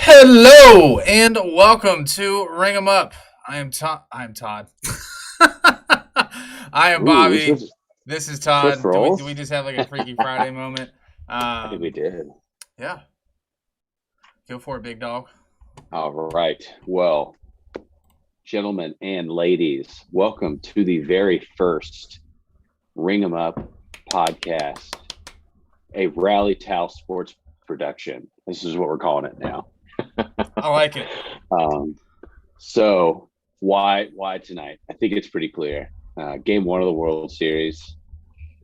Hello and welcome to Ring 'em Up. I am Todd. I am Ooh, we Bobby. switched This is switched Todd. Do we roles. just have like a Freaky Friday moment? I think we Um, did. yeah, go for it, big dog. All right. Well, gentlemen and ladies, welcome to the very first Ring 'em Up podcast, a Rally Towel Sports production. This is what we're calling it now. I like it. um, so why tonight? I think it's pretty clear. Game one of the World Series,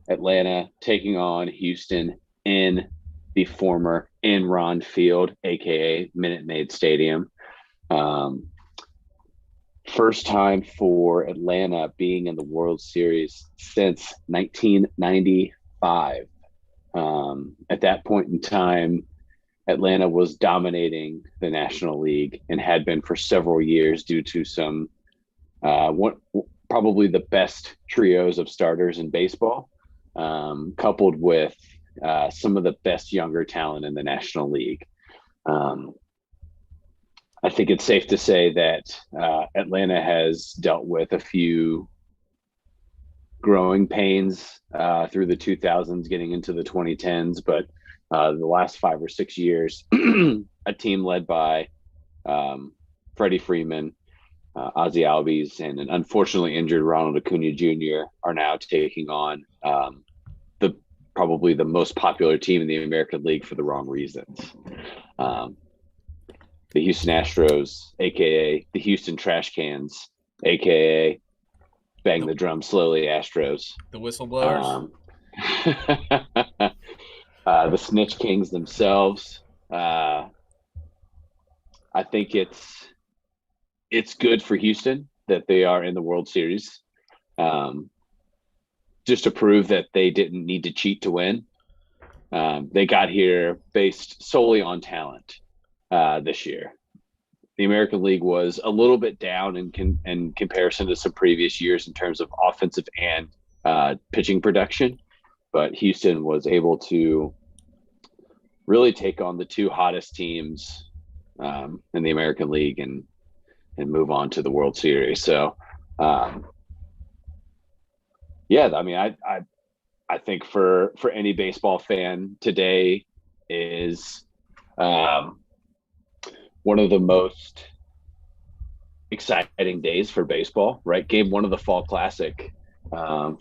Atlanta taking on Houston in the former Enron Field, aka Minute Maid Stadium. Um, First time for Atlanta being in the World Series since 1995. At that point in time, Atlanta was dominating the National League and had been for several years due to some one, probably the best trios of starters in baseball, coupled with some of the best younger talent in the National League. Um, I think it's safe to say that Atlanta has dealt with a few growing pains through the 2000s, getting into the 2010s, but the last 5 or 6 years, a team led by Freddie Freeman, Ozzie Albies, and an unfortunately injured Ronald Acuna Jr. are now taking on the probably the most popular team in the American League for the wrong reasons. Um, the Houston Astros, aka the Houston Trash Cans, aka Bang The, the Drum Slowly Astros. the whistleblowers. Um, the Snitch Kings themselves. Uh, I think it's good for Houston that they are in the World Series, um, just to prove that they didn't need to cheat to win. They got here based solely on talent this year. The American League was a little bit down in comparison to some previous years in terms of offensive and pitching production, but Houston was able to really take on the two hottest teams in the American League and move on to the World Series. So, um, yeah, I mean, I think for any baseball fan, today is um, one of the most exciting days for baseball. Right, Game one of the Fall Classic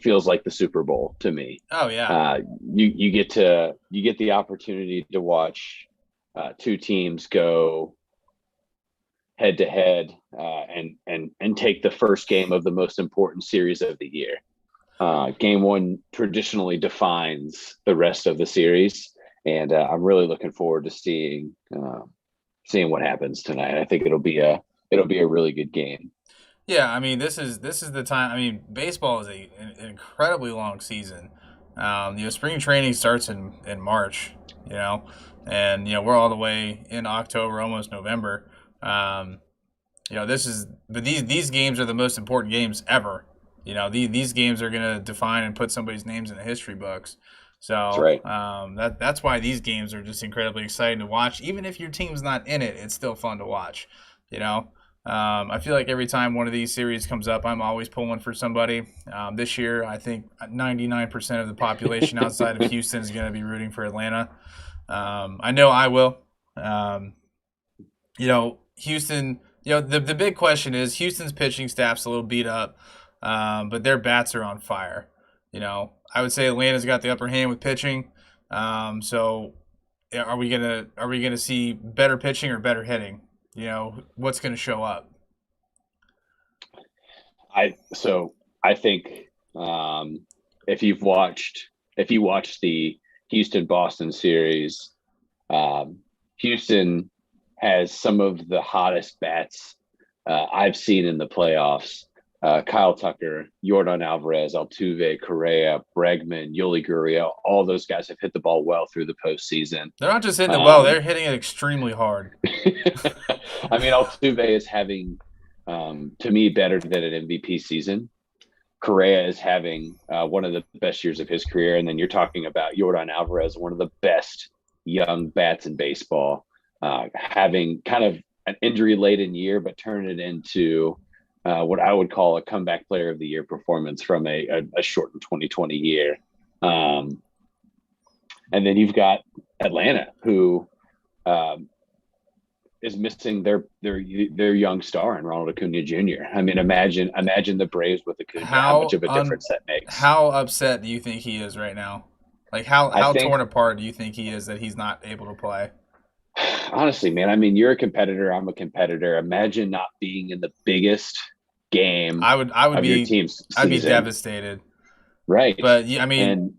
feels like the Super Bowl to me. Oh yeah, You get the opportunity to watch two teams go head to head and take the first game of the most important series of the year. Game one traditionally defines the rest of the series, and I'm really looking forward to seeing what happens tonight. I think it'll be a really good game. yeah. I mean, this is the time. I mean, baseball is an incredibly long season. Spring training starts in March. You know, and we're all the way in October, almost November. Um, but these games are the most important games ever. These games are gonna define and put somebody's names in the history books. That's So right. that's why these games are just incredibly exciting to watch. Even if your team's not in it, it's still fun to watch. You know, I feel like every time one of these series comes up, I'm always pulling for somebody. This year, I think 99% of the population outside of Houston is going to be rooting for Atlanta. I know I will. Um, Houston. The big question is Houston's pitching staff's a little beat up, but their bats are on fire. I would say Atlanta's got the upper hand with pitching. So, yeah, are we gonna see better pitching or better hitting? What's gonna show up? I think um, if if you watched the Houston Boston series, um, Houston has some of the hottest bats I've seen in the playoffs. Kyle Tucker, Jordan Alvarez, Altuve, Correa, Bregman, Yuli Gurriel, all those guys have hit the ball well through the postseason. They're not just hitting it well; Um, they're hitting it extremely hard. I mean, Altuve is having, to me, better than an MVP season. Correa is having one of the best years of his career, and then you're talking about Jordan Alvarez, one of the best young bats in baseball. having kind of an injury laden year, but turn it into what I would call a comeback player of the year performance from a shortened 2020 year. Um, and then you've got Atlanta, who um, is missing their young star in Ronald Acuna Jr. I mean, imagine the Braves with Acuna, how much of a difference that makes. How upset do you think he is right now? Like I how think, torn apart do you think he is that he's not able to play? honestly, man, I mean, you're a competitor. I'm a competitor. Imagine not being in the biggest game I would of your be team's I'd be season, devastated. right? But yeah, I mean, And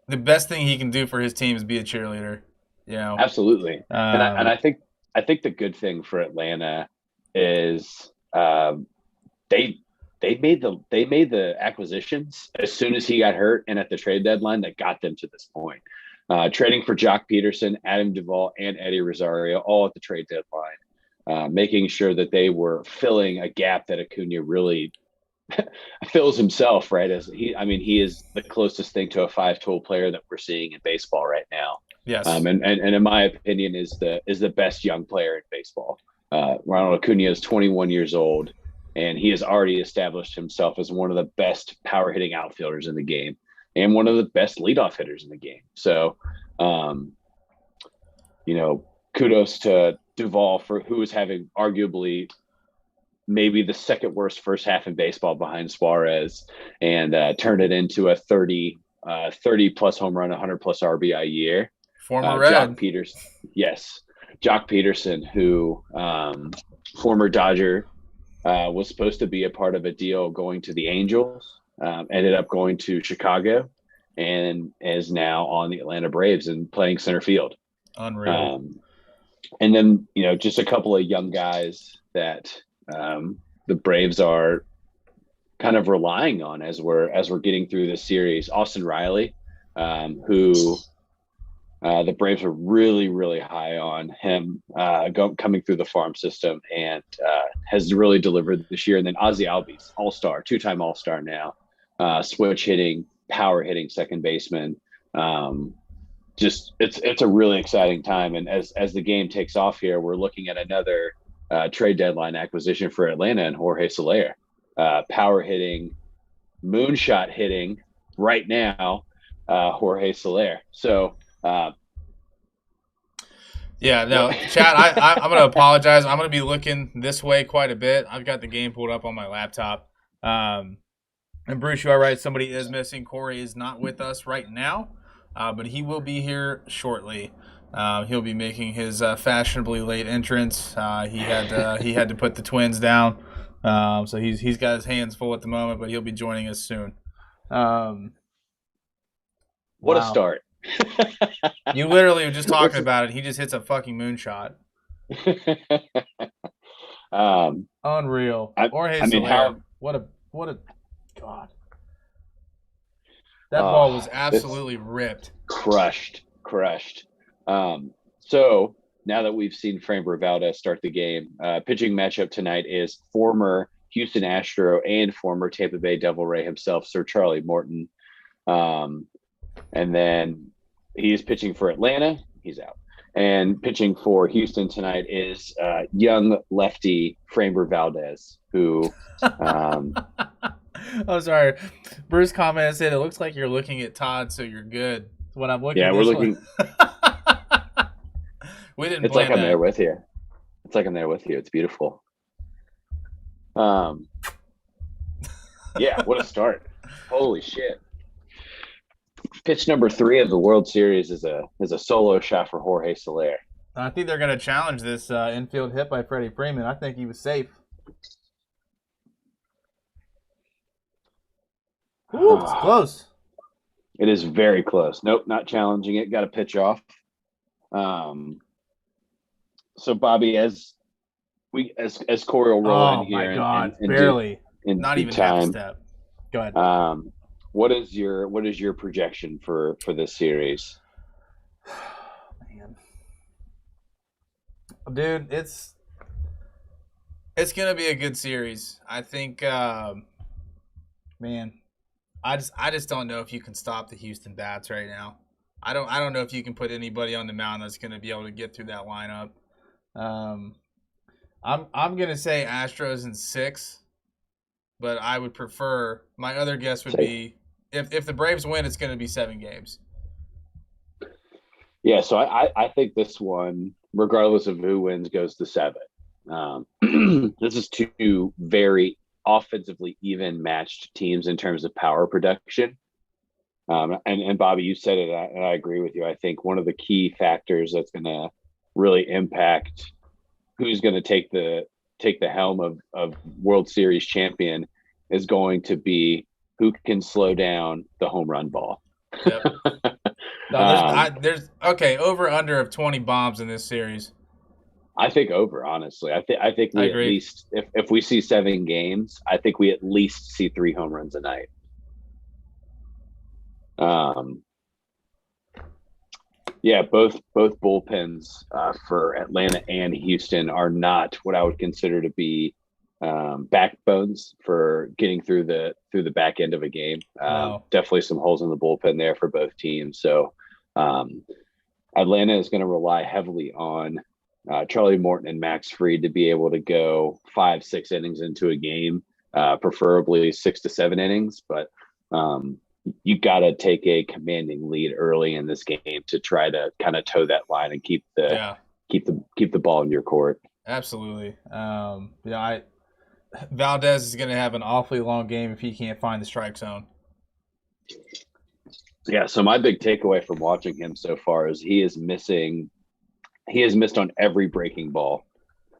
the best thing he can do for his team is be a cheerleader. You know. absolutely. And Um, I think the good thing for Atlanta is they they made the acquisitions as soon as he got hurt and at the trade deadline that got them to this point. Trading for Jock Peterson, Adam Duvall, and Eddie Rosario all at the trade deadline, making sure that they were filling a gap that Acuna really fills himself, right? As he is the closest thing to a five-tool player that we're seeing in baseball right now. yes. And in my opinion, is the best young player in baseball. Ronald Acuna is 21 years old, and he has already established himself as one of the best power hitting outfielders in the game, and one of the best leadoff hitters in the game. So, um, kudos to Duvall for who is having arguably maybe the second worst first half in baseball behind Suarez, and turned it into a 30 plus home run, 100 plus RBI year. Former Jock Red. Peters, yes, Jock Peterson, who former Dodger, was supposed to be a part of a deal going to the Angels, ended up going to Chicago, and is now on the Atlanta Braves and playing center field. Unreal. And then just a couple of young guys that the Braves are kind of relying on as we're getting through this series. Austin Riley, who the Braves are really, really high on him coming through the farm system, and has really delivered this year. And then Ozzy Albies, all-star, two-time all-star now, switch hitting, power hitting second baseman. Just it's a really exciting time. And as the game takes off here, we're looking at another trade deadline acquisition for Atlanta and Jorge Soler, power hitting, moonshot hitting right now, Jorge Soler. So, Yeah, no, Chad, I'm going to apologize. I'm going to be looking this way quite a bit. I've got the game pulled up on my laptop. And Bruce, you are right. Somebody is missing. Corey is not with us right now, but he will be here shortly. He'll be making his fashionably late entrance. He had to put the Twins down, so he's got his hands full at the moment, but he'll be joining us soon. what a Wow. start. You literally were just talking about it. He just hits a fucking moonshot. Unreal. Jorge I mean, Soler. What a god. That ball was absolutely ripped. Crushed. So now that we've seen Framber Valdez start the game, pitching matchup tonight is former Houston Astro and former Tampa Bay Devil Ray himself, Sir Charlie Morton. And then he is pitching for Atlanta. He's out. And pitching for Houston tonight is young lefty Framber Valdez, who I'm sorry. Bruce commented said it looks like you're looking at Todd, so you're good. When I'm looking, yeah, we're looking. We didn't. It's like I'm that. there with you. It's like I'm there with you. It's beautiful. Yeah, what a start! Holy shit! Pitch number 3 of the World Series is a solo shot for Jorge Soler. I think they're going to challenge this infield hit by Freddie Freeman. I think he was safe. Ooh, it's close. It is very close. Nope, not challenging it. Got to pitch off. So Bobby, as Corey will roll in here, my God, and barely, in not even time. half a step. Go ahead. What is your projection for this series? Man, dude, it's gonna be a good series. I think, man, I just don't know if you can stop the Houston bats right now. I don't know if you can put anybody on the mound that's gonna be able to get through that lineup. Um, I'm gonna say Astros in 6, but I would prefer. My other guess would Say, be if the Braves win, it's gonna be 7 games. yeah. So I think this one, regardless of who wins, goes to 7. This is two very offensively even matched teams in terms of power production. And Bobby, you said it, and I agree with you. I think one of the key factors that's going to really impact who's going to take the helm of World Series champion is going to be who can slow down the home run ball. Yep. No, um, there's okay over under of 20 bombs in this series. I think over, honestly. I think I we at agree. least if we see 7 games, I think we at least see 3 home runs a night. Um, yeah, both bullpens for Atlanta and Houston are not what I would consider to be backbones for getting through the back end of a game. No. Definitely some holes in the bullpen there for both teams. So um, Atlanta is going to rely heavily on Charlie Morton and Max Fried to be able to go 5-6 innings into a game, preferably 6 to 7 innings. But you got to take a commanding lead early in this game to try to kind of toe that line and Yeah. keep the ball in your court. Absolutely. I Valdez is going to have an awfully long game if he can't find the strike zone. Yeah. So my big takeaway from watching him so far is he is missing. He has missed on every breaking ball.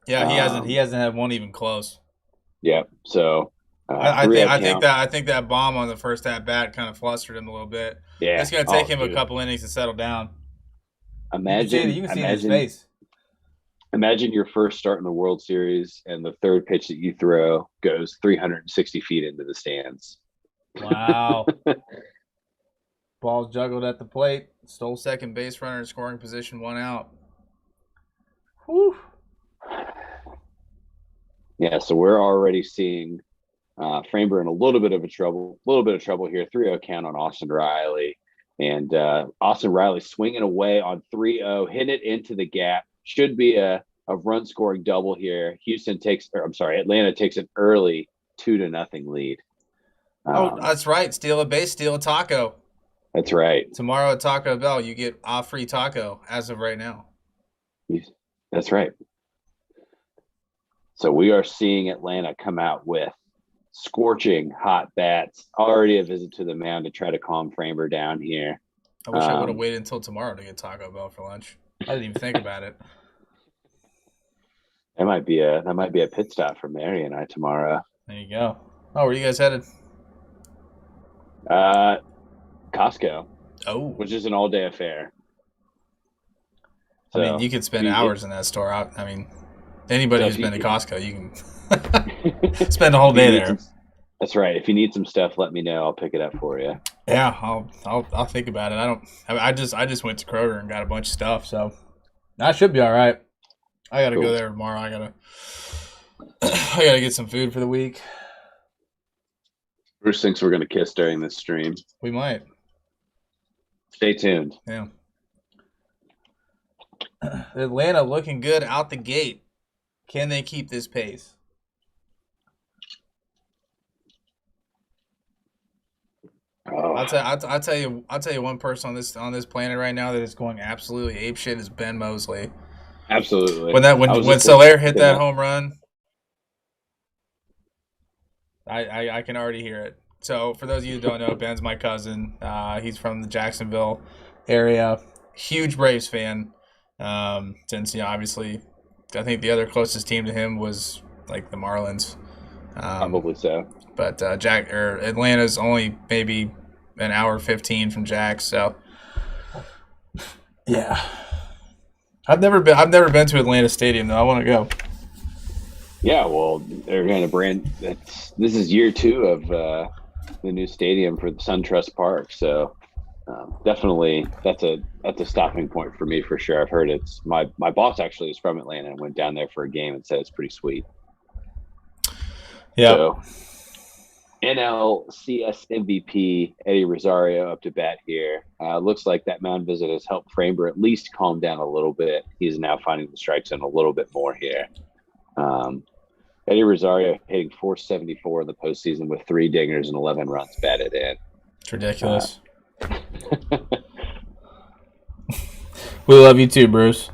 Yeah, he hasn't had one even close. Yeah. So I, I three think out I think count. that I think that bomb on the first at bat kind of flustered him a little bit. Yeah. It's going to take Oh, him a dude. couple innings to settle down. You can see it. Imagine, You can see it in his imagine, face. imagine your first start in the World Series and the third pitch that you throw goes 360 feet into the stands. Wow. Ball juggled at the plate. Stole second base runner in scoring position. 1 out. Whew. Yeah. So we're already seeing Framber in a little bit of trouble here. 3-0 count on Austin Riley. And Austin Riley swinging away on 3-0, hitting it into the gap. Should be a run scoring double here. Atlanta takes an early 2-0 lead. Oh, that's right. Steal a base, steal a taco. That's right. Tomorrow at Taco Bell, you get a free taco as of right now. That's right. So we are seeing Atlanta come out with scorching hot bats. Already a visit to the mound to try to calm Framber down here. I wish I would have waited until tomorrow to get Taco Bell for lunch. I didn't even think about it. That might be a pit stop for Mary and I tomorrow. There you go. Oh, where are you guys headed? Costco, Oh, which is an all day affair. I mean, you could spend hours in that store. I mean, anybody So who's if you- been to Costco, you can spend a whole if you day need there. That's right. If you need some stuff, let me know. I'll pick it up for you. Yeah, I'll think about it. I just went to Kroger and got a bunch of stuff, so that should be all right. I gotta Cool. go there tomorrow. I gotta get some food for the week. Bruce thinks we're going to kiss during this stream. We might. Stay tuned. Yeah. Atlanta looking good out the gate. Can they keep this pace? Oh, I'll tell you one person on this planet right now that is going absolutely apeshit is Ben Mosley. absolutely. When Soler hit that home run, I can already hear it. So for those of you who don't know, Ben's my cousin. He's from the Jacksonville area. Huge Braves fan. Since obviously, I think the other closest team to him was like the Marlins. Probably so. But Atlanta's only maybe an hour 15 from Jack. So yeah, I've never been to Atlanta Stadium though. I want to go. Yeah, well, they're going to this is year 2 of the new stadium for the SunTrust Park. So definitely that's a stopping point for me for sure. I've heard it's my boss actually is from Atlanta and went down there for a game and said it's pretty sweet. Yeah. So, NLCS MVP Eddie Rosario up to bat here. Looks like that mound visit has helped Framber at least calm down a little bit. He's now finding the strike zone a little bit more here. Eddie Rosario hitting .474 in the postseason with 3 dingers and 11 runs batted in. It's ridiculous. We love you too, Bruce.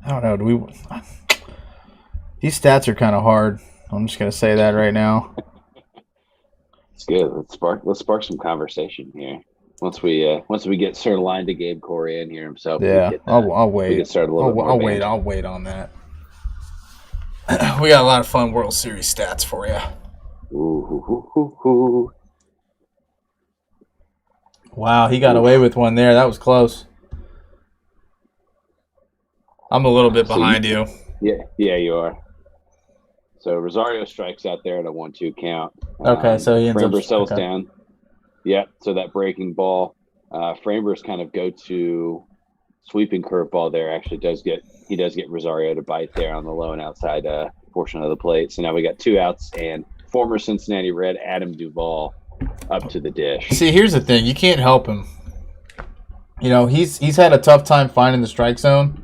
I don't know. These stats are kind of hard. I'm just gonna say that right now. It's good. Let's spark some conversation here. Once we get Sir Line to Gabe Corey in here himself. Yeah, I'll wait. We can start a little bit more I'll wait. I'll wait on that. We got a lot of fun World Series stats for you. Ooh. Wow, he got away with one there. That was close. I'm a little bit behind you. Yeah, you are. So Rosario strikes out there at a 1-2 count. Okay, so he ends up. Framber settles down. Yep. So that breaking ball, Framber's kind of go-to sweeping curveball there actually does get Rosario to bite there on the low and outside portion of the plate. So now we got 2 outs and former Cincinnati Red Adam Duvall up to the dish. See, here's the thing: you can't help him. You know, he's had a tough time finding the strike zone.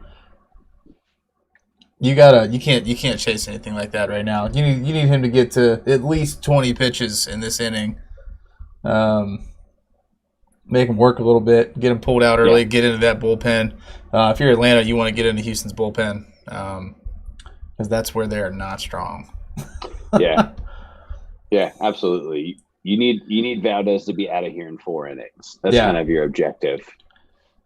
You can't chase anything like that right now. You need him to get to at least 20 pitches in this inning. Make him work a little bit, get him pulled out early, get into that bullpen. If you're Atlanta, you want to get into Houston's bullpen because that's where they're not strong. Yeah, absolutely. You need Valdez to be out of here in 4 innings. That's kind of your objective.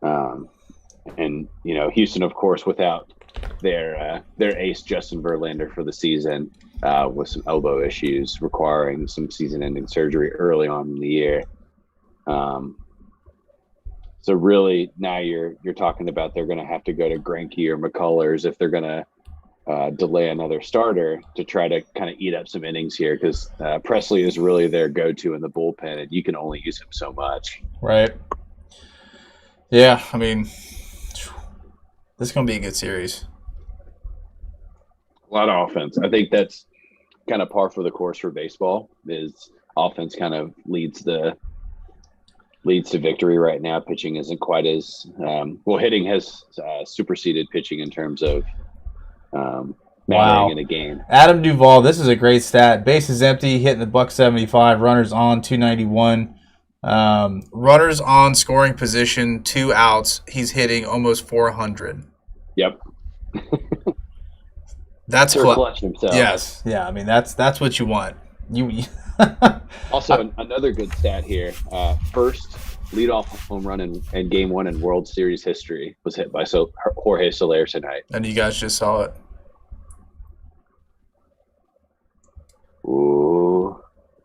And Houston, of course, without their ace Justin Verlander for the season, with some elbow issues requiring some season-ending surgery early on in the year. So really now you're talking about they're going to have to go to Greinke or McCullers if they're going to delay another starter to try to kind of eat up some innings here because Presley is really their go-to in the bullpen, and you can only use him so much. Right. Yeah, I mean, this is going to be a good series. A lot of offense. I think that's kind of par for the course for baseball. Is offense kind of leads to victory right now. Pitching isn't quite as hitting has superseded pitching in terms of mattering in a game. Adam Duvall, this is a great stat. Bases empty, hitting the .175. Runners on, 291. Runners on scoring position, 2 outs. He's hitting almost 400. Yep. That's clutch himself. Yes. Yeah, I mean that's what you want. Also, another good stat here. First leadoff home run in Game 1 in World Series history was hit by Jorge Soler tonight. And you guys just saw it. Ooh.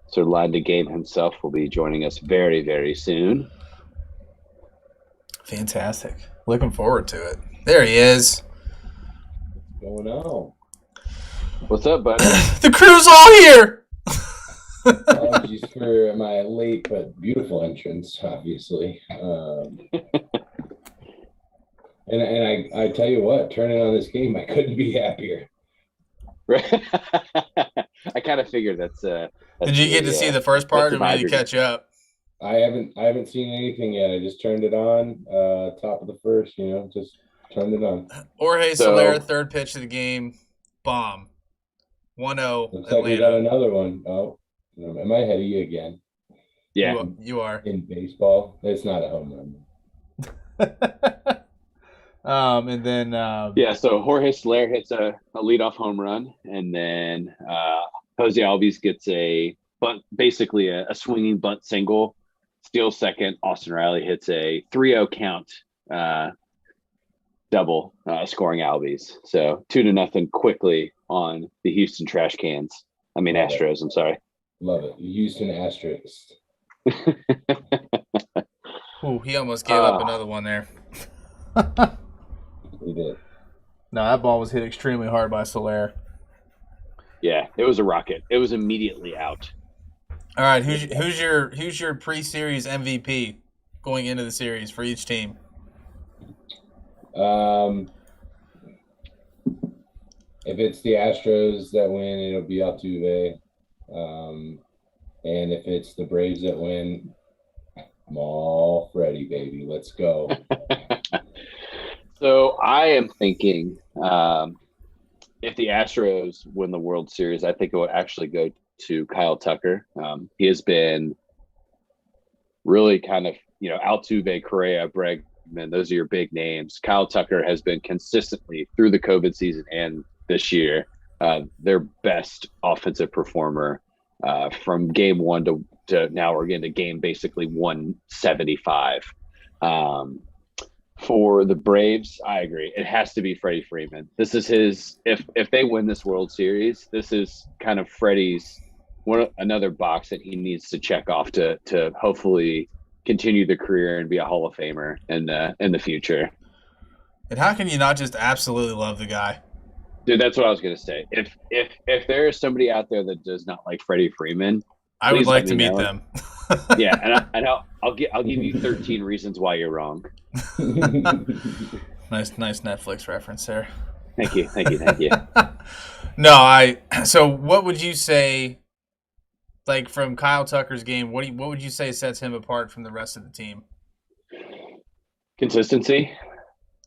Sir Line to Game himself will be joining us very, very soon. Fantastic. Looking forward to it. There he is. Going on. What's up, buddy? The crew's all here. Apologies for my late but beautiful entrance, obviously. And I tell you what, turning on this game, I couldn't be happier. I kind of figured that's Did you get to see the first part, or did you catch up? I haven't seen anything yet. I just turned it on, top of the first, just turned it on. Jorge Soler, third pitch of the game, bomb. 1-0 Looks Atlanta. like we got another one. Oh, am I ahead of you again? Yeah. You are. In baseball, it's not a home run. And then so Jorge Soler hits a leadoff home run, and then Jose Albies gets basically a swinging bunt single, steals second. Austin Riley hits a 3-0 count double, scoring Albies. So 2-0 quickly on the Houston trash cans. I mean Astros. I'm sorry. Love it. Houston Astros. Ooh, he almost gave up another one there. He did. No, that ball was hit extremely hard by Soler. Yeah, it was a rocket. It was immediately out. All right, who's your pre-series MVP going into the series for each team? If it's the Astros that win, it'll be Altuve. And if it's the Braves that win, I'm all Freddie, baby. Let's go. So I am thinking if the Astros win the World Series, I think it would actually go to Kyle Tucker. He has been really kind of, Altuve, Correa, Bregman, those are your big names. Kyle Tucker has been consistently through the COVID season and this year their best offensive performer from game one to now we're getting to game basically 175. For the Braves, I agree. It has to be Freddie Freeman. This is his. If they win this World Series, this is kind of Freddie's another box that he needs to check off to hopefully continue the career and be a Hall of Famer in the future. And how can you not just absolutely love the guy? Dude, that's what I was gonna say. If there is somebody out there that does not like Freddie Freeman, I would like to meet them. Yeah, and I'll give you 13 reasons why you're wrong. Nice Netflix reference there. Thank you. No, so what would you say, like from Kyle Tucker's game, what would you say sets him apart from the rest of the team? Consistency.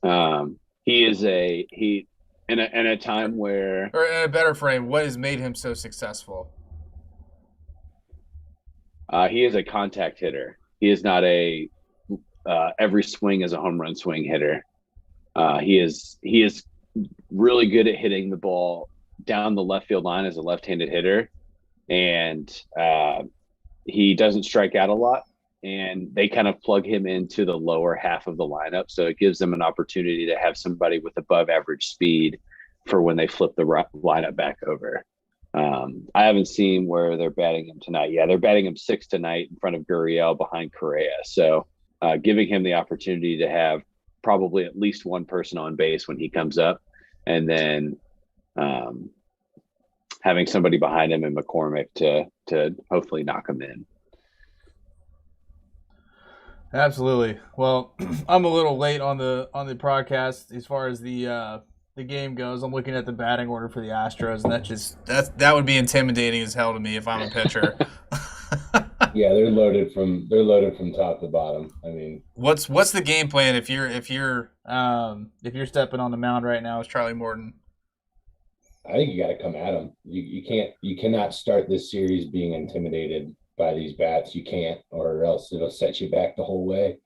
He is in a time where, or in a better frame, what has made him so successful? He is a contact hitter. He is not a every swing is a home run swing hitter. He is really good at hitting the ball down the left field line as a left-handed hitter, and he doesn't strike out a lot. And they kind of plug him into the lower half of the lineup, so it gives them an opportunity to have somebody with above average speed for when they flip the lineup back over. I haven't seen where they're batting him tonight. Yeah, they're batting him 6th tonight in front of Gurriel behind Correa. So giving him the opportunity to have probably at least one person on base when he comes up, and then having somebody behind him in McCormick to hopefully knock him in. Absolutely. Well, I'm a little late on the podcast as far as the game goes. I'm looking at the batting order for the Astros, and that would be intimidating as hell to me if I'm a pitcher. Yeah, they're loaded from top to bottom. I mean, what's the game plan if you're stepping on the mound right now as Charlie Morton? I think you got to come at them. You cannot start this series being intimidated by these bats. You can't, or else it'll set you back the whole way.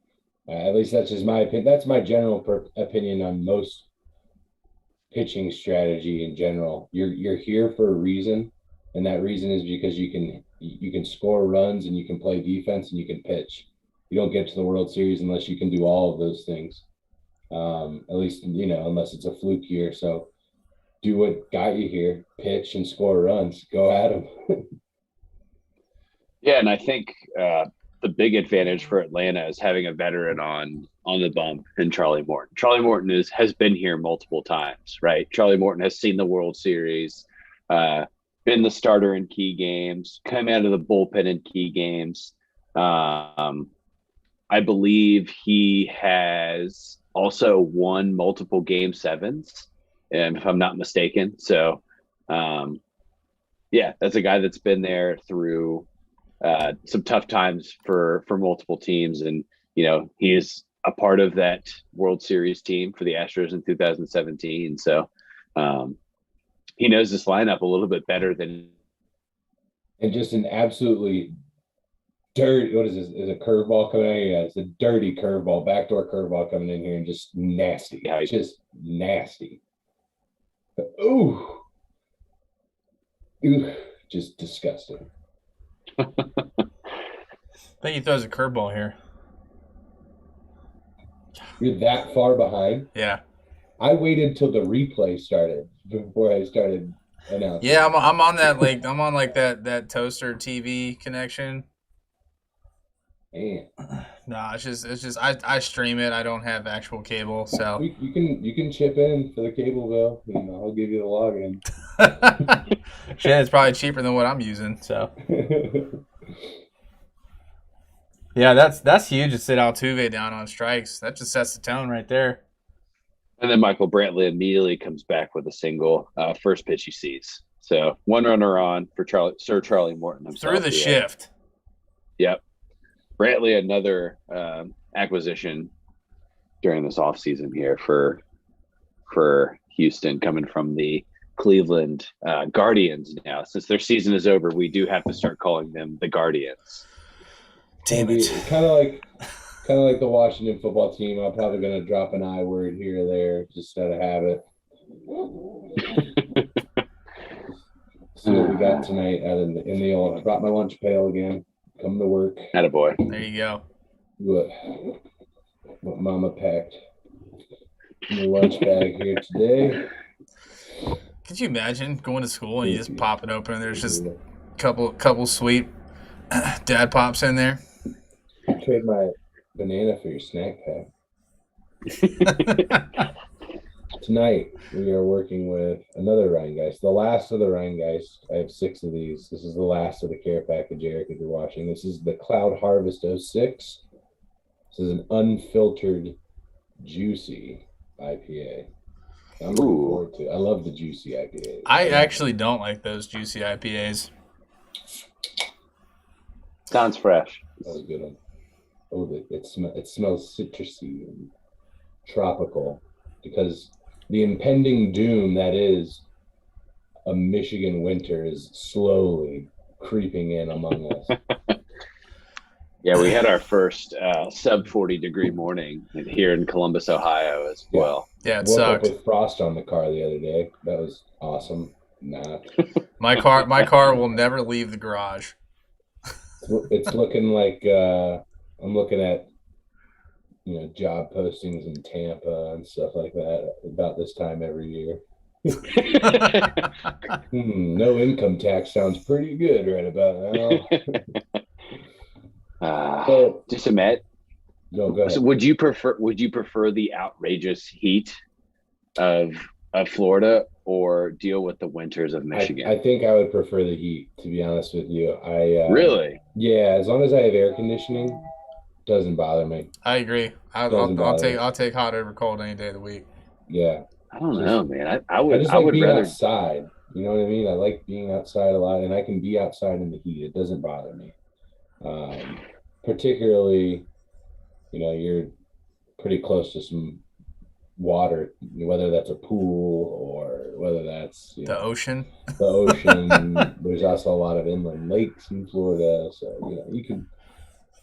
At least that's just my opinion. That's my general opinion on most pitching strategy in general. You're here for a reason, and that reason is because you can score runs and you can play defense and you can pitch. You don't get to the World Series unless you can do all of those things. At least unless it's a fluke year. So do what got you here: pitch and score runs. Go at them. Yeah, and I think the big advantage for Atlanta is having a veteran on the bump in Charlie Morton. Charlie Morton has been here multiple times, right? Charlie Morton has seen the World Series, been the starter in key games, come out of the bullpen in key games. I believe he has also won multiple Game 7s, if I'm not mistaken. So, yeah, that's a guy that's been there through some tough times for multiple teams, and he is a part of that World Series team for the Astros in 2017. So he knows this lineup a little bit better than. And just an absolutely dirty. What is this? Is a curveball coming out? Yeah, it's a dirty curveball, backdoor curveball coming in here, and just nasty. Yeah, just nasty. Ooh, just disgusting. I think he throws a curveball here. You're that far behind? Yeah. I waited till the replay started before I started announcing. Yeah, I'm on that I'm on that toaster TV connection. Man. No, it's just I stream it. I don't have actual cable, so you can chip in for the cable bill. I'll give you the login. Shit, it's probably cheaper than what I'm using. So yeah, that's huge to sit Altuve down on strikes. That just sets the tone right there. And then Michael Brantley immediately comes back with a single, first pitch he sees. So 1 runner on for Sir Charlie Morton himself. Through the shift. Yep. Brantley, another acquisition during this offseason here for Houston, coming from the Cleveland Guardians now. Since their season is over, we do have to start calling them the Guardians. Damn it. Kind of like the Washington football team. I'm probably going to drop an I word here or there just out of habit. See what we got tonight out in the old. I brought my lunch pail again. Coming to work. Attaboy. There you go. What Mama packed in the lunch bag here today. Could you imagine going to school and you just pop it open and there's just a couple sweet dad pops in there? Trade my banana for your snack pack. Tonight, we are working with another Rhinegeist, the last of the Rhinegeist. I have 6 of these. This is the last of the care package, Eric, if you're watching. This is the Cloud Harvest 06. This is an unfiltered, juicy IPA. I'm looking forward to it. I love the juicy IPAs. I actually don't like those juicy IPAs. Sounds fresh. That was a good one. Oh, it smells citrusy and tropical, because the impending doom that is a Michigan winter is slowly creeping in among us. Yeah, we had our first sub 40-degree morning here in Columbus, Ohio as well. Yeah, it Woke sucked. up with frost on the car the other day. That was awesome. Nah. My car will never leave the garage. It's looking like I'm looking at job postings in Tampa and stuff like that about this time every year. No income tax sounds pretty good right about now. Just admit. No, go ahead. So would you prefer the outrageous heat of Florida or deal with the winters of Michigan? I think I would prefer the heat, to be honest with you. Really? Yeah, as long as I have air conditioning, doesn't bother me. I agree. I'll take hot over cold any day of the week. Yeah. I don't know, man. I I just like would being rather outside. You know what I mean? I like being outside a lot, and I can be outside in the heat. It doesn't bother me. Particularly, you're pretty close to some water, whether that's a pool or whether that's The ocean. the ocean. There's also a lot of inland lakes in Florida, so you can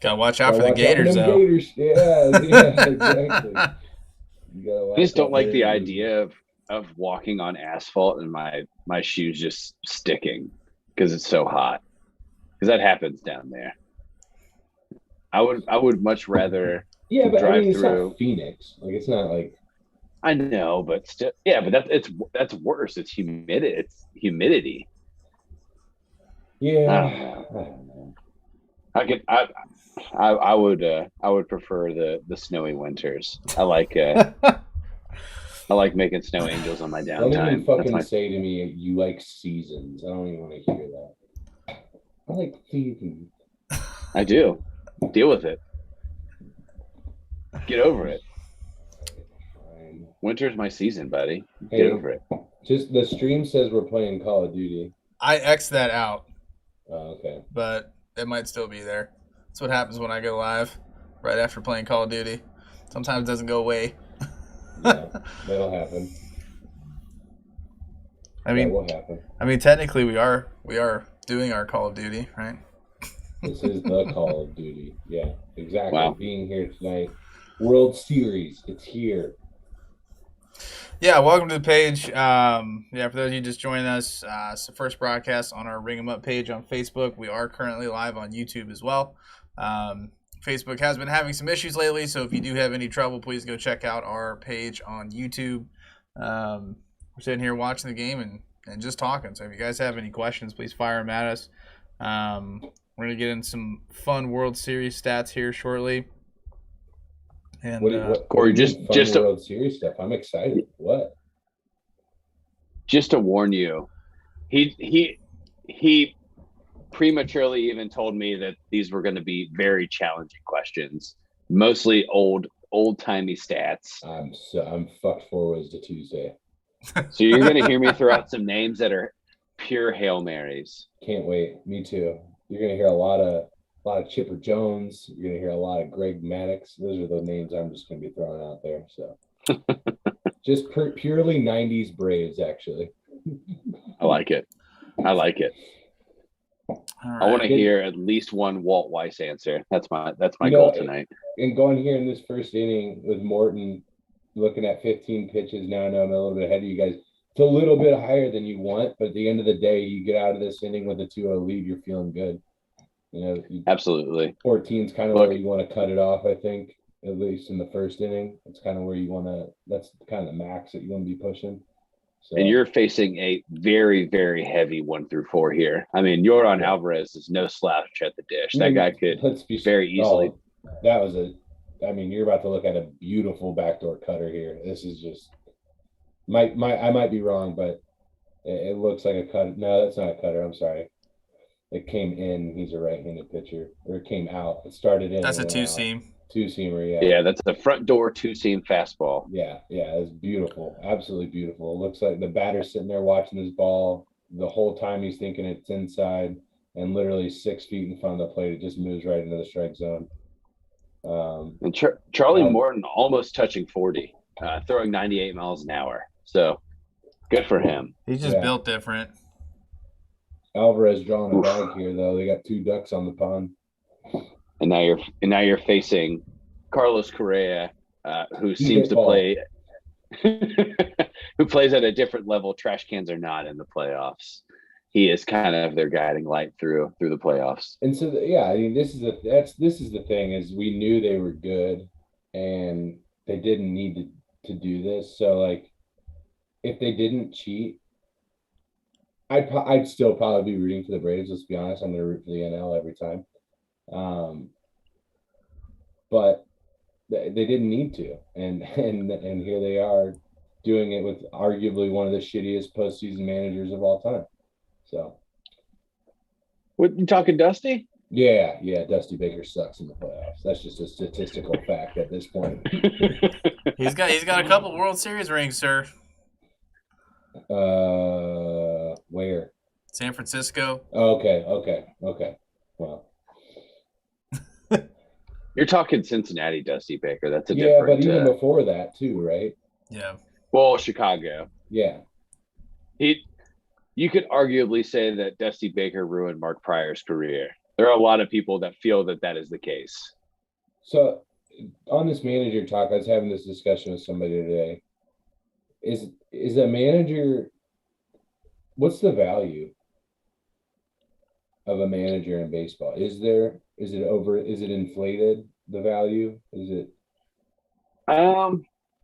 Gotta watch out for the watch out gators, them though. Gators. Yeah, exactly. I just don't like the idea of walking on asphalt and my shoes just sticking because it's so hot. Because that happens down there. I would much rather but drive it's through. not Phoenix. Like, it's not like. I know, but still, yeah, but that's worse. It's humidity. It's humidity. Yeah. I don't know. I would prefer the snowy winters. I like making snow angels on my Don't even downtime. fucking say to me you like seasons. I don't even want to hear that. I like seasons. I do. Deal with it. Get over it. Fine. Winter's my season, buddy. Hey, Get over it. Just the stream says we're playing Call of Duty. I X'd that out, Oh, okay. but it might still be there. That's what happens when I go live right after playing Call of Duty. Sometimes it doesn't go away. Yeah, that'll happen. I mean, that will happen. Technically we are doing our Call of Duty, right? This is the Call of Duty. Yeah, exactly. Wow. Being here tonight. World Series. It's here. Yeah, welcome to the page. For those of you just joining us, it's the first broadcast on our Ring 'em Up page on Facebook. We are currently live on YouTube as well. Facebook has been having some issues lately, so if you do have any trouble, please go check out our page on YouTube. We're sitting here watching the game and just talking, so if you guys have any questions, please fire them at us. We're going to get in some fun World Series stats here shortly. And Corey, just World Series stuff. I'm excited. What? Just to warn you, he prematurely even told me that these were going to be very challenging questions, mostly old old timey stats. I'm fucked forwards to Tuesday. So you're going to hear me throw out some names that are pure Hail Marys. Can't wait. Me too. You're gonna hear a lot of Chipper Jones. You're gonna hear a lot of Greg Maddux. Those are the names I'm just gonna be throwing out there. So just purely '90s Braves, actually. I like it. I like it. All I want right. to hear at least one Walt Weiss answer. That's my You goal know, tonight. And going here in this first inning with Morton looking at 15 pitches now, I know I'm a little bit ahead of you guys. It's a little bit higher than you want, but at the end of the day, you get out of this inning with a 2-0 lead, you're feeling good. You know, Absolutely. 14 is kind of Look, where you want to cut it off, I think, at least in the first inning. It's kind of where you want to, that's kind of the max that you want to be pushing. So, and you're facing a very, very heavy 1 through 4 here. I mean, Yordan Alvarez is no slouch at the dish. That guy could very easily. That was you're about to look at a beautiful backdoor cutter here. This is just, I might be wrong, but it looks like a cutter. No, that's not a cutter. I'm sorry. It came in. He's a right-handed pitcher. Or it came out. It started in. That's a two-seam. Two-seamer, yeah. Yeah, that's the front door 2-seam fastball. Yeah, it's beautiful. Absolutely beautiful. It looks like the batter's sitting there watching his ball. The whole time he's thinking it's inside, and literally 6 feet in front of the plate, it just moves right into the strike zone. And Charlie Morton almost touching 40, throwing 98 miles an hour. So good for him. He's just built different. Alvarez drawing a bag here, though. They got 2 ducks on the pond. And now you're facing Carlos Correa, who seems to play, who plays at a different level. Trash cans are not in the playoffs. He is kind of their guiding light through the playoffs. And so, this is the thing is we knew they were good, and they didn't need to do this. So like, if they didn't cheat, I'd still probably be rooting for the Braves. Let's be honest, I'm going to root for the NL every time. But they didn't need to, and here they are doing it with arguably one of the shittiest postseason managers of all time. So, what you talking, Dusty? Yeah, Dusty Baker sucks in the playoffs. That's just a statistical fact at this point. He's got a couple World Series rings, sir. Where? San Francisco. Okay. Well, you're talking Cincinnati, Dusty Baker. That's a different. Yeah, but even before that too, right? Yeah. Well, Chicago. Yeah. You could arguably say that Dusty Baker ruined Mark Pryor's career. There are a lot of people that feel that is the case. So, on this manager talk, I was having this discussion with somebody today. Is a manager? What's the value of a manager in baseball? Is it inflated, the value? Is it?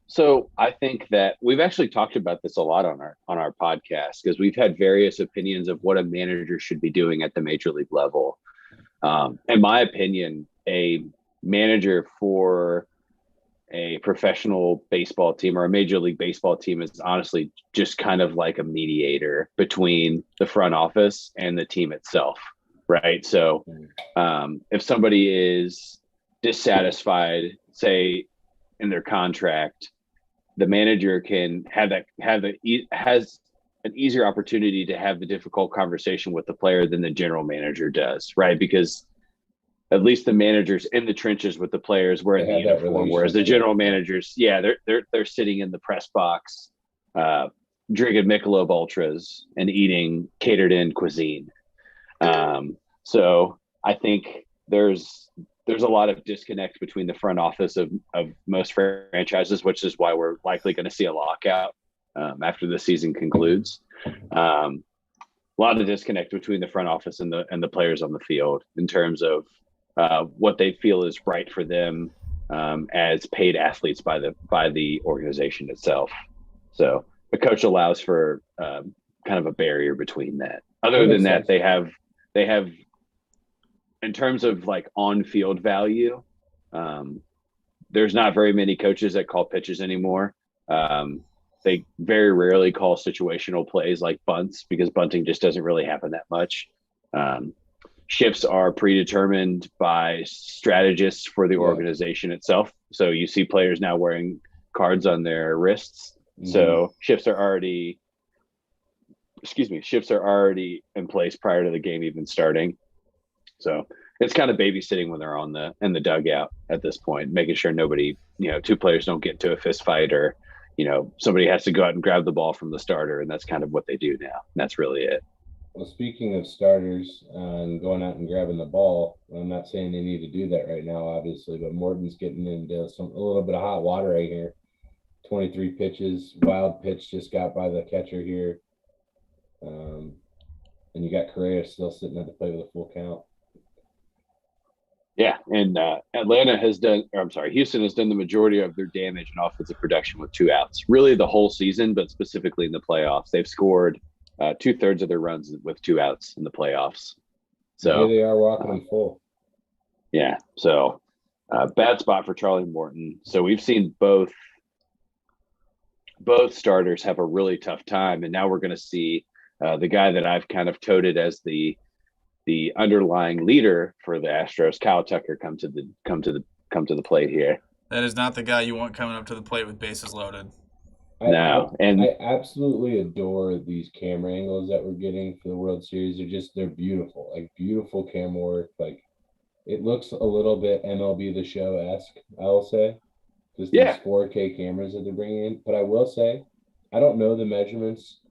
So I think that we've actually talked about this a lot on our podcast, because we've had various opinions of what a manager should be doing at the major league level. In my opinion, a manager for a professional baseball team or a major league baseball team is honestly just kind of like a mediator between the front office and the team itself, right? So if somebody is dissatisfied, say in their contract, the manager can has an easier opportunity to have the difficult conversation with the player than the general manager does, right? Because at least the managers in the trenches with the players wearing the uniform, whereas the general managers, they're sitting in the press box, drinking Michelob Ultras and eating catered in cuisine. So I think there's a lot of disconnect between the front office of most franchises, which is why we're likely going to see a lockout after the season concludes. A lot of disconnect between the front office and the players on the field in terms of what they feel is right for them as paid athletes by the organization itself. So the coach allows for kind of a barrier between that. Other than that, they have in terms of like on-field value, there's not very many coaches that call pitches anymore. They very rarely call situational plays like bunts, because bunting just doesn't really happen that much. shifts are predetermined by strategists for the Yeah. organization itself. So you see players now wearing cards on their wrists. So shifts are already in place prior to the game even starting. So it's kind of babysitting when they're in the dugout at this point, making sure nobody, two players don't get into a fist fight, or, somebody has to go out and grab the ball from the starter. And that's kind of what they do now. And that's really it. Well, speaking of starters and going out and grabbing the ball, I'm not saying they need to do that right now, obviously, but Morton's getting into a little bit of hot water right here. 23 pitches, wild pitch just got by the catcher here. And you got Correa still sitting at the plate with a full count. Yeah, and Houston has done the majority of their damage in offensive production with 2 outs. Really the whole season, but specifically in the playoffs. They've scored 2/3 of their runs with 2 outs in the playoffs. So here they are walking them full. Yeah, so bad spot for Charlie Morton. So we've seen both starters have a really tough time, and now we're going to see the guy that I've kind of touted as the underlying leader for the Astros, Kyle Tucker, come to the plate here. That is not the guy you want coming up to the plate with bases loaded. I absolutely adore these camera angles that we're getting for the World Series. They're beautiful, like beautiful camera work. Like it looks a little bit MLB The Show-esque, I will say. Just these 4K cameras that they're bringing in. But I will say, I don't know the measurements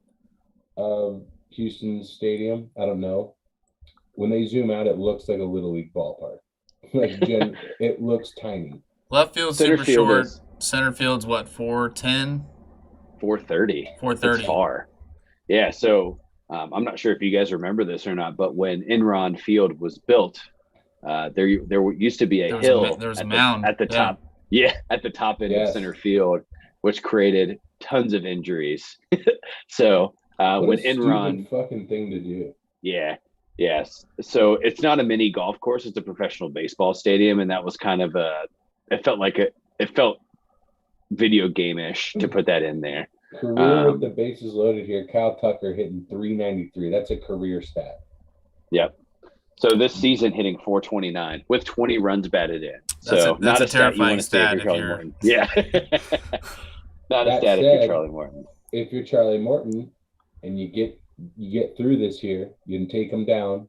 of Houston's stadium. I don't know. When they zoom out, it looks like a Little League ballpark. It looks tiny. Left field's super short. Center field's what, 410? 430. 430. It's far. Yeah, so I'm not sure if you guys remember this or not, but when Enron Field was built, there used to be a hill. There was a mound at the top. Yeah, at the top end of center field, which created tons of injuries. So when Enron, fucking thing to do. Yeah. Yes. So it's not a mini golf course. It's a professional baseball stadium. And that was kind of it felt video game-ish to put that in there. Career with the bases loaded here. Kyle Tucker hitting 393. That's a career stat. Yep. So this season hitting 429 with 20 runs batted in. So that's not a a stat you want to say if you're Charlie Morton. Yeah. Not a stat if you're Charlie Morton. If you're Charlie Morton and you get through this here, you can take them down,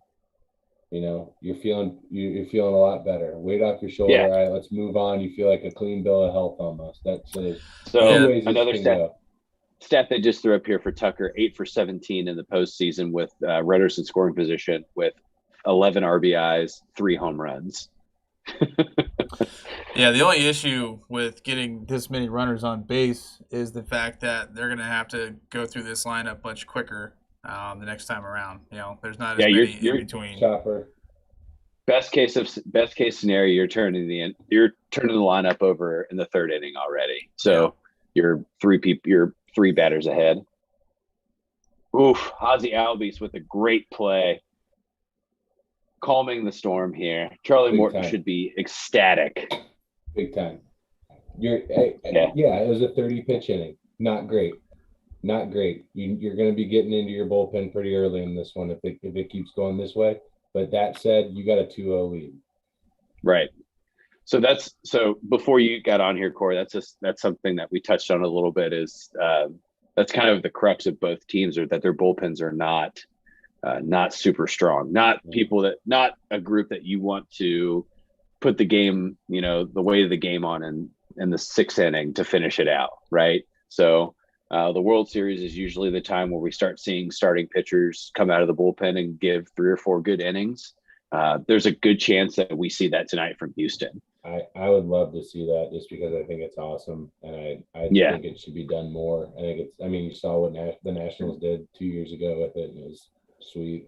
you're feeling a lot better. Weight off your shoulder. All right, let's move on. You feel like a clean bill of health almost. That's another stat they just threw up here for Tucker: 8 for 17 in the postseason with runners in scoring position, with 11 RBIs, 3 home runs. Yeah, the only issue with getting this many runners on base is the fact that they're going to have to go through this lineup much quicker the next time around. There's not as many in between. Chopper. Best case scenario, you're turning the lineup over in the 3rd inning already. So you're 3 batters ahead. Oof, Ozzie Albies with a great play, calming the storm here. Charlie Morton should be ecstatic. Big time. It was a 30-pitch inning. Not great. You're going to be getting into your bullpen pretty early in this one if it keeps going this way. But that said, you got a 2-0 lead. Right. So before you got on here, Corey, that's something that we touched on a little bit. Is that's kind of the crux of both teams, or that their bullpens are not super strong, not a group that you want to put the game, the weight of the game on in the 6th inning to finish it out, right? So the World Series is usually the time where we start seeing starting pitchers come out of the bullpen and give 3 or 4 good innings. There's a good chance that we see that tonight from Houston. I would love to see that, just because I think it's awesome, and I think it should be done more. You saw what the Nationals did 2 years ago with it, and it was sweet.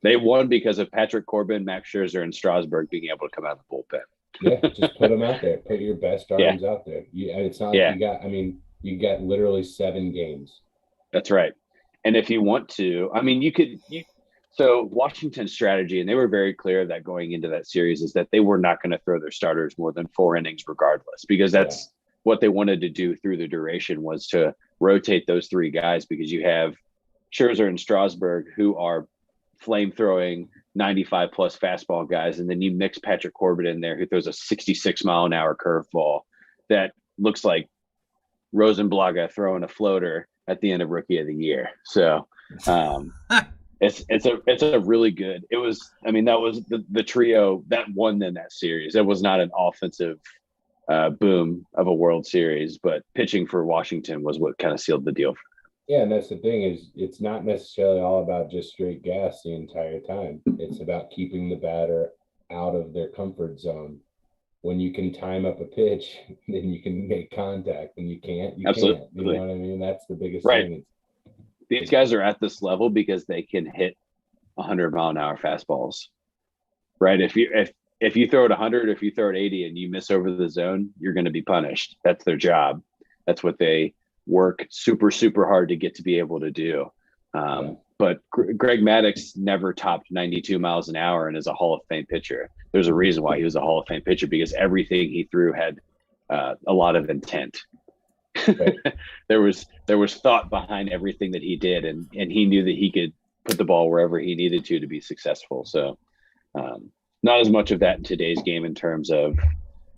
They won because of Patrick Corbin, Max Scherzer, and Strasburg being able to come out of the bullpen. Yeah, just put them out there. Put your best arms out there. It's not like you got literally 7 games. That's right. And if you want to, so Washington's strategy, and they were very clear that going into that series, is that they were not going to throw their starters more than 4 innings regardless, because that's what they wanted to do through the duration, was to rotate those 3 guys, because you have Scherzer and Strasburg, who are flame throwing 95 plus fastball guys, and then you mix Patrick Corbin in there, who throws a 66-mile-an-hour curveball that looks like Rosenblaga throwing a floater at the end of Rookie of the Year. So it's a really good. It was, I mean, that was the trio that won in that series. It was not an offensive boom of a World Series, but pitching for Washington was what kind of sealed the deal. Yeah, and that's the thing, is it's not necessarily all about just straight gas the entire time. It's about keeping the batter out of their comfort zone. When you can time up a pitch, then you can make contact. When you can't, you Absolutely. can't. You know what I mean? That's the biggest Right. thing. These guys are at this level because they can hit 100-mile-an-hour fastballs, right? If you throw it 100, if you throw it 80 and you miss over the zone, you're going to be punished. That's their job. That's what they work super, super hard to get to be able to do. But Greg Maddux never topped 92 miles an hour and is a Hall of Fame pitcher. There's a reason why he was a Hall of Fame pitcher, because everything he threw had a lot of intent. Right. there was thought behind everything that he did, and he knew that he could put the ball wherever he needed to be successful. So not as much of that in today's game in terms of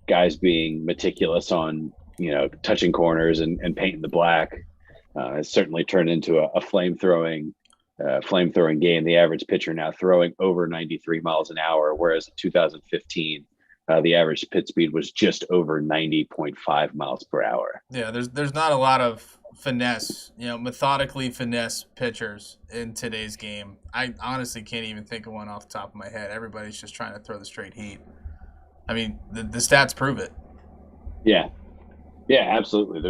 guys being meticulous on, touching corners and painting the black. It's certainly turned into a flame-throwing game. The average pitcher now throwing over 93 miles an hour, whereas in 2015, the average pitch speed was just over 90.5 miles per hour. Yeah, there's not a lot of finesse, methodically finesse pitchers in today's game. I honestly can't even think of one off the top of my head. Everybody's just trying to throw the straight heat. I mean, the stats prove it. Yeah, absolutely.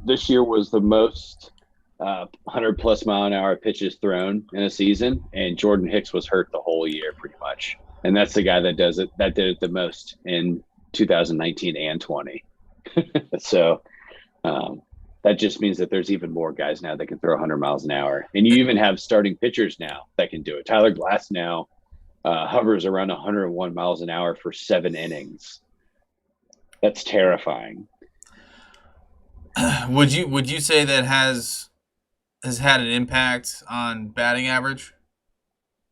This year was the most 100-plus mile-an-hour pitches thrown in a season, and Jordan Hicks was hurt the whole year pretty much. And that's the guy that did it the most in 2019 and 20. So that just means that there's even more guys now that can throw 100 miles an hour. And you even have starting pitchers now that can do it. Tyler Glass now hovers around 101 miles an hour for 7 innings. That's terrifying. Would you say that has had an impact on batting average,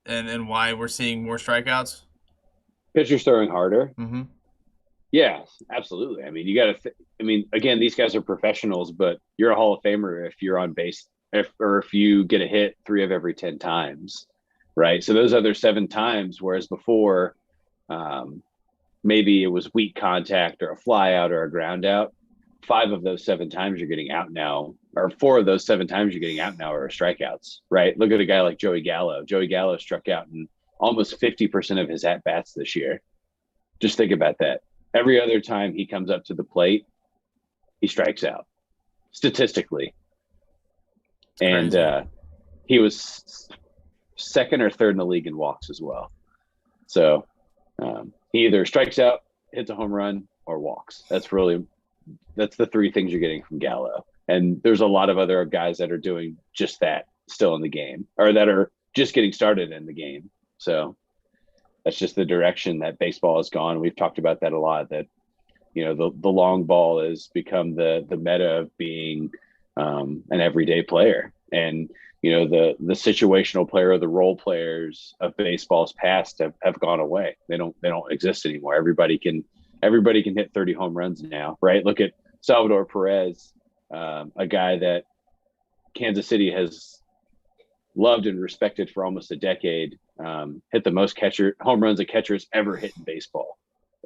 and why we're seeing more strikeouts? Pitchers throwing harder. Mm-hmm. Yeah, absolutely. I mean, you got to. Again, these guys are professionals, but you're a Hall of Famer if you're on base, if you get a hit 3 of every 10 times, right? So those other 7 times, whereas before, maybe it was weak contact or a fly out or a ground out. 5 of those 7 times you're getting out now, or 4 of those 7 times you're getting out now are strikeouts, right? Look at a guy like Joey Gallo. Joey Gallo struck out in almost 50% of his at-bats this year. Just think about that. Every other time he comes up to the plate, he strikes out, statistically. And he was second or third in the league in walks as well. So he either strikes out, hits a home run, or walks. That's the 3 things you're getting from Gallo. And there's a lot of other guys that are doing just that still in the game, or that are just getting started in the game. So that's just the direction that baseball has gone. We've talked about that a lot, that, the long ball has become the meta of being an everyday player. And, the situational player or the role players of baseball's past have gone away. They don't exist anymore. Everybody can hit 30 home runs now, right? Look at Salvador Perez, a guy that Kansas City has loved and respected for almost a decade, hit the most home runs a catcher's ever hit in baseball.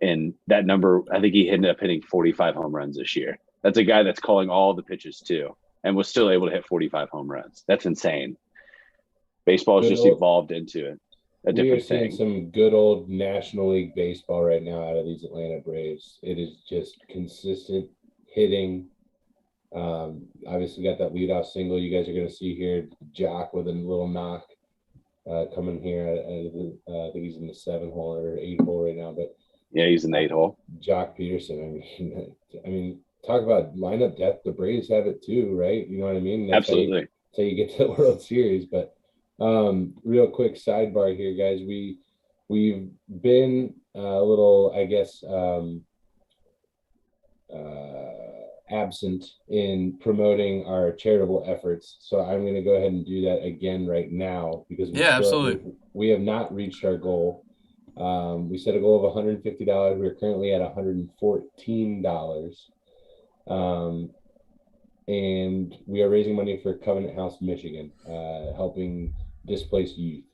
And that number, I think he ended up hitting 45 home runs this year. That's a guy that's calling all the pitches too, and was still able to hit 45 home runs. That's insane. Baseball has just evolved into it. We are seeing some good old National League baseball right now out of these Atlanta Braves. It is just consistent hitting. Obviously got that leadoff single you guys are going to see here. Jock with a little knock coming here. I think he's in the 7 hole or 8 hole right now. But yeah, he's in the 8 hole. Jock Peterson. I mean, talk about lineup depth. The Braves have it too, right? You know what I mean? That's absolutely. That's how you get to the World Series. But real quick sidebar here, guys. We've been a little, I guess, absent in promoting our charitable efforts. So I'm going to go ahead and do that again right now because Yeah, absolutely. we have not reached our goal. We set a goal of $150. We're currently at $114. And we are raising money for Covenant House, Michigan, helping displaced youth,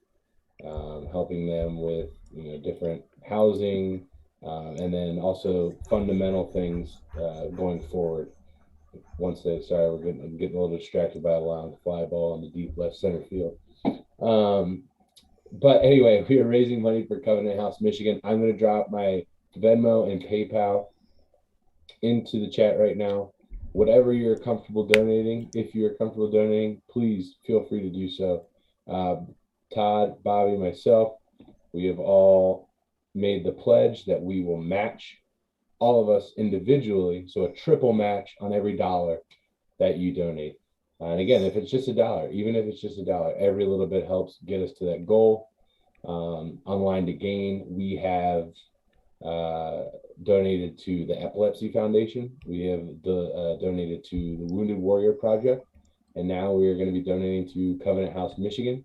helping them with different housing, and then also fundamental things going forward. Once they we're getting a little distracted by allowing the fly ball in the deep left center field. But anyway, we are raising money for Covenant House, Michigan. I'm going to drop my Venmo and PayPal into the chat right now. Whatever you're comfortable donating, if you're comfortable donating, please feel free to do so. Todd, Bobby, myself, we have all made the pledge that we will match all of us individually. So a triple match on every dollar that you donate. And again, if it's just $1, even if it's just $1, every little bit helps get us to that goal. On Line to Gain, we have donated to the Epilepsy Foundation. We have donated to the Wounded Warrior Project. And now we are going to be donating to Covenant House, Michigan.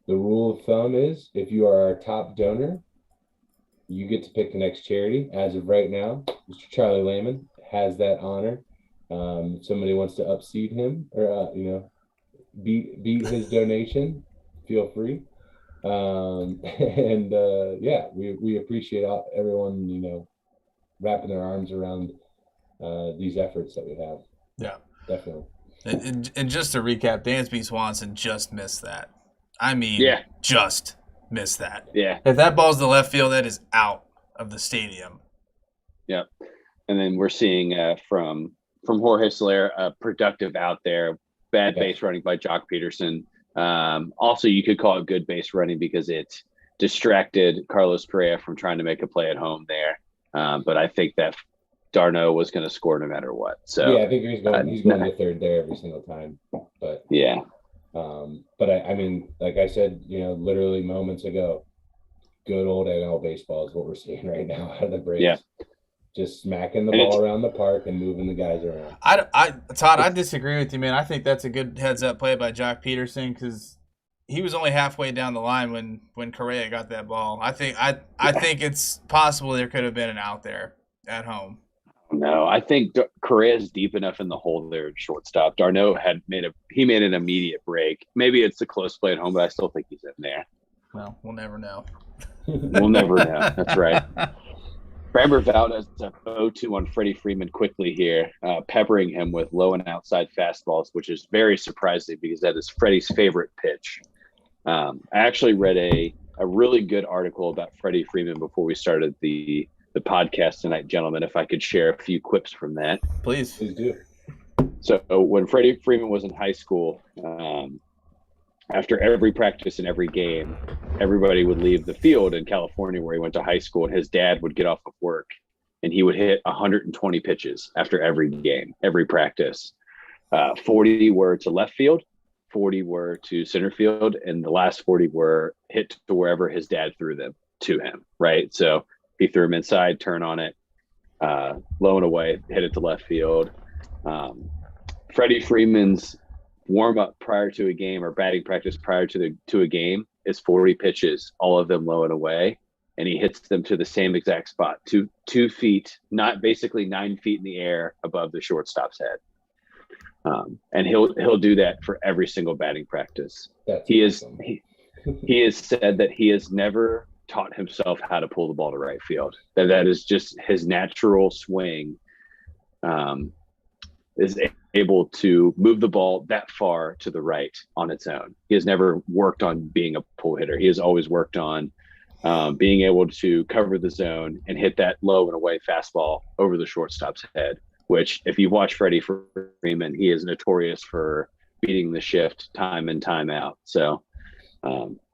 The rule of thumb is if you are our top donor, you get to pick the next charity. As of right now, Mr. Charlie Lehman has that honor. If somebody wants to upseed him or beat his donation, feel free. Yeah, we appreciate everyone wrapping their arms around these efforts that we have. Yeah, definitely. And just to recap, Dansby Swanson just missed that. I mean, just missed that. Yeah. If that ball's the left field, that is out of the stadium. Yep. And then we're seeing from Jorge Soler, productive out there, bad base running by Jock Peterson. Also, you could call it good base running because it distracted Carlos Correa from trying to make a play at home there. But I think that d'Arnaud was going to score no matter what. So yeah, I think he's going to third there every single time. But yeah. But I mean, like I said, literally moments ago, good old NL baseball is what we're seeing right now out of the Braves. Yeah. Just smacking the ball around the park and moving the guys around. Todd, I disagree with you, man. I think that's a good heads-up play by Jock Peterson because he was only halfway down the line when Correa got that ball. I think it's possible there could have been an out there at home. No, I think Correa's deep enough in the hole there at shortstop. d'Arnaud made an immediate break. Maybe it's a close play at home, but I still think he's in there. Well, we'll never know. We'll never know. That's right. Framber Valdez 0-2 on Freddie Freeman quickly here, peppering him with low and outside fastballs, which is very surprising because that is Freddie's favorite pitch. I actually read a really good article about Freddie Freeman before we started the podcast tonight, gentlemen. If I could share a few quips from that. Please do. So when Freddie Freeman was in high school, after every practice and every game, everybody would leave the field in California where he went to high school, and his dad would get off of work and he would hit 120 pitches after every game, every practice. 40 were to left field, 40 were to center field, and the last 40 were hit to wherever his dad threw them to him, right? So he threw them inside, turn on it, low and away, hit it to left field. Freddie Freeman's warm-up prior to a game or batting practice prior to a game is 40 pitches, all of them low and away, and he hits them to the same exact spot, 2 feet, not basically 9 feet in the air above the shortstop's head. And he'll do that for every single batting practice. He has said that he has never taught himself how to pull the ball to right field. That is just his natural swing. Is able to move the ball that far to the right on its own. He has never worked on being a pull hitter. He has always worked on being able to cover the zone and hit that low and away fastball over the shortstop's head, which if you watch Freddie Freeman, he is notorious for beating the shift time in, time out. So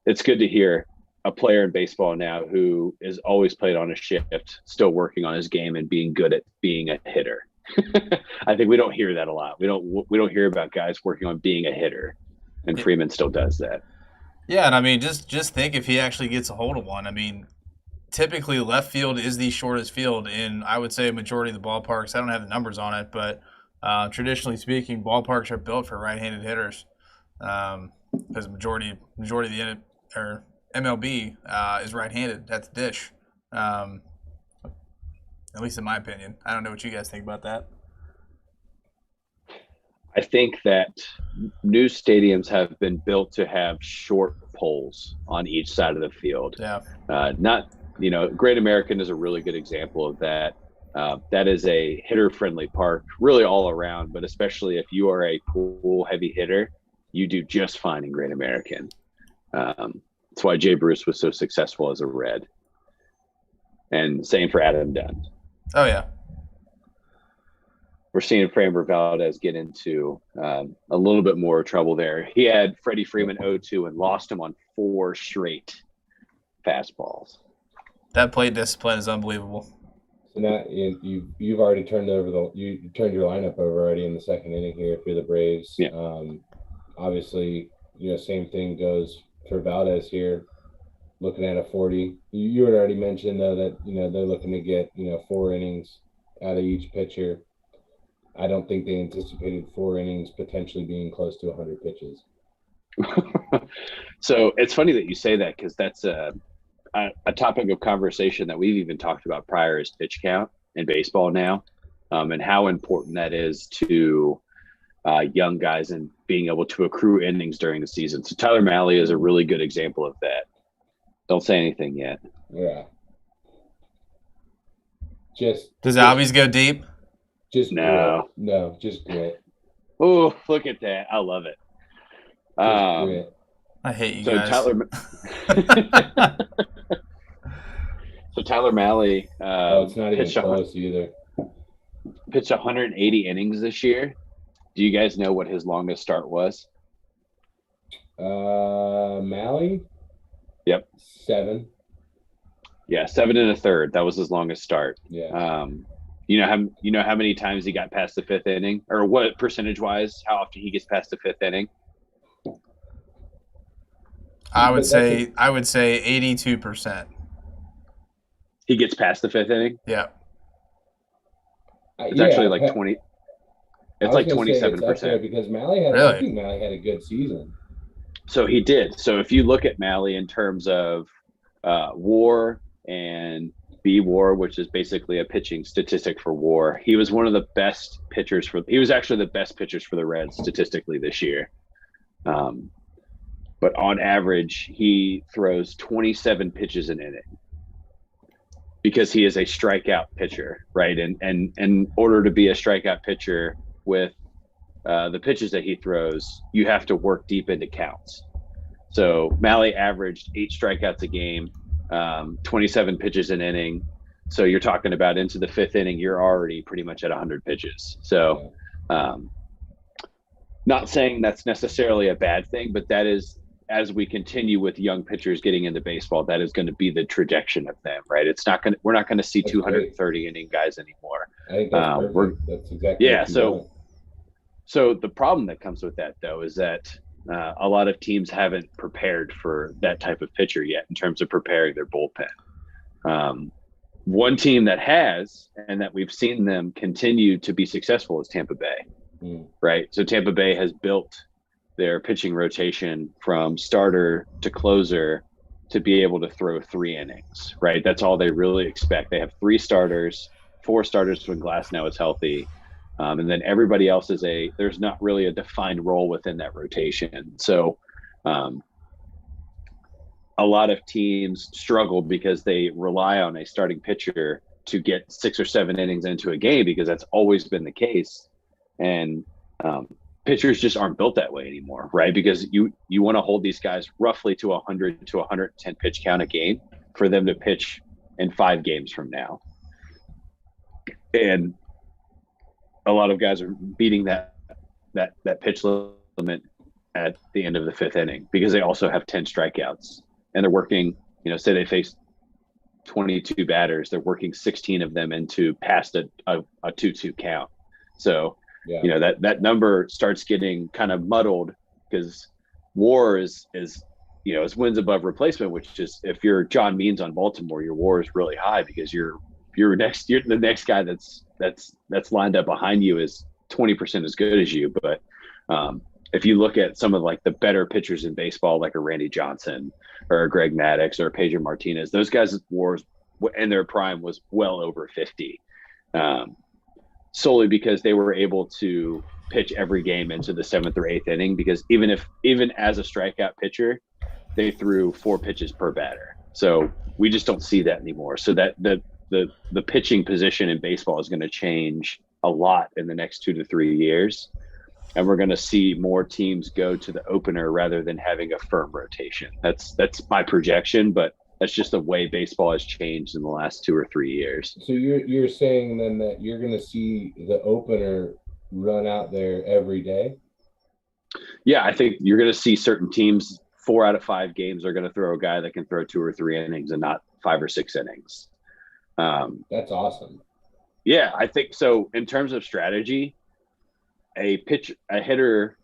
it's good to hear a player in baseball now who is always played on a shift, still working on his game and being good at being a hitter. I think we don't hear that a lot. We don't hear about guys working on being a hitter, and Freeman still does that. Yeah, and I mean, just think if he actually gets a hold of one. I mean, typically left field is the shortest field in, I would say, a majority of the ballparks. I don't have the numbers on it, but Traditionally speaking, ballparks are built for right-handed hitters because majority of the or MLB is right-handed. That's Dish, at least in my opinion. I don't know what you guys think about that. I think that new stadiums have been built to have short poles on each side of the field. Yeah. Not, Great American is a really good example of that. That is a hitter-friendly park, really all around, but especially if you are a pull-heavy hitter, you do just fine in Great American. That's why Jay Bruce was so successful as a Red. And same for Adam Dunn. Oh, yeah. We're seeing Framber Valdez get into a little bit more trouble there. He had Freddie Freeman 0-2 and lost him on 4 straight fastballs. That plate discipline is unbelievable. So now you've already turned your lineup over already in the second inning here if you're the Braves. Yeah. Obviously, same thing goes for Valdez here. Looking at a 40. You had already mentioned though that they're looking to get 4 innings out of each pitcher. I don't think they anticipated 4 innings potentially being close to 100 pitches. So it's funny that you say that because that's a topic of conversation that we've even talked about prior is pitch count in baseball now, and how important that is to young guys and being able to accrue innings during the season. So Tyler Mahle is a really good example of that. Don't say anything yet. Yeah. Does Albies go deep? Just no, just grit. Oh, look at that! I love it. Grit. I hate you guys. So Tyler Mahle it's not even close either. Pitched 180 innings this year. Do you guys know what his longest start was? Mahle? Yep. 7. Yeah, 7 1/3. That was his longest start. Yeah. You know how many times he got past the 5th inning, or what percentage-wise, how often he gets past the 5th inning? I would say 82%. He gets past the 5th inning. Yeah. It's actually like 20. It's like 27%. Because Mahle really? I think Mahle had a good season. So he did. So if you look at Mahle in terms of WAR and B-WAR, which is basically a pitching statistic for WAR, he was one of the best pitchers he was actually the best pitchers for the Reds statistically this year. But on average, he throws 27 pitches an inning because he is a strikeout pitcher, right? And in order to be a strikeout pitcher with the pitches that he throws, you have to work deep into counts. So Mahle averaged 8 strikeouts a game, 27 pitches an inning. So you're talking about into the 5th inning, you're already pretty much at 100 pitches. So not saying that's necessarily a bad thing, but that is, as we continue with young pitchers getting into baseball, that is going to be the trajectory of them, right? We're not going to see 230 inning guys anymore. I think that's perfect. That's exactly So the problem that comes with that, though, is that a lot of teams haven't prepared for that type of pitcher yet in terms of preparing their bullpen. One team that has, and that we've seen them continue to be successful, is Tampa Bay, right? So Tampa Bay has built their pitching rotation from starter to closer to be able to throw 3 innings, right? That's all they really expect. They have 3 starters, 4 starters when Glasnow is healthy. And then everybody else there's not really a defined role within that rotation. So a lot of teams struggle because they rely on a starting pitcher to get 6 or 7 innings into a game because that's always been the case. And pitchers just aren't built that way anymore, right? Because you want to hold these guys roughly to 100 to 110 pitch count a game for them to pitch in 5 games from now. And a lot of guys are beating that pitch limit at the end of the 5th inning because they also have 10 strikeouts and they're working, say they face 22 batters, they're working 16 of them into past a 2-2 count. So, that number starts getting kind of muddled because WAR is wins above replacement, which is, if you're John Means on Baltimore, your WAR is really high because you're the next guy that's lined up behind you is 20% as good as you. But if you look at some of like the better pitchers in baseball, like a Randy Johnson or a Greg Maddux or a Pedro Martinez, those guys' WARs in their prime was well over 50, solely because they were able to pitch every game into the 7th or 8th inning. Because even as a strikeout pitcher, they threw 4 pitches per batter. So we just don't see that anymore. So that the pitching position in baseball is going to change a lot in the next 2 to 3 years. And we're going to see more teams go to the opener rather than having a firm rotation. That's my projection, but that's just the way baseball has changed in the last 2 or 3 years. So you're saying then that you're going to see the opener run out there every day? Yeah, I think you're going to see certain teams 4 out of 5 games are going to throw a guy that can throw 2 or 3 innings and not 5 or 6 innings. That's awesome. Yeah, I think so. In terms of strategy, a hitter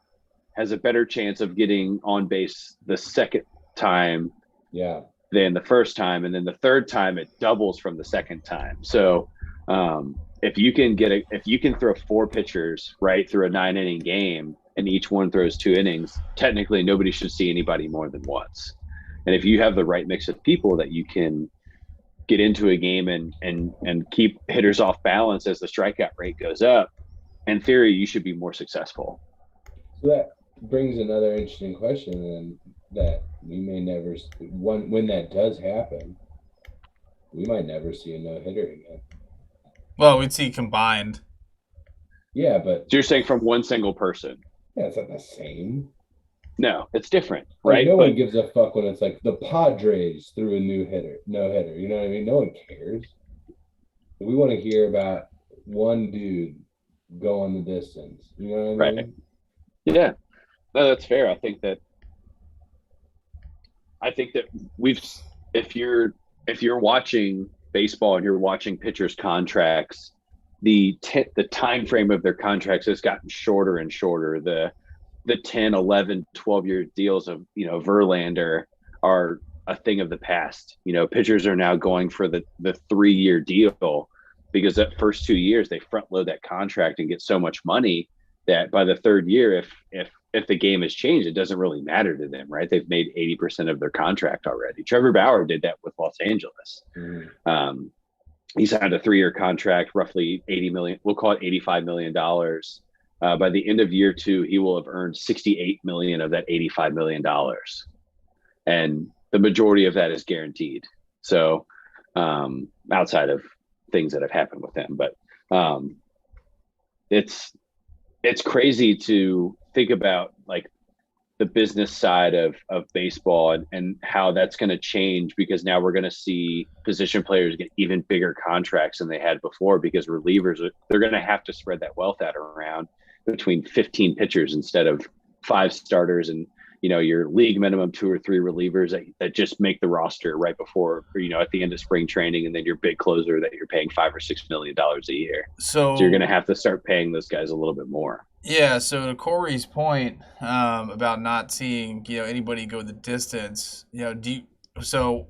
has a better chance of getting on base the second time than the first time, and then the third time it doubles from the second time. So if you can throw 4 pitchers right through a 9-inning game and each one throws 2 innings, technically nobody should see anybody more than once. And if you have the right mix of people that you can get into a game and keep hitters off balance as the strikeout rate goes up, in theory, you should be more successful. So that brings another interesting question, and that we may never, when that does happen, we might never see a no-hitter again. Well, we'd see combined. Yeah, but so you're saying from one single person? Yeah, it's not the same. No, it's different, right? No one gives a fuck when it's like the Padres threw a no-hitter. You know what I mean? No one cares. We want to hear about one dude going the distance. You know what I mean? Right. Yeah. No, that's fair. I think that if you're watching baseball and you're watching pitchers' contracts, the time frame of their contracts has gotten shorter and shorter. The 10, 11, 12-year deals of, Verlander are a thing of the past. Pitchers are now going for the 3-year deal, because that first 2 years they front load that contract and get so much money that by the 3rd year, if the game has changed, it doesn't really matter to them, right? They've made 80% of their contract already. Trevor Bauer did that with Los Angeles. Mm-hmm. He signed a 3-year contract, roughly $80 million. We'll call it $85 million. By the end of year 2, he will have earned $68 million of that $85 million, and the majority of that is guaranteed. So, outside of things that have happened with him, but it's crazy to think about, like, the business side of baseball and how that's going to change, because now we're going to see position players get even bigger contracts than they had before, because relievers they're going to have to spread that wealth out around between 15 pitchers instead of 5 starters and your league minimum 2 or 3 relievers that just make the roster right before, at the end of spring training, and then your big closer that you're paying $5 or $6 million a year. So you're going to have to start paying those guys a little bit more. Yeah. So to Corey's point about not seeing anybody go the distance, so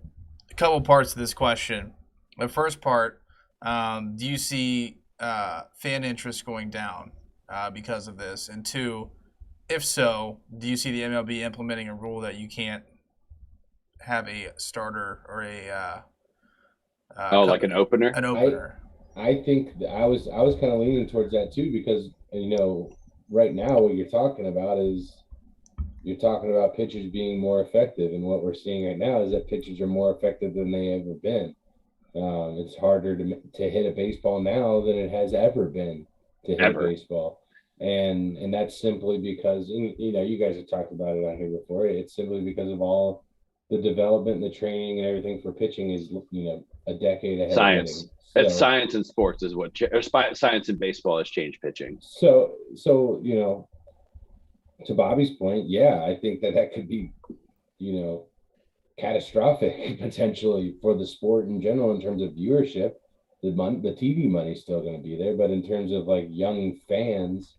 a couple parts of this question. The first part, do you see fan interest going down because of this? And 2, if so, do you see the MLB implementing a rule that you can't have a starter or like an opener? An opener. I think I was kind of leaning towards that too, because right now what you're talking about pitchers being more effective, and what we're seeing right now is that pitchers are more effective than they ever been. It's harder to hit a baseball now than it has ever been to hit a baseball. And that's simply because, you guys have talked about it on here before. It's simply because of all the development, the training, and everything for pitching is, a decade ahead. Science. It's science in sports is what, or science in baseball has changed pitching. So to Bobby's point, yeah, I think that could be, catastrophic potentially for the sport in general in terms of viewership. The TV money is still going to be there, but in terms of like young fans,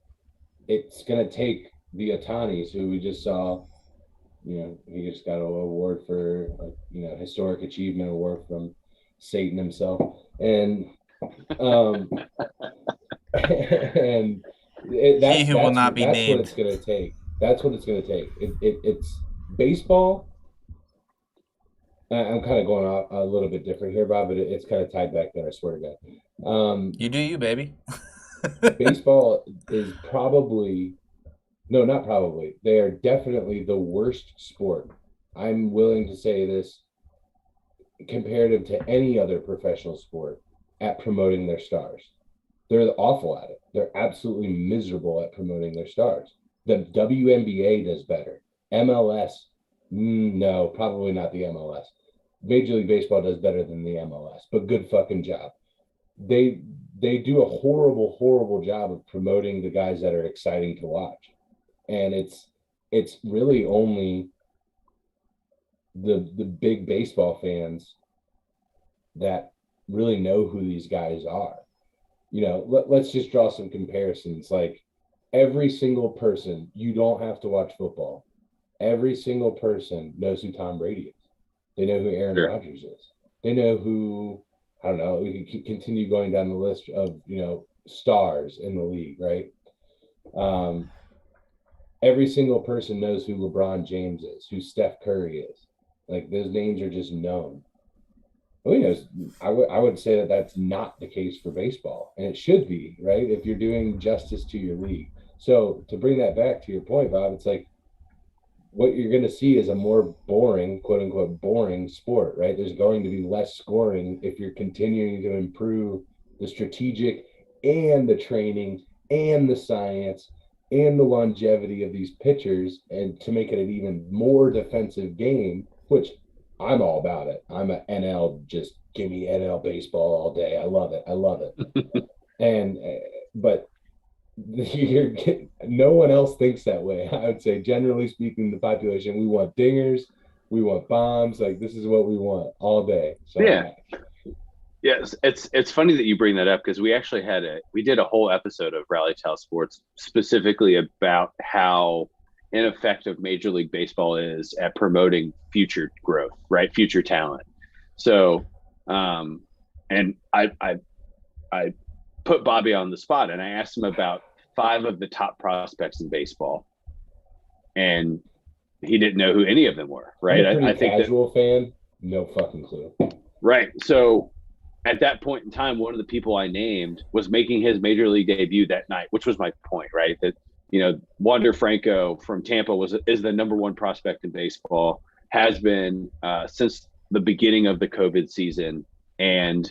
it's going to take the Otanis, who we just saw, he just got an award for, historic achievement award from Satan himself. And, and He who will not be That's what named. it's going to take. That's what it's going to take. It's baseball. I'm kind of going off a little bit different here, Bob, but it's kind of tied back there. I swear to God. You do you, baby. Baseball is probably, no, not probably. They are definitely the worst sport. I'm willing to say this comparative to any other professional sport at promoting their stars. They're awful at it. They're absolutely miserable at promoting their stars. The WNBA does better. MLS, no, probably not the MLS. Major League Baseball does better than the MLS, but good fucking job. They they do a horrible job of promoting the guys that are exciting to watch, and it's really only the big baseball fans that really know who these guys are. Let's just draw some comparisons. Like every single person, you don't have to watch football. Every single person knows who Tom Brady is. They know who Aaron Sure. Rodgers is. They know who, I don't know, we can continue going down the list of, stars in the league, right? Every single person knows who LeBron James is, who Steph Curry is. Like those names are just known. Well, I would say that that's not the case for baseball, and it should be, right? If you're doing justice to your league. So to bring that back to your point, Bob, it's like what you're going to see is a more boring, quote unquote, boring sport, right? There's going to be less scoring if you're continuing to improve the strategic and the training and the science and the longevity of these pitchers, and to make it an even more defensive game, which I'm all about it. I'm an NL, just give me NL baseball all day. I love it. I love it. And but no one else thinks that way. I would say, generally speaking, the population, we want dingers, we want bombs. Like this is what we want all day. So Yeah. Yes, it's funny that you bring that up because we did a whole episode of Rally Towel Sports specifically about how ineffective Major League Baseball is at promoting future growth, right? Future talent. So, and I put Bobby on the spot and I asked him about 5 of the top prospects in baseball, and he didn't know who any of them were. Right? I'm a I think casual fan, no fucking clue. Right. So at that point in time, one of the people I named was making his major league debut that night, which was my point, right? That, Wander Franco from Tampa is the number 1 prospect in baseball, has been since the beginning of the COVID season. And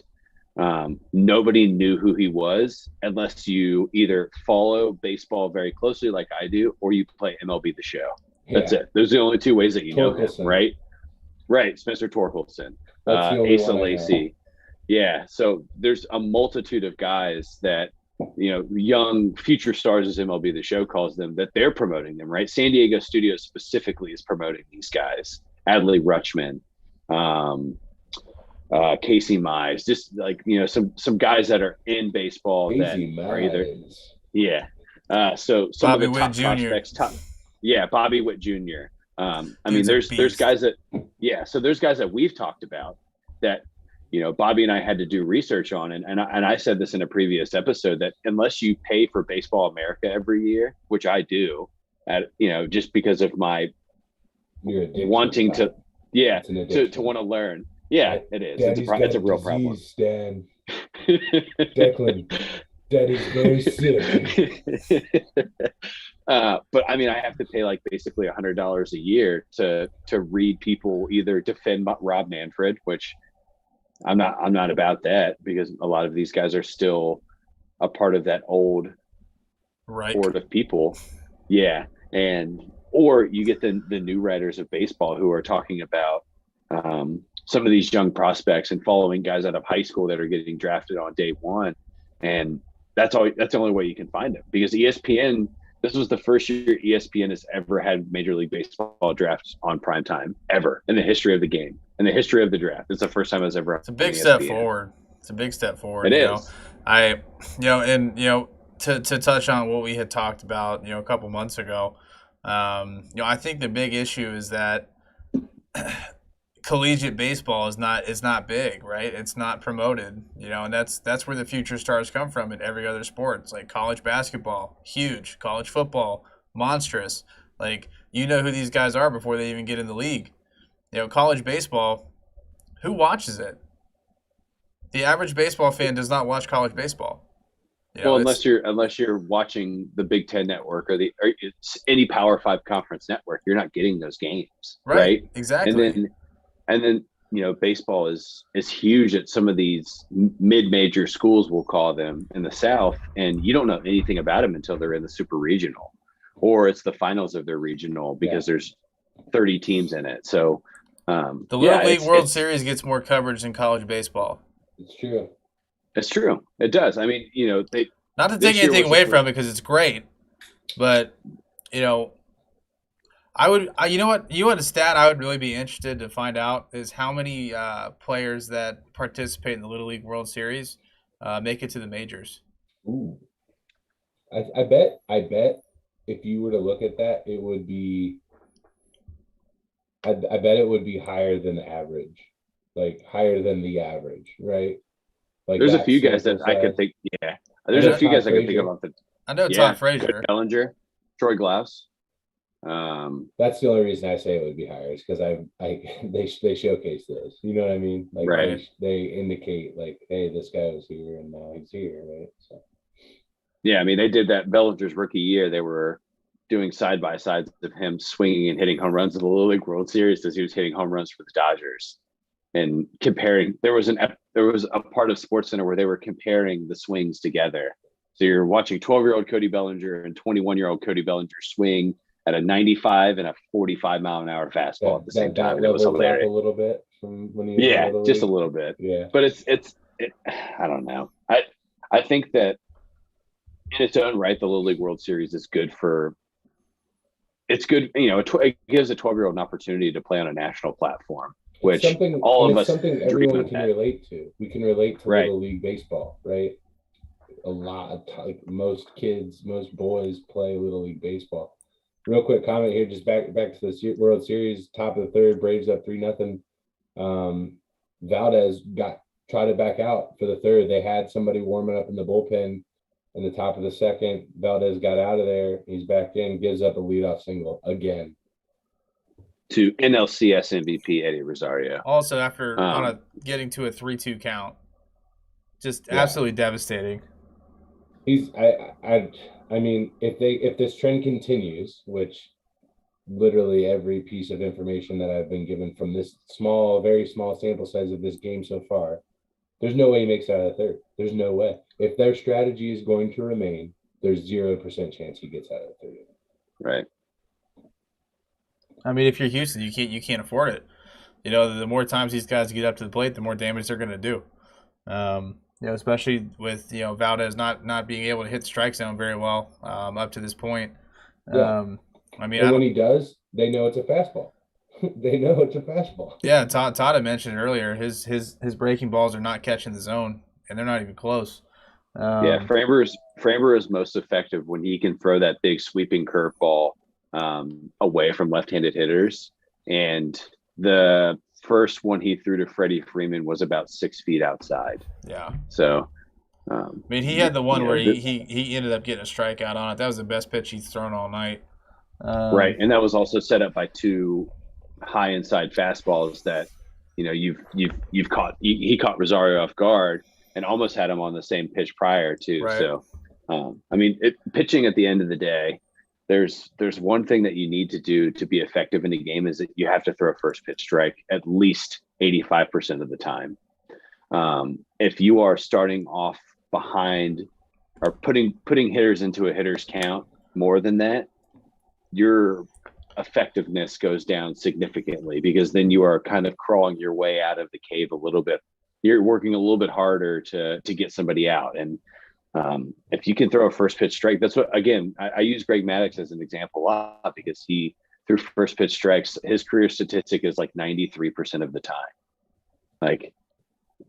nobody knew who he was unless you either follow baseball very closely like I do, or you play MLB The Show. That's it. Those are the only 2 ways that you know him, right? Right. Spencer Torkelson, Asa Lacy. Yeah. So there's a multitude of guys that, young future stars, as MLB The Show calls them, that they're promoting them, right? San Diego Studios specifically is promoting these guys. Adley Rutschman, Casey Mize, just like, some guys that are in baseball Casey that are either, Mize. So some Bobby of the top Witt Jr. prospects, Bobby Witt Jr. I mean, there's guys that, so there's guys that we've talked about that, Bobby and I had to do research on. And I said this in a previous episode, that unless you pay for Baseball America every year, which I do, just because of my wanting to want to learn. Yeah, it is. It's a real problem. Stan. Declan, Daddy's very sick. But I mean, I have to pay like basically $100 a year to read people either defend Rob Manfred, which I'm not about that, because a lot of these guys are still a part of that old horde of people. Yeah. Or you get the new writers of baseball who are talking about some of these young prospects and following guys out of high school that are getting drafted on day 1. And that's the only way you can find them, because ESPN, this was the first year ESPN has ever had Major League Baseball drafts on prime time, ever, in the history of the game, in the history of the draft. It's the first time it's ever. It's a big step forward. It's a big step forward. It is. To touch on what we had talked about, a couple months ago, I think the big issue is that collegiate baseball is not big, right? It's not promoted, and that's where the future stars come from in every other sport. It's like college basketball, huge, college football, monstrous. Like, who these guys are before they even get in the league. College baseball, who watches it? The average baseball fan does not watch college baseball. Well, unless you're watching the Big Ten network or it's any Power 5 conference network, you're not getting those games, right? Exactly. And then baseball is huge at some of these mid-major schools, we'll call them, in the South, and you don't know anything about them until they're in the super regional, or it's the finals of their regional because there's 30 teams in it. So the Little League World Series gets more coverage than college baseball. It's true. It's true. It does. I mean, they not to take anything away from it because it's great, but I would. You know what? A stat I would really be interested to find out is how many players that participate in the Little League World Series make it to the majors. Ooh, I bet if you were to look at that, it would be. I bet it would be higher than the average, like higher than the average, right? Like there's a few guys that I could think. Yeah, there's a few guys I could think of. I know Todd Frazier, Cody Bellinger, Troy Glaus. That's the only reason I say it would be higher is because they showcase those. You know what I mean? Like right. They indicate like, hey, this guy was here and now he's here, right? So. Yeah, I mean they did that Bellinger's rookie year. They were doing side by sides of him swinging and hitting home runs in the Little League World Series as he was hitting home runs for the Dodgers. And comparing, there was a part of SportsCenter where they were comparing the swings together. So you're watching 12-year-old Cody Bellinger and 21-year-old Cody Bellinger swing at a 95 and a 45 mile an hour fastball at the same time. And it was hilarious. A little bit from when you just a little bit. Yeah, but it's I don't know. I think that in its own right, the Little League World Series is good for. It's good, it gives a 12-year-old an opportunity to play on a national platform. Which all of us something everyone can relate to. We can relate to right. Little League baseball, right? A lot of most kids, most boys play Little League baseball. Real quick comment here, just back to the World Series, top of the third, Braves up 3-0. Valdez got trotted back out for the third. They had somebody warming up in the bullpen in the top of the second. Valdez got out of there. He's back in, gives up a leadoff single again. To NLCS MVP Eddie Rosario. Also, after getting to a 3-2 count, just absolutely devastating. I mean, if this trend continues, which literally every piece of information that I've been given from this very small sample size of this game so far, there's no way he makes it out of the third. There's no way. If their strategy is going to remain, there's 0% chance he gets out of the third. Right. I mean, if you're Houston, you can't afford it. The more times these guys get up to the plate, the more damage they're going to do. Especially with Valdez not being able to hit the strike zone very well up to this point. Yeah. I mean, and when he does, they know it's a fastball. They know it's a fastball. Yeah, Todd had mentioned earlier his breaking balls are not catching the zone, and they're not even close. Framber is most effective when he can throw that big sweeping curveball away from left-handed hitters, and the first one he threw to Freddie Freeman was about 6 feet outside. Yeah. So, I mean, he had the one where he ended up getting a strikeout on it. That was the best pitch he's thrown all night. Right, and that was also set up by two high inside fastballs that you've caught. He caught Rosario off guard and almost had him on the same pitch prior too. Right. So, I mean, pitching at the end of the day. There's one thing that you need to do to be effective in a game is that you have to throw a first pitch strike at least 85% of the time. If you are starting off behind or putting hitters into a hitter's count more than that, your effectiveness goes down significantly because then you are kind of crawling your way out of the cave a little bit. You're working a little bit harder to get somebody out. And if you can throw a first pitch strike, that's what, again, I use Greg Maddux as an example a lot because he threw first pitch strikes. His career statistic is like 93% of the time. Like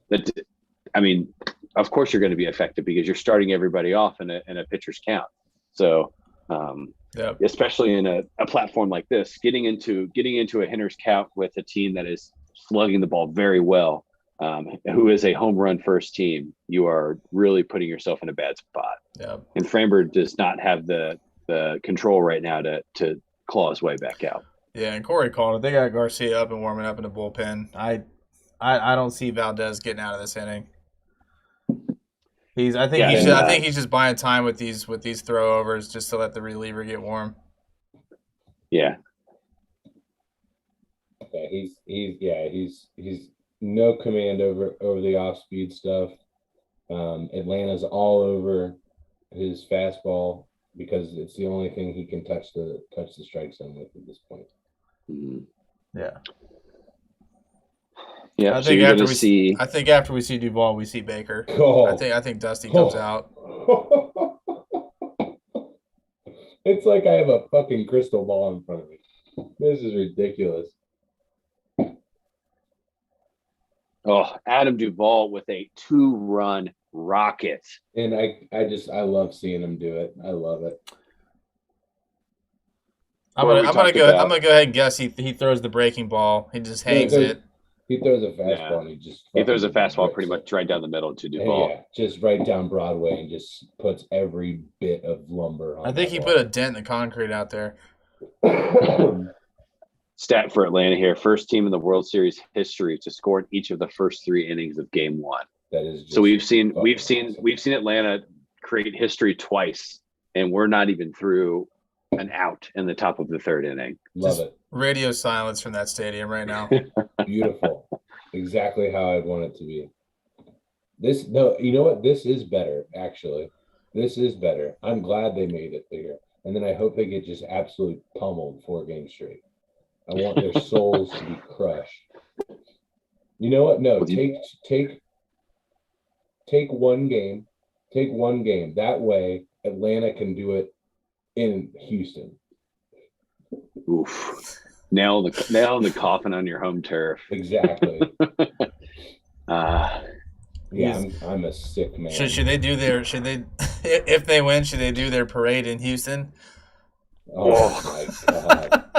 that. I mean, of course you're going to be effective because you're starting everybody off in a pitcher's count. So, especially in a platform like this, getting into a hitter's count with a team that is slugging the ball very well, who is a home run first team, you are really putting yourself in a bad spot. Yeah. And Framber does not have the control right now to claw his way back out. Yeah, and Corey called it. They got Garcia up and warming up in the bullpen. I don't see Valdez getting out of this inning. I think he's just buying time with these throwovers just to let the reliever get warm. Yeah. Yeah, he's no command over the off speed stuff. Atlanta's all over his fastball because it's the only thing he can touch the strike zone with at this point. Mm-hmm. Yeah. Yeah. I think after we see Duvall, we see Baker. Oh. I think Dusty comes out. It's like I have a fucking crystal ball in front of me. This is ridiculous. Oh, Adam Duvall with a 2-run rocket. And I love seeing him do it. I love it. I'm gonna go ahead and guess he throws the breaking ball. He just hangs it. He throws a fastball and he throws a fastball pretty much right down the middle to Duvall. Yeah, just right down Broadway and just puts every bit of lumber on. I think he put a dent in the concrete out there. Stat for Atlanta here: first team in the World Series history to score in each of the first 3 innings of Game 1. That is just so we've seen Atlanta create history twice, and we're not even through an out in the top of the 3rd inning. Love it. Radio silence from that stadium right now. Beautiful. Exactly how I'd want it to be. You know what? This is better, actually. This is better. I'm glad they made it bigger. And then I hope they get just absolutely pummeled 4 games straight. I want their souls to be crushed. You know what? No, take one game. Take one game. That way, Atlanta can do it in Houston. Oof. Nail in the coffin on your home turf. Exactly. Yeah, I'm a sick man. Should they if they win, should they do their parade in Houston? Oh my God.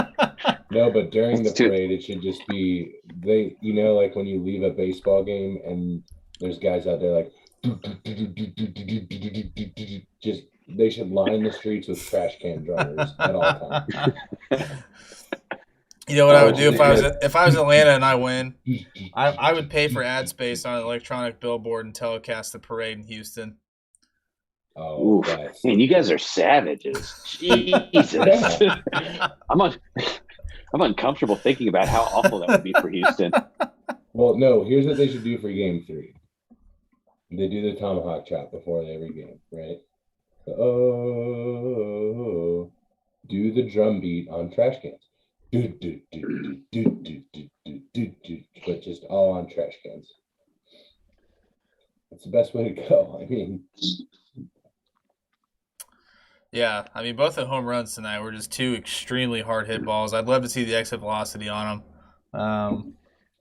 No, but during the parade, it should just be like when you leave a baseball game and there's guys out there like just they should line the streets with trash can drummers at all times. You know what I would do if I was Atlanta and I win? I would pay for ad space on an electronic billboard and telecast the parade in Houston. Oh, man, you guys are savages. Jesus. I'm uncomfortable thinking about how awful that would be for Houston. Well, no, here's what they should do for Game 3. They do the tomahawk chop before every game, right? Oh, do the drum beat on trash cans. But just all on trash cans. That's the best way to go. I mean, yeah, I mean, both the home runs tonight were just 2 extremely hard hit balls. I'd love to see the exit velocity on them.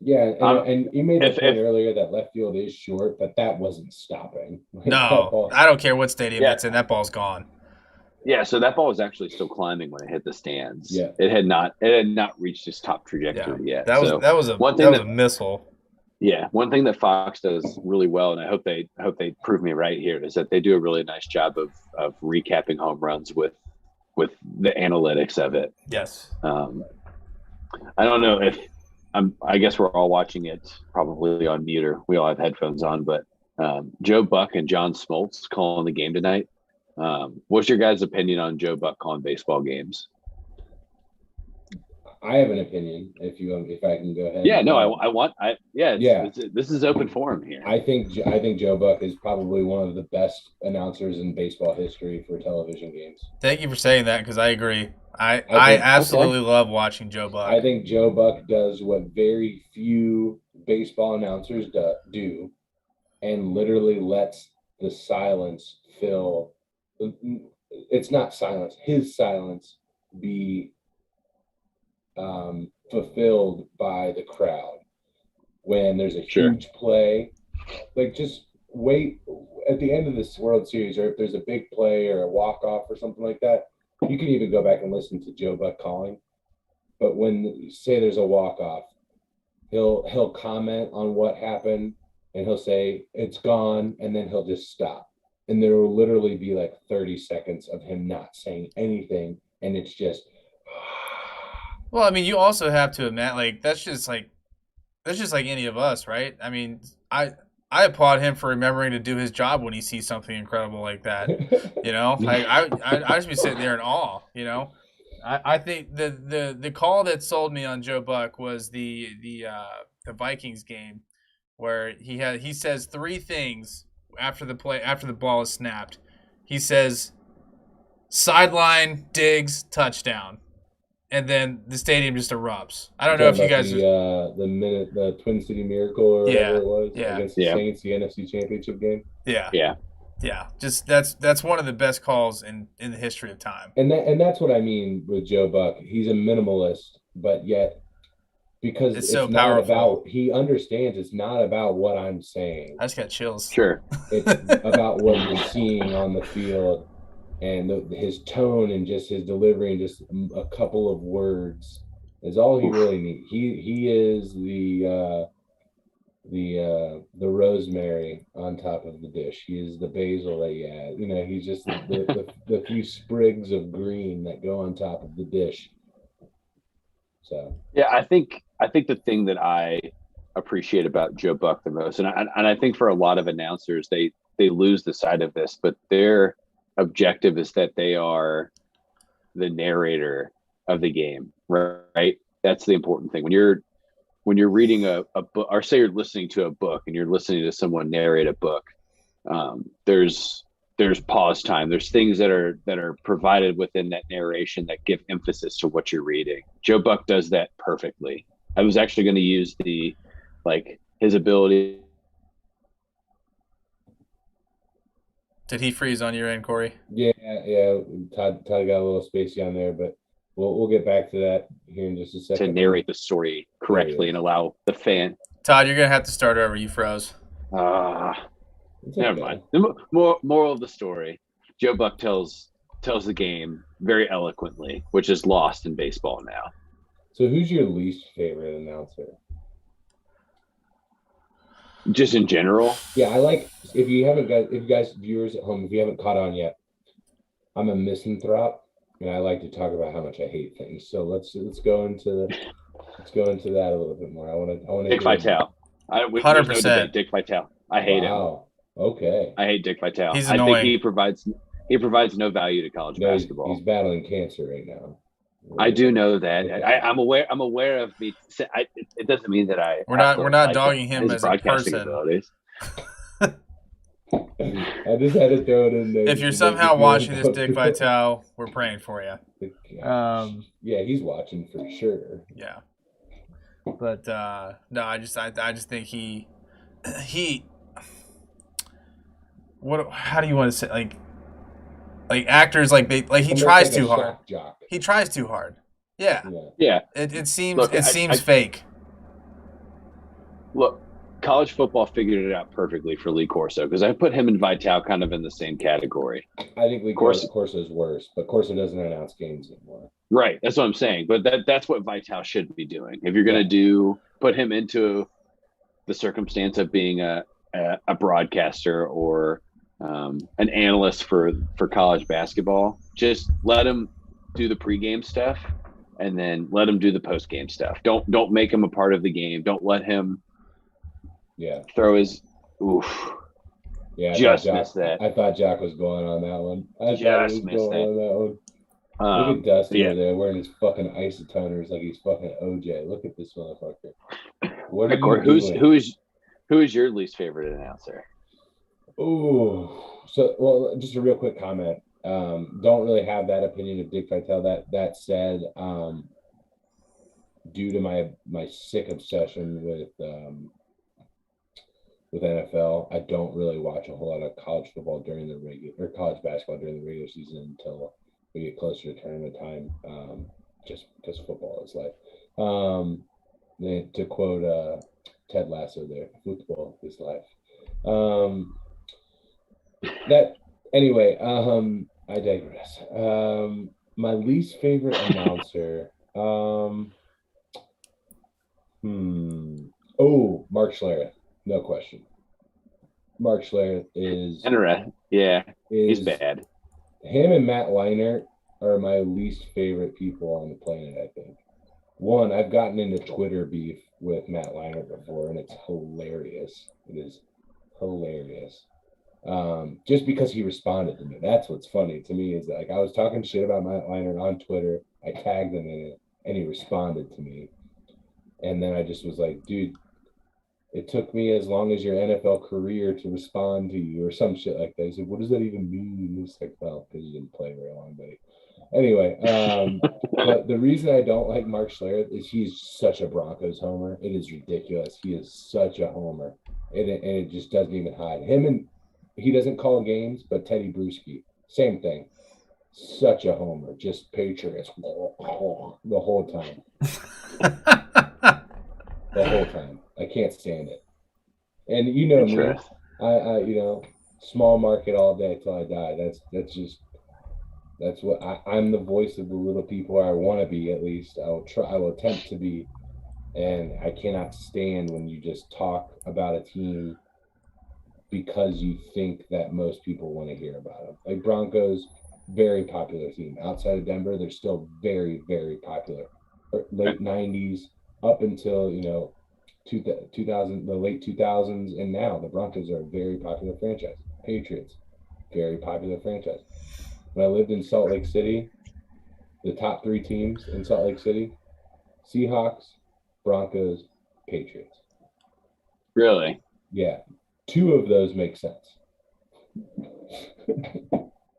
Yeah, and you made the point earlier that left field is short, but that wasn't stopping. No, I don't care what stadium it's in. That ball's gone. Yeah, so that ball was actually still climbing when it hit the stands. Yeah, it had not reached its top trajectory yet. That was a missile. Yeah, one thing that Fox does really well, and I hope they prove me right here, is that they do a really nice job of recapping home runs with the analytics of it. Yes. I don't know if I guess we're all watching it probably on mute or we all have headphones on, but Joe Buck and John Smoltz calling the game tonight. What's your guys' opinion on Joe Buck calling baseball games? I have an opinion. If I can go ahead. Yeah, no, this is open forum here. I think Joe Buck is probably one of the best announcers in baseball history for television games. Thank you for saying that because I agree. I absolutely love watching Joe Buck. I think Joe Buck does what very few baseball announcers do, and literally lets the silence fill. It's not silence. His silence be fulfilled by the crowd when there's a huge play. Like, just wait at the end of this World Series, or if there's a big play or a walk-off or something like that, you can even go back and listen to Joe Buck calling. But when, say there's a walk-off, he'll comment on what happened and he'll say it's gone, and then he'll just stop. And there will literally be like 30 seconds of him not saying anything, and it's just Well, I mean, you also have to admit, like that's just like any of us, right? I mean, I applaud him for remembering to do his job when he sees something incredible like that. You know, I just be sitting there in awe. You know, I think the call that sold me on Joe Buck was the Vikings game where he says three things after the ball is snapped. He says sideline, Diggs, touchdown, and then the stadium just erupts. I don't know if you guys the Twin City Miracle or whatever it was against the Saints, the NFC Championship game. Yeah, just that's one of the best calls in the history of time. And that's what I mean with Joe Buck. He's a minimalist, but yet because it's so not powerful. about, he understands it's not about what I'm saying. I just got chills. Sure. It's about what you're seeing on the field and his tone and just his delivery and just a couple of words is all he really needs. He is the rosemary on top of the dish. He is the basil that you add. You know, he's just the few sprigs of green that go on top of the dish. So yeah, I think the thing that I appreciate about Joe Buck the most, and I think for a lot of announcers, they lose the sight of this, but their objective is that they are the narrator of the game, right? That's the important thing. When you're reading a book, or say you're listening to a book and you're listening to someone narrate a book, there's pause time. There's things that are provided within that narration that give emphasis to what you're reading. Joe Buck does that perfectly. I was actually going to use his ability. Did he freeze on your end, Corey? Yeah. Todd got a little spacey on there, but we'll get back to that here in just a second. To narrate the story correctly and allow the fan. Todd, you're gonna have to start over. You froze. Never mind. The moral of the story: Joe Buck tells the game very eloquently, which is lost in baseball now. So, who's your least favorite announcer? Just in general? Yeah, I like, if you guys viewers at home, if you haven't caught on yet, I'm a misanthrope, and I like to talk about how much I hate things. So let's go into that a little bit more. I want to Dick Vitale. 100%. Dick Vitale. I hate him. Okay. I hate Dick Vitale. He's annoying. I think he provides no value to college basketball. He's battling cancer right now. I do know that. I'm aware of me. It doesn't mean that I. We're not dogging him as a person. Abilities. I just had to throw it in there. If you're somehow watching this, Dick Vitale, we're praying for you. Yeah, he's watching for sure. Yeah, but no, I just think he. What? How do you want to say like actors he tries too hard. He tries too hard. Yeah. It seems fake. Look, college football figured it out perfectly for Lee Corso, because I put him and Vitale kind of in the same category. I think Lee Corso is worse, but Corso doesn't announce games anymore. Right, that's what I'm saying. But that's what Vitale should be doing. If you're going to put him into the circumstance of being a broadcaster or an analyst for college basketball, just let him do the pregame stuff and then let him do the postgame stuff. Don't make him a part of the game. Don't let him throw his missed that. I thought Jack was going on that one. That. Look at Dusty over there wearing his fucking isotoners like he's fucking OJ. Look at this motherfucker. What are you doing? Who is your least favorite announcer? Just a real quick comment. Don't really have that opinion of Dick Vitale. That said, due to my sick obsession with NFL, I don't really watch a whole lot of college football college basketball during the regular season until we get closer to tournament time. Just because football is life. To quote Ted Lasso there, football is life. I digress. My least favorite announcer. Mark Schlereth, no question. Mark Schlereth is Yeah, he's is bad. him and Matt Leinart are my least favorite people on the planet, I think. One, I've gotten into Twitter beef with Matt Leinart before, and it's hilarious. It is hilarious. Just because he responded to me. That's what's funny to me is that, like, I was talking shit about Matt Leinart on Twitter. I tagged him in it, and he responded to me. And then I just was like, dude, it took me as long as your NFL career to respond to you, or some shit like that. He said, what does that even mean? It's like, well, because you didn't play very long, buddy. Anyway, but the reason I don't like Mark Schlereth is he's such a Broncos homer. It is ridiculous. He is such a homer, and it just doesn't even hide him. And he doesn't call games, but Teddy Bruschi, same thing. Such a homer, just Patriots the whole time. The whole time. I can't stand it. And you know me, I small market all day till I die. That's what I'm the voice of the little people, or I want to be, at least. I will attempt to be. And I cannot stand when you just talk about a team because you think that most people want to hear about them. Like Broncos, very popular team. Outside of Denver, they're still very, very popular. Late 90s up until, 2000, the late 2000s, and now the Broncos are a very popular franchise. Patriots, very popular franchise. When I lived in Salt Lake City, the top 3 teams in Salt Lake City: Seahawks, Broncos, Patriots. Really? Yeah. 2 of those make sense.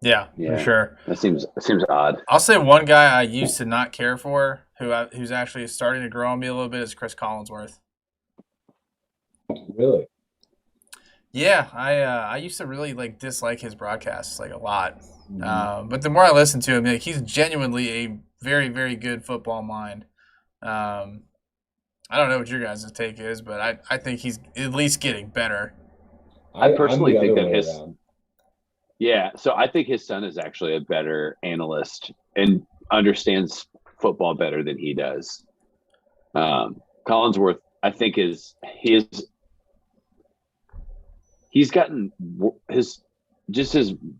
Yeah, for sure. That seems odd. I'll say one guy I used to not care for, who's actually starting to grow on me a little bit, is Chris Collinsworth. Really? Yeah, I used to really dislike his broadcasts a lot. But the more I listen to him, he's genuinely a very, very good football mind. I don't know what your guys' take is, but I think he's at least getting better. I personally think that so I think his son is actually a better analyst and understands football better than he does. Collinsworth, I think, he's gotten his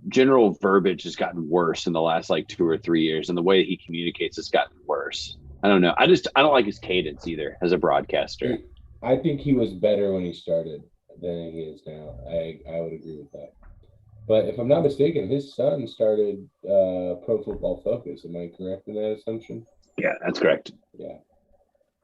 general verbiage has gotten worse in the last 2 or 3 years, and the way he communicates has gotten worse. I don't know. I don't like his cadence either as a broadcaster. I think he was better when he started than he is now. I would agree with that. But if I'm not mistaken, his son started Pro Football Focus. Am I correct in that assumption? Yeah, that's correct. Yeah.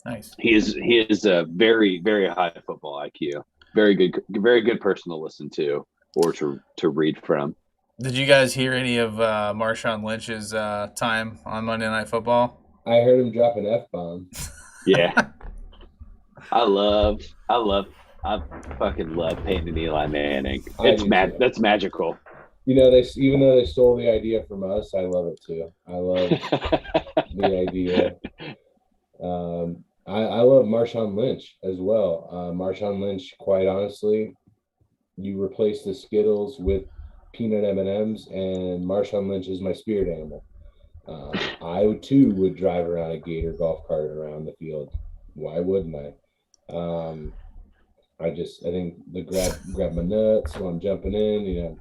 Nice. He is a very, very high football IQ. Very good person to listen to or to read from. Did you guys hear any of Marshawn Lynch's time on Monday Night Football? I heard him drop an F-bomb. Yeah. I fucking love Peyton and Eli Manning. That's magical. Even though they stole the idea from us, I love it too. I love the idea. I love Marshawn Lynch as well. Marshawn Lynch, quite honestly, you replace the Skittles with peanut M&Ms, and Marshawn Lynch is my spirit animal. I too would drive around a Gator golf cart around the field. Why wouldn't I? I think the grab my nuts while I'm jumping in,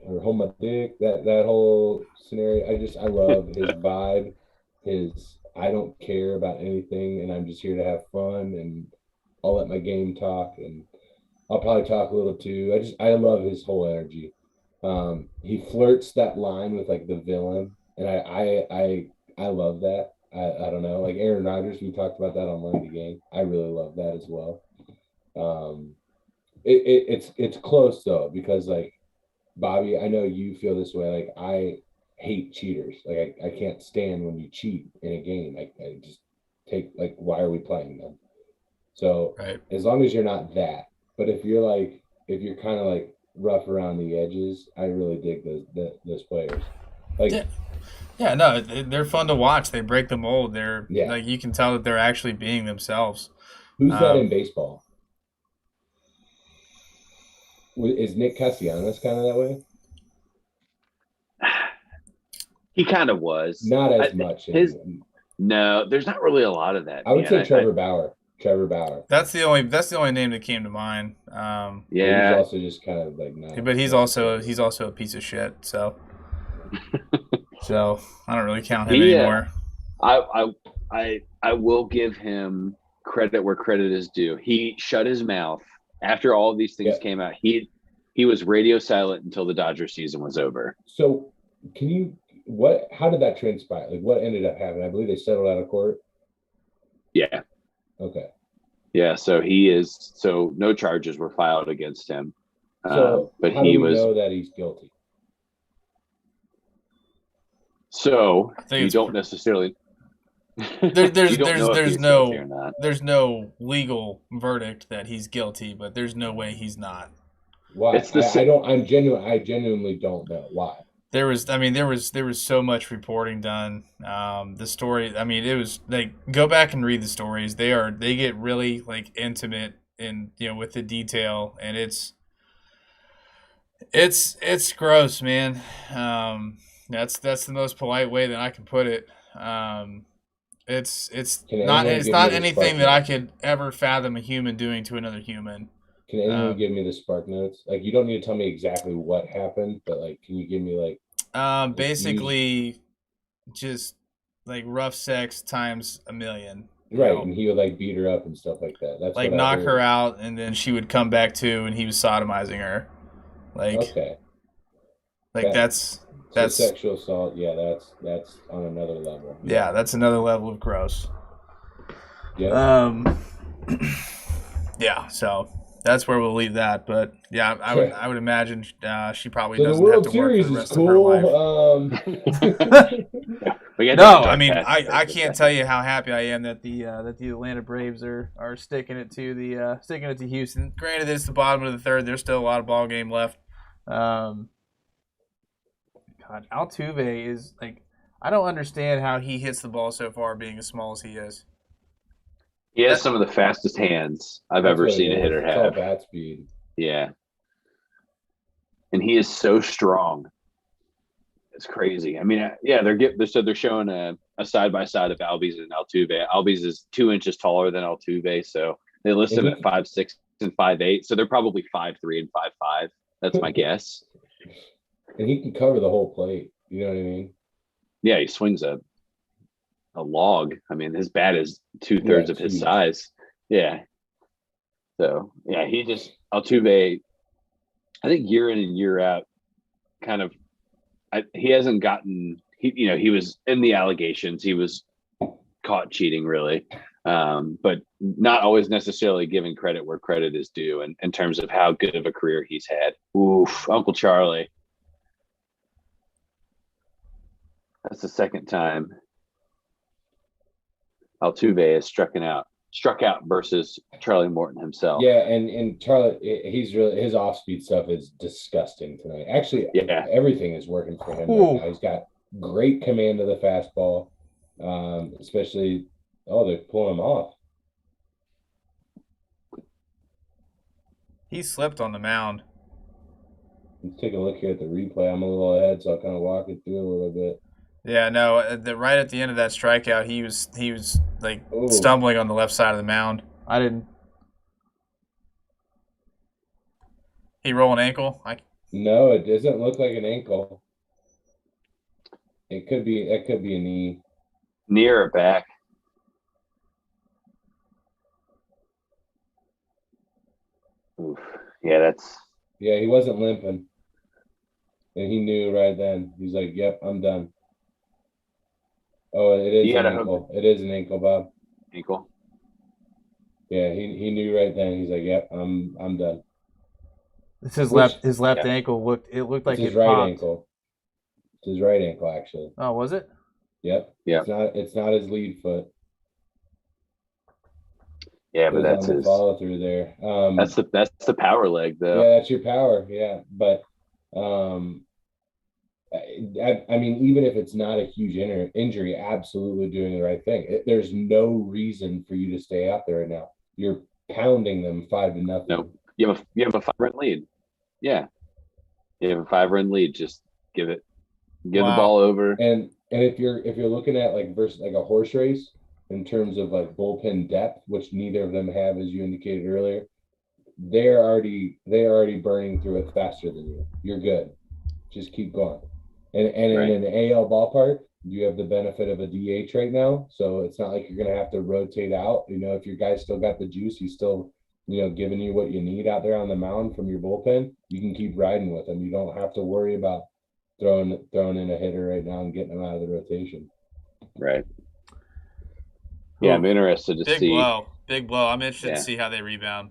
or hold my dick, that whole scenario. I love his vibe, I don't care about anything, and I'm just here to have fun, and I'll let my game talk, and I'll probably talk a little too. I love his whole energy. He flirts that line with the villain, and I love that. I don't know, Aaron Rodgers, we talked about that on Monday Game. I really love that as well. It's close though, because Bobby, I know you feel this way. I hate cheaters. I can't stand when you cheat in a game. I just take why are we playing them? So right. As long as you're not that, but if you're kind of rough around the edges, I really dig those players. Yeah, no, they're fun to watch. They break the mold. They're you can tell that they're actually being themselves. Who's that in baseball? Is Nick Castellanos kind of that way? He kind of was. Not as much. No, there's not really a lot of that. I would say Trevor Bauer. Trevor Bauer. That's the only name that came to mind. He's Yeah, also just kind of like not. But he's also a piece of shit. So I don't really count him anymore. I will give him credit where credit is due. He shut his mouth after all of these things came out. He was radio silent until the Dodgers season was over. So how did that transpire? Like what ended up happening? I believe they settled out of court. Yeah. Okay. Yeah. So no charges were filed against him. So but how do we know that he's guilty? So you don't necessarily. There's no legal verdict that he's guilty, but there's no way he's not. Why? I genuinely don't know why. There was so much reporting done. The story, it was like, go back and read the stories. They get really like intimate in, with the detail, and it's gross, man. That's the most polite way that I can put it. It's not anything that I could ever fathom a human doing to another human. Can anyone give me the spark notes? Like, you don't need to tell me exactly what happened, but like, can you give me like? Basically, just like rough sex times a million. Right, and he would like beat her up and stuff like that. That's like knock her out, and then she would come back to, and he was sodomizing her. Like, okay, like that's sexual assault. Yeah, that's on another level. Yeah, that's another level of gross. Yeah. Yeah. So that's where we'll leave that. But yeah, I would imagine she probably doesn't have to work for the rest of her life. No, I can't tell you how happy I am that the Atlanta Braves are sticking it to Houston. Granted, it's the bottom of the third. There's still a lot of ball game left. God, Altuve is like, I don't understand how he hits the ball so far, being as small as he is. He has some of the fastest hands I've ever seen a hitter have. It's all bat speed. Yeah. And he is so strong. It's crazy. I mean, yeah, they're showing a side by side of Albies and Altuve. Albies is 2 inches taller than Altuve, so they list him at 5'6" and 5'8", so they're probably 5'3" and 5'5". That's my guess. And he can cover the whole plate. You know what I mean? Yeah, he swings a log. I mean, his bat is 2/3 of his size. Yeah. So yeah, Altuve, I think year in and year out, kind of, he hasn't gotten. He was in the allegations. He was caught cheating, really, but not always necessarily giving credit where credit is due, in terms of how good of a career he's had. Oof, Uncle Charlie. That's the second time Altuve has struck out versus Charlie Morton himself. Yeah, and Charlie, his off-speed stuff is disgusting tonight. Actually, yeah, everything is working for him right now. He's got great command of the fastball, especially. Oh, they're pulling him off. He slipped on the mound. Let's take a look here at the replay. I'm a little ahead, so I'll kind of walk it through a little bit. Yeah, no, right at the end of that strikeout, he was like stumbling on the left side of the mound. He roll an ankle? No, it doesn't look like an ankle. It could be a knee. Knee or back. Oof. Yeah, he wasn't limping. And he knew right then. He's like, yep, I'm done. Oh, it is an ankle. It is an ankle, Bob. Ankle. Yeah, he knew right then. He's like, "Yep, I'm done." It's his left ankle looked like his right ankle. It's his right ankle, actually. Oh, was it? Yep. Yeah. It's not his lead foot. Yeah, but that's his follow through there. That's the power leg, though. Yeah, that's your power. Yeah, but I mean, even if it's not a huge injury, absolutely doing the right thing. There's no reason for you to stay out there right now. You're pounding them 5-0. No, you have a 5-run lead. Yeah, you have a 5-run lead. Just give the ball over. And if you're looking at like versus like a horse race, in terms of like bullpen depth, which neither of them have, as you indicated earlier, they're already burning through it faster than you. You're good. Just keep going. And Right. in an AL ballpark, you have the benefit of a DH right now, so it's not like you're gonna have to rotate out. If your guy's still got the juice, he's still giving you what you need out there on the mound from your bullpen. You can keep riding with him. You don't have to worry about throwing in a hitter right now and getting him out of the rotation. Right. Yeah, I'm interested to see. Big blow. I'm interested Yeah. to see how they rebound.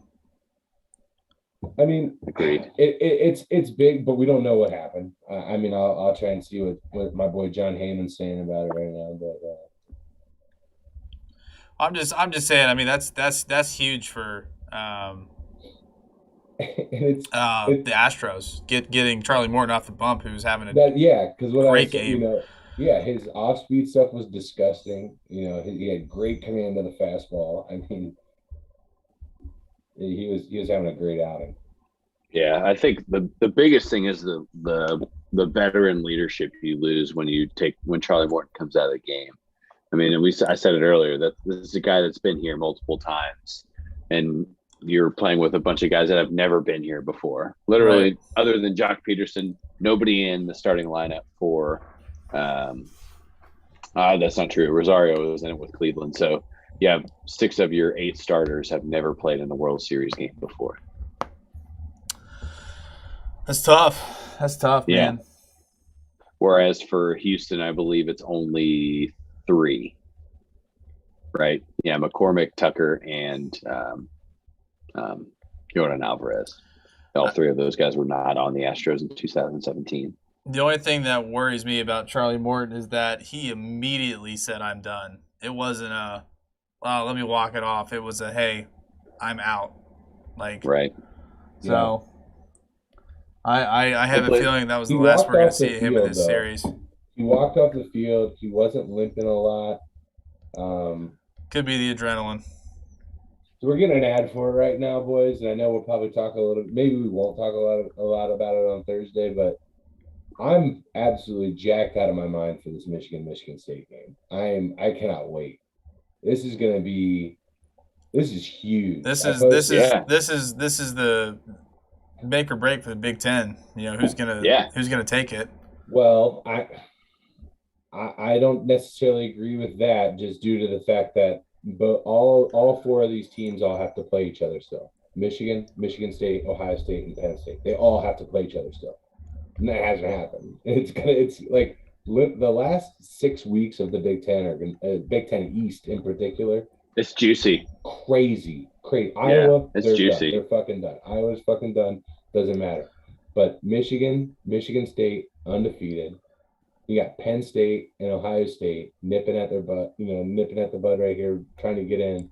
I mean, Agreed. It's big, but we don't know what happened. I mean, I'll try and see what my boy John Heyman's saying about it right now. But I'm just saying. I mean, that's huge for it's the Astros getting Charlie Morton off the bump, who's having a because what great I said, game. His off-speed stuff was disgusting. He had great command of the fastball. I mean, he was having a great outing. Yeah, I think the biggest thing is the veteran leadership you lose when Charlie Morton comes out of the game. I mean, I said it earlier that this is a guy that's been here multiple times, and you're playing with a bunch of guys that have never been here before. Literally, Right. Other than Jock Peterson, nobody in the starting lineup for. That's not true. Rosario was in it with Cleveland, so you have 6 of your 8 starters have never played in the World Series game before. That's tough, Yeah. man. Whereas for Houston, I believe it's only 3. Right? Yeah, McCormick, Tucker, and Jordan Alvarez. All 3 of those guys were not on the Astros in 2017. The only thing that worries me about Charlie Morton is that he immediately said, "I'm done." It wasn't a, "Well, let me walk it off." It was a, "Hey, I'm out." Right. So I have a feeling that was the last we're going to see of him in this series. He walked off the field. He wasn't limping a lot. Could be the adrenaline. So we're getting an ad for it right now, boys, and I know we'll probably talk a little. Maybe we won't talk a lot about it on Thursday, but I'm absolutely jacked out of my mind for this Michigan State game. I cannot wait. This is huge. This is the make or break for the Big Ten. Who's gonna take it? Well, I don't necessarily agree with that, just due to the fact that all 4 of these teams all have to play each other still. Michigan State, Ohio State, and Penn State. They all have to play each other still. And that hasn't happened. It's like the last 6 weeks of the Big Ten are Big Ten East in particular. It's juicy. Crazy. Yeah, Iowa, it's they're juicy. Done. They're fucking done. Iowa's fucking done. Doesn't matter. But Michigan State, undefeated. You got Penn State and Ohio State nipping at the bud right here, trying to get in.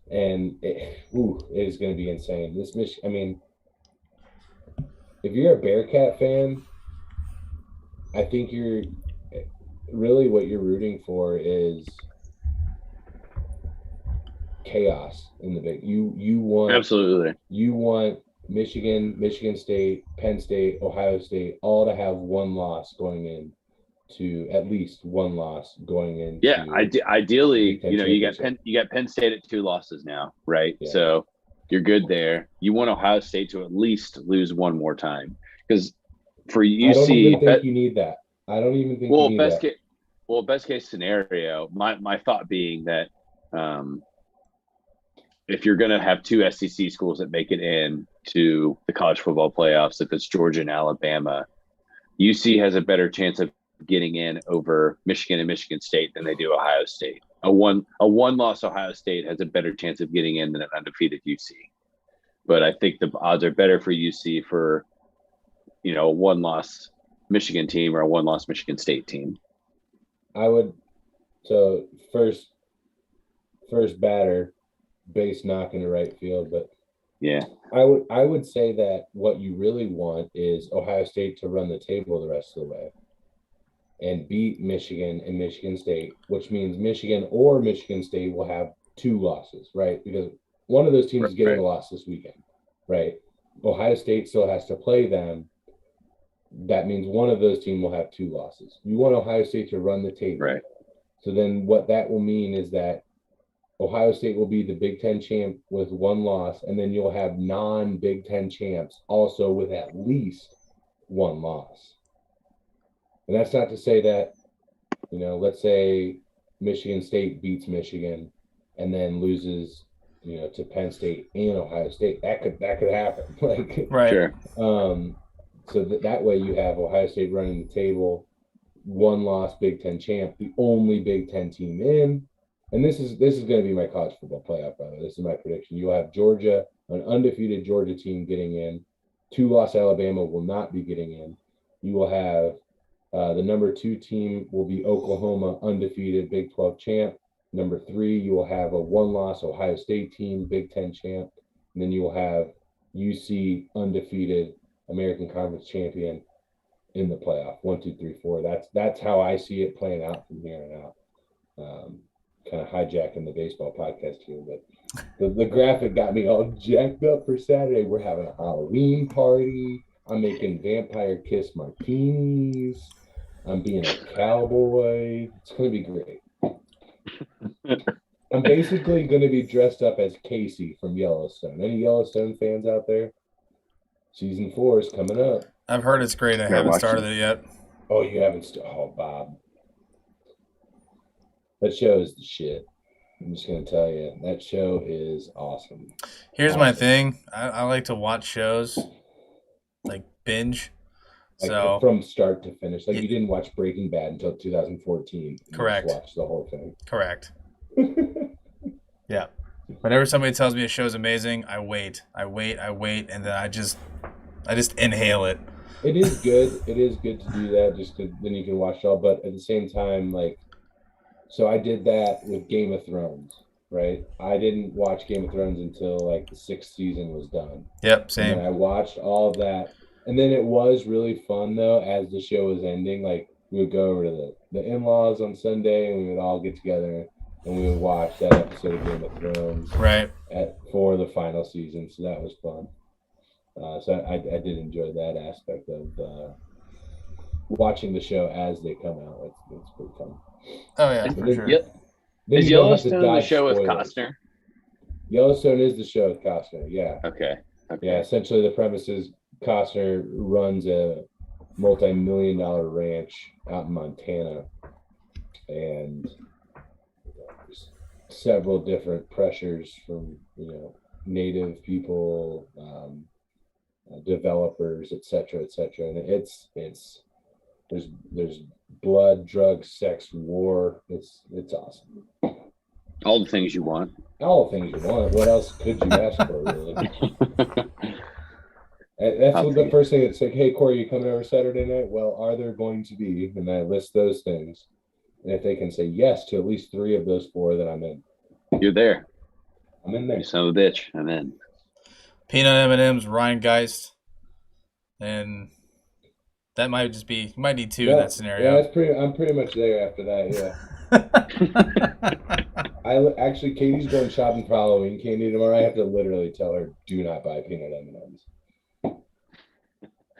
And it is going to be insane. I mean, if you're a Bearcat fan, I think what you're rooting for is chaos in the big. You want Absolutely. You want Michigan State, Penn State, Ohio State all to have one loss going in to at least one loss going in. Yeah, ideally, you got Penn State at 2 losses now, right? Yeah. So you're good there. You want Ohio State to at least lose one more time, because for UC, I don't even think you need that. I don't even think you need that. Best case scenario, my thought being that if you're going to have 2 SEC schools that make it in to the college football playoffs, if it's Georgia and Alabama, UC has a better chance of getting in over Michigan and Michigan State than they do Ohio State. A one-loss Ohio State has a better chance of getting in than an undefeated UC. But I think the odds are better for UC for, a one-loss Michigan team or a one-loss Michigan State team. First batter, base knock into right field, but yeah, I would say that what you really want is Ohio State to run the table the rest of the way and beat Michigan and Michigan State, which means Michigan or Michigan State will have 2 losses, right? Because one of those teams is getting a loss this weekend, right? Ohio State still has to play them. That means one of those teams will have 2 losses. You want Ohio State to run the table. Right. So then what that will mean is that Ohio State will be the Big Ten champ with one loss, and then you'll have non-Big Ten champs also with at least one loss. And that's not to say that, let's say Michigan State beats Michigan and then loses, to Penn State and Ohio State. That could happen. Like, Right. Sure. So that way you have Ohio State running the table, one loss Big Ten champ, the only Big Ten team in. And this is going to be my college football playoff, by the way. This is my prediction. You'll have Georgia, an undefeated Georgia team getting in. 2-loss Alabama will not be getting in. You will have the number 2 team will be Oklahoma, undefeated Big 12 champ. Number 3, you will have a 1-loss Ohio State team, Big 10 champ. And then you will have UC, undefeated American Conference champion in the playoff. 1, 2, 3, 4. That's how I see it playing out from here on out. Kind of hijacking the baseball podcast here, but the graphic got me all jacked up for Saturday. We're having a Halloween party. I'm making vampire kiss martinis. I'm being a cowboy. It's going to be great. I'm basically going to be dressed up as Casey from Yellowstone. Any Yellowstone fans out there? Season 4 is coming up. I've heard it's great. I haven't started it yet. Oh, you haven't? Oh, Bob. That show is the shit. I'm just going to tell you. That show is awesome. Here's my thing. I like to watch shows, like binge. Like from start to finish. Like you didn't watch Breaking Bad until 2014. Correct. You just watched the whole thing. Correct. Yeah. Whenever somebody tells me a show's amazing, I wait, and then I just inhale it. It is good. It is good to do that just because then you can watch it all. But at the same time, like, so I did that with Game of Thrones, right? I didn't watch Game of Thrones until like the 6th season was done. Yep, same. And I watched all of that. And then it was really fun, though, as the show was ending. Like, we would go over to the in-laws on Sunday, and we would all get together, and we would watch that episode of Game of Thrones right for the final season. So that was fun. So I did enjoy that aspect of watching the show as they come out. It's pretty fun. Oh, yeah, for sure. Yep. Is Yellowstone the show with Costner? Yellowstone is the show with Costner, yeah. Okay. Yeah, essentially the premise is Costner runs a multi-million-dollar ranch out in Montana, and there's several different pressures from native people, developers, etc., and it's there's blood, drugs, sex, war. It's awesome. All the things you want. All the things you want. What else could you ask for, really? That's the first thing that's like, hey, Corey, you coming over Saturday night? Well, are there going to be? And I list those things. And if they can say yes to at least 3 of those 4, then I'm in. You're there. I'm in there. You son of a bitch. I'm in. Peanut M&M's, Ryan Geist, and that might just be, you might need 2 in that scenario. Yeah, I'm pretty much there after that, yeah. Actually, Katie's going shopping for Halloween candy tomorrow. I have to literally tell her, do not buy peanut M&Ms.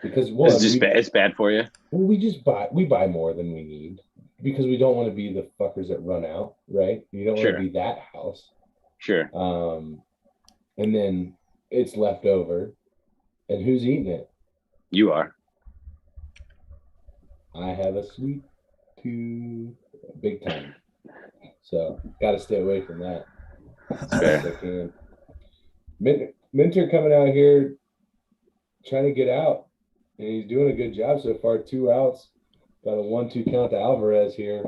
Because it's bad for you. Well, we buy more than we need because we don't want to be the fuckers that run out, right? You don't want to be that house. Sure. And then it's left over, and who's eating it? You are. I have a sweet tooth, big time. So got to stay away from that. That's fair. I can. Minter coming out here trying to get out, and he's doing a good job so far. 2 outs, got a 1-2 count to Alvarez here.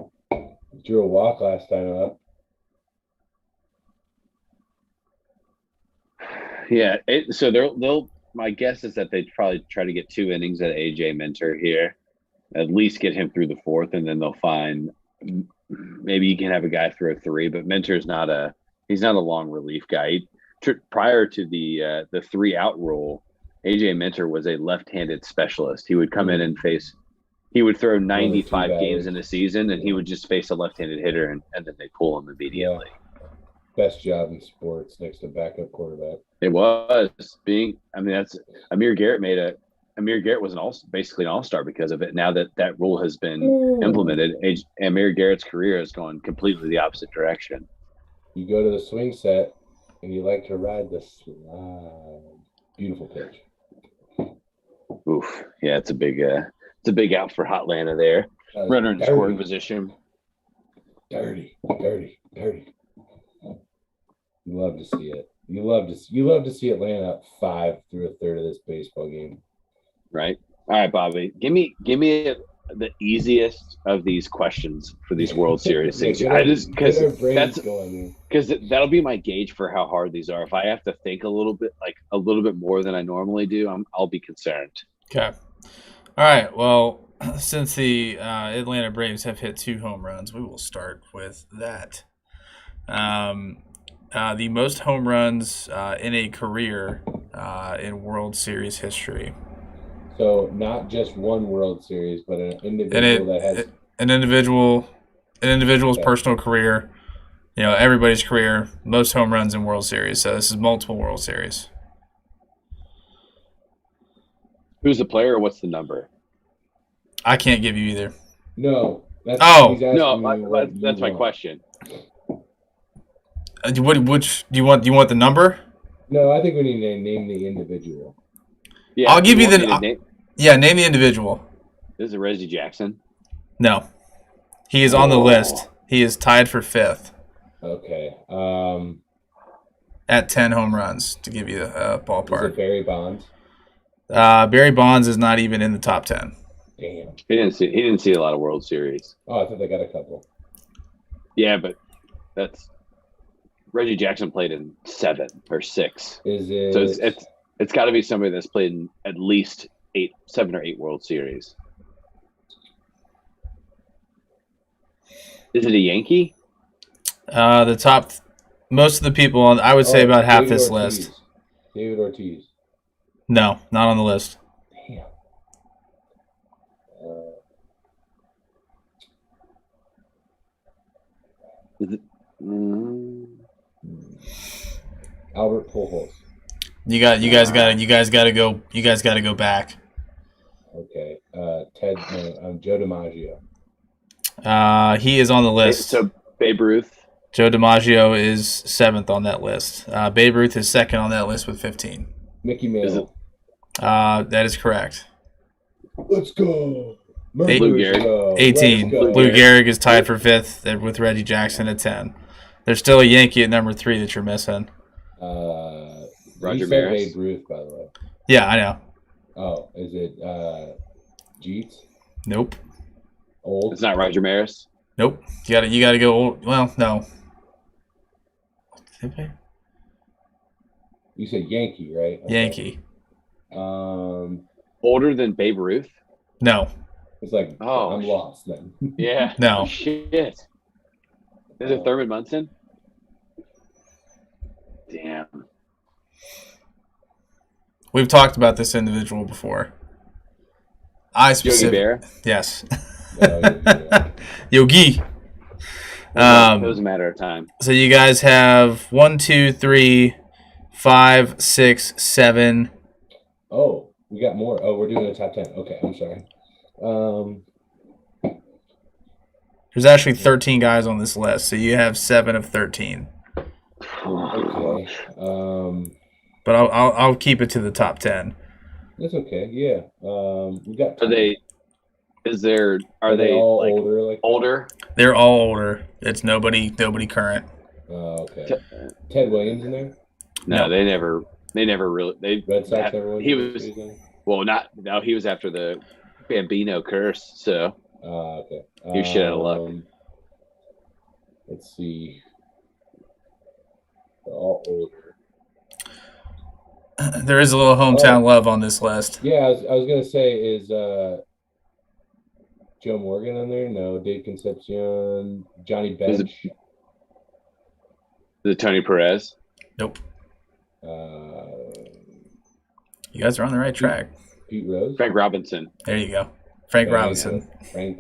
Drew a walk last time up. Yeah, so they'll. My guess is that they'd probably try to get 2 innings at AJ Minter here, at least get him through the 4th, and then they'll find maybe you can have a guy throw 3. But Minter's not a long relief guy. Prior to the 3-out rule, AJ Minter was a left-handed specialist. He would come in and he would throw 95 games in a season, and he would just face a left-handed hitter, and then they pull him immediately. Yeah. Best job in sports next to backup quarterback. It was that's Amir Garrett Amir Garrett was basically an all-star because of it. Now that rule has been implemented, Amir Garrett's career has gone completely the opposite direction. You go to the swing set, and you like to ride the slide. Beautiful pitch. Oof. Yeah, it's a big out for Hotlanta there. Runner in scoring position. Dirty. You love to see it. You love to see Atlanta up 5 through a third of this baseball game. Right. All right, Bobby. Give me the easiest of these questions for these World Series things. I just because that'll be my gauge for how hard these are. If I have to think a little bit more than I normally do, I'll be concerned. Okay. All right. Well, since the Atlanta Braves have hit 2 home runs, we will start with that. The most home runs in a career in World Series history. So not just one World Series, but an individual an individual's personal career. Everybody's career. Most home runs in World Series. So this is multiple World Series. Who's the player or what's the number? I can't give you either. No. That's my question. Which do you want? Do you want the number? No, I think we need to name the individual. Yeah, I'll give you the name the individual. Is it Reggie Jackson? No, he is on the list. He is tied for 5th. Okay. At 10 home runs, to give you a ballpark. Is it Barry Bonds? Barry Bonds is not even in the top 10. Damn. He didn't see a lot of World Series. Oh, I thought they got a couple. Yeah, but that's Reggie Jackson played in 7 or 6. Is it? So it's got to be somebody that's played in at least 7 or 8 World Series. Is it a Yankee? The top, most of the people on, I would say about half David this Ortiz. list. David Ortiz. No, not on the list. Damn. Is it, Albert Pujols. You guys got to go back. Okay. Joe DiMaggio. He is on the list. So Babe Ruth. Joe DiMaggio is 7th on that list. Babe Ruth is 2nd on that list with 15. Mickey Mantle. That is correct. Let's go. Lou Gehrig. 18. Lou Gehrig is tied for 5th with Reggie Jackson at 10. There's still a Yankee at number 3 that you're missing. Roger Maris. Babe Ruth, by the way. Yeah, I know. Oh, is it Jeets? Nope. Old? It's not Roger Maris. Nope. You gotta go old. Well, no. You said Yankee, right? Okay. Yankee. Older than Babe Ruth? No. It's like, I'm lost then. Yeah. No. Shit. Is it Thurman Munson? Damn. We've talked about this individual before. Yogi Bear? Yes. Yeah. Yogi. It was a matter of time. So you guys have 1, 2, 3, 5, 6, 7. Oh, we got more. Oh, we're doing the top 10. Okay, I'm sorry. There's actually 13 guys on this list, so you have 7 of 13. Okay. But I'll keep it to the top 10. That's okay. Yeah. We got. Are they all like older? Like older? They're all older. It's nobody current. Okay. Ted Williams in there? No, they never really. Red Sox. Everyone. He was. Well, he was after the Bambino curse. So. Okay. You shit out of luck. Let's see. They're all older. There is a little hometown love on this list. Yeah, I was gonna say, is Joe Morgan on there? No. Dave Concepcion, Johnny Bench. Is it Tony Perez? Nope. You guys are on the right track. Pete Rose. Frank Robinson. There you go. Frank Robinson. Yeah.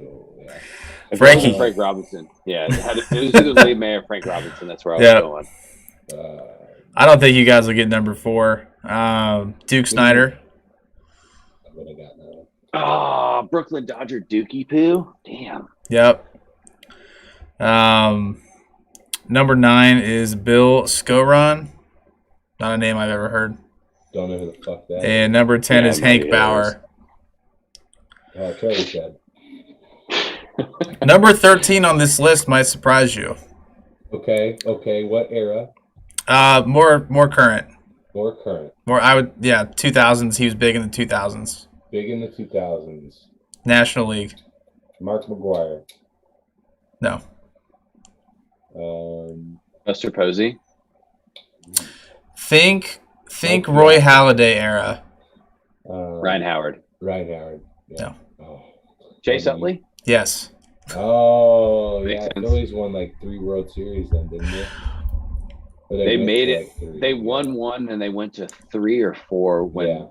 Frankie. Frank Robinson. Yeah. It was either Lee May or Frank Robinson. That's where I was going. I don't think you guys will get number 4. Duke Snyder. What I got now? Brooklyn Dodger Dookie Poo. Damn. Yep. Number 9 is Bill Skoron. Not a name I've ever heard. Don't know who the fuck that And is. number 10 Yeah, is I have no Hank idea who Bauer. Trevor said. Number 13 on this list might surprise you. Okay. What era? More current. More current. 2000s. He was big in the 2000s. Big in the 2000s. National League. Mark McGuire. No. Buster Posey. Think Roy Halladay era. Ryan Howard. Yeah. No. Oh. Chase Utley. Yes. Oh, Makes yeah. sense. Phillies won like 3 World Series then, didn't they? Or They went made to, it. like, 3. They won one, and they went to 3 or 4 when Yeah.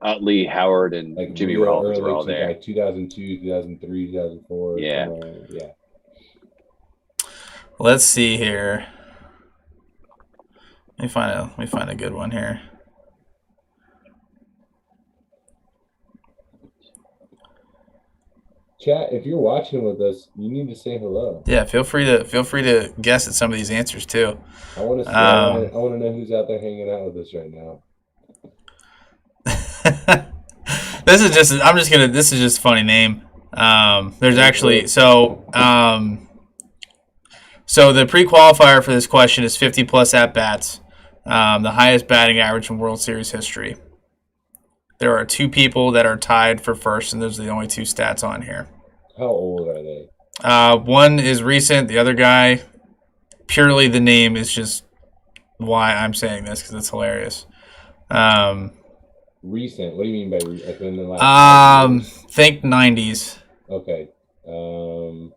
Utley, Howard, and Like Jimmy real Rollins were early all there. 2002, 2003, 2004. Yeah. Yeah. Let's see here. Let me find a good one here. Chat, if you're watching with us, you need to say hello. Yeah, feel free to guess at some of these answers too. I want to Um, I want to know who's out there hanging out with us right now. This is just a funny name. There's actually so the pre-qualifier for this question is 50 plus at bats, the highest batting average in World Series history. There are 2 people that are tied for first, and those are the only 2 stats on here. How old are they? One is recent. The other guy, purely the name is just why I'm saying this because it's hilarious. Recent. What do you mean by like in the last 5 years? Think 90s. Okay. In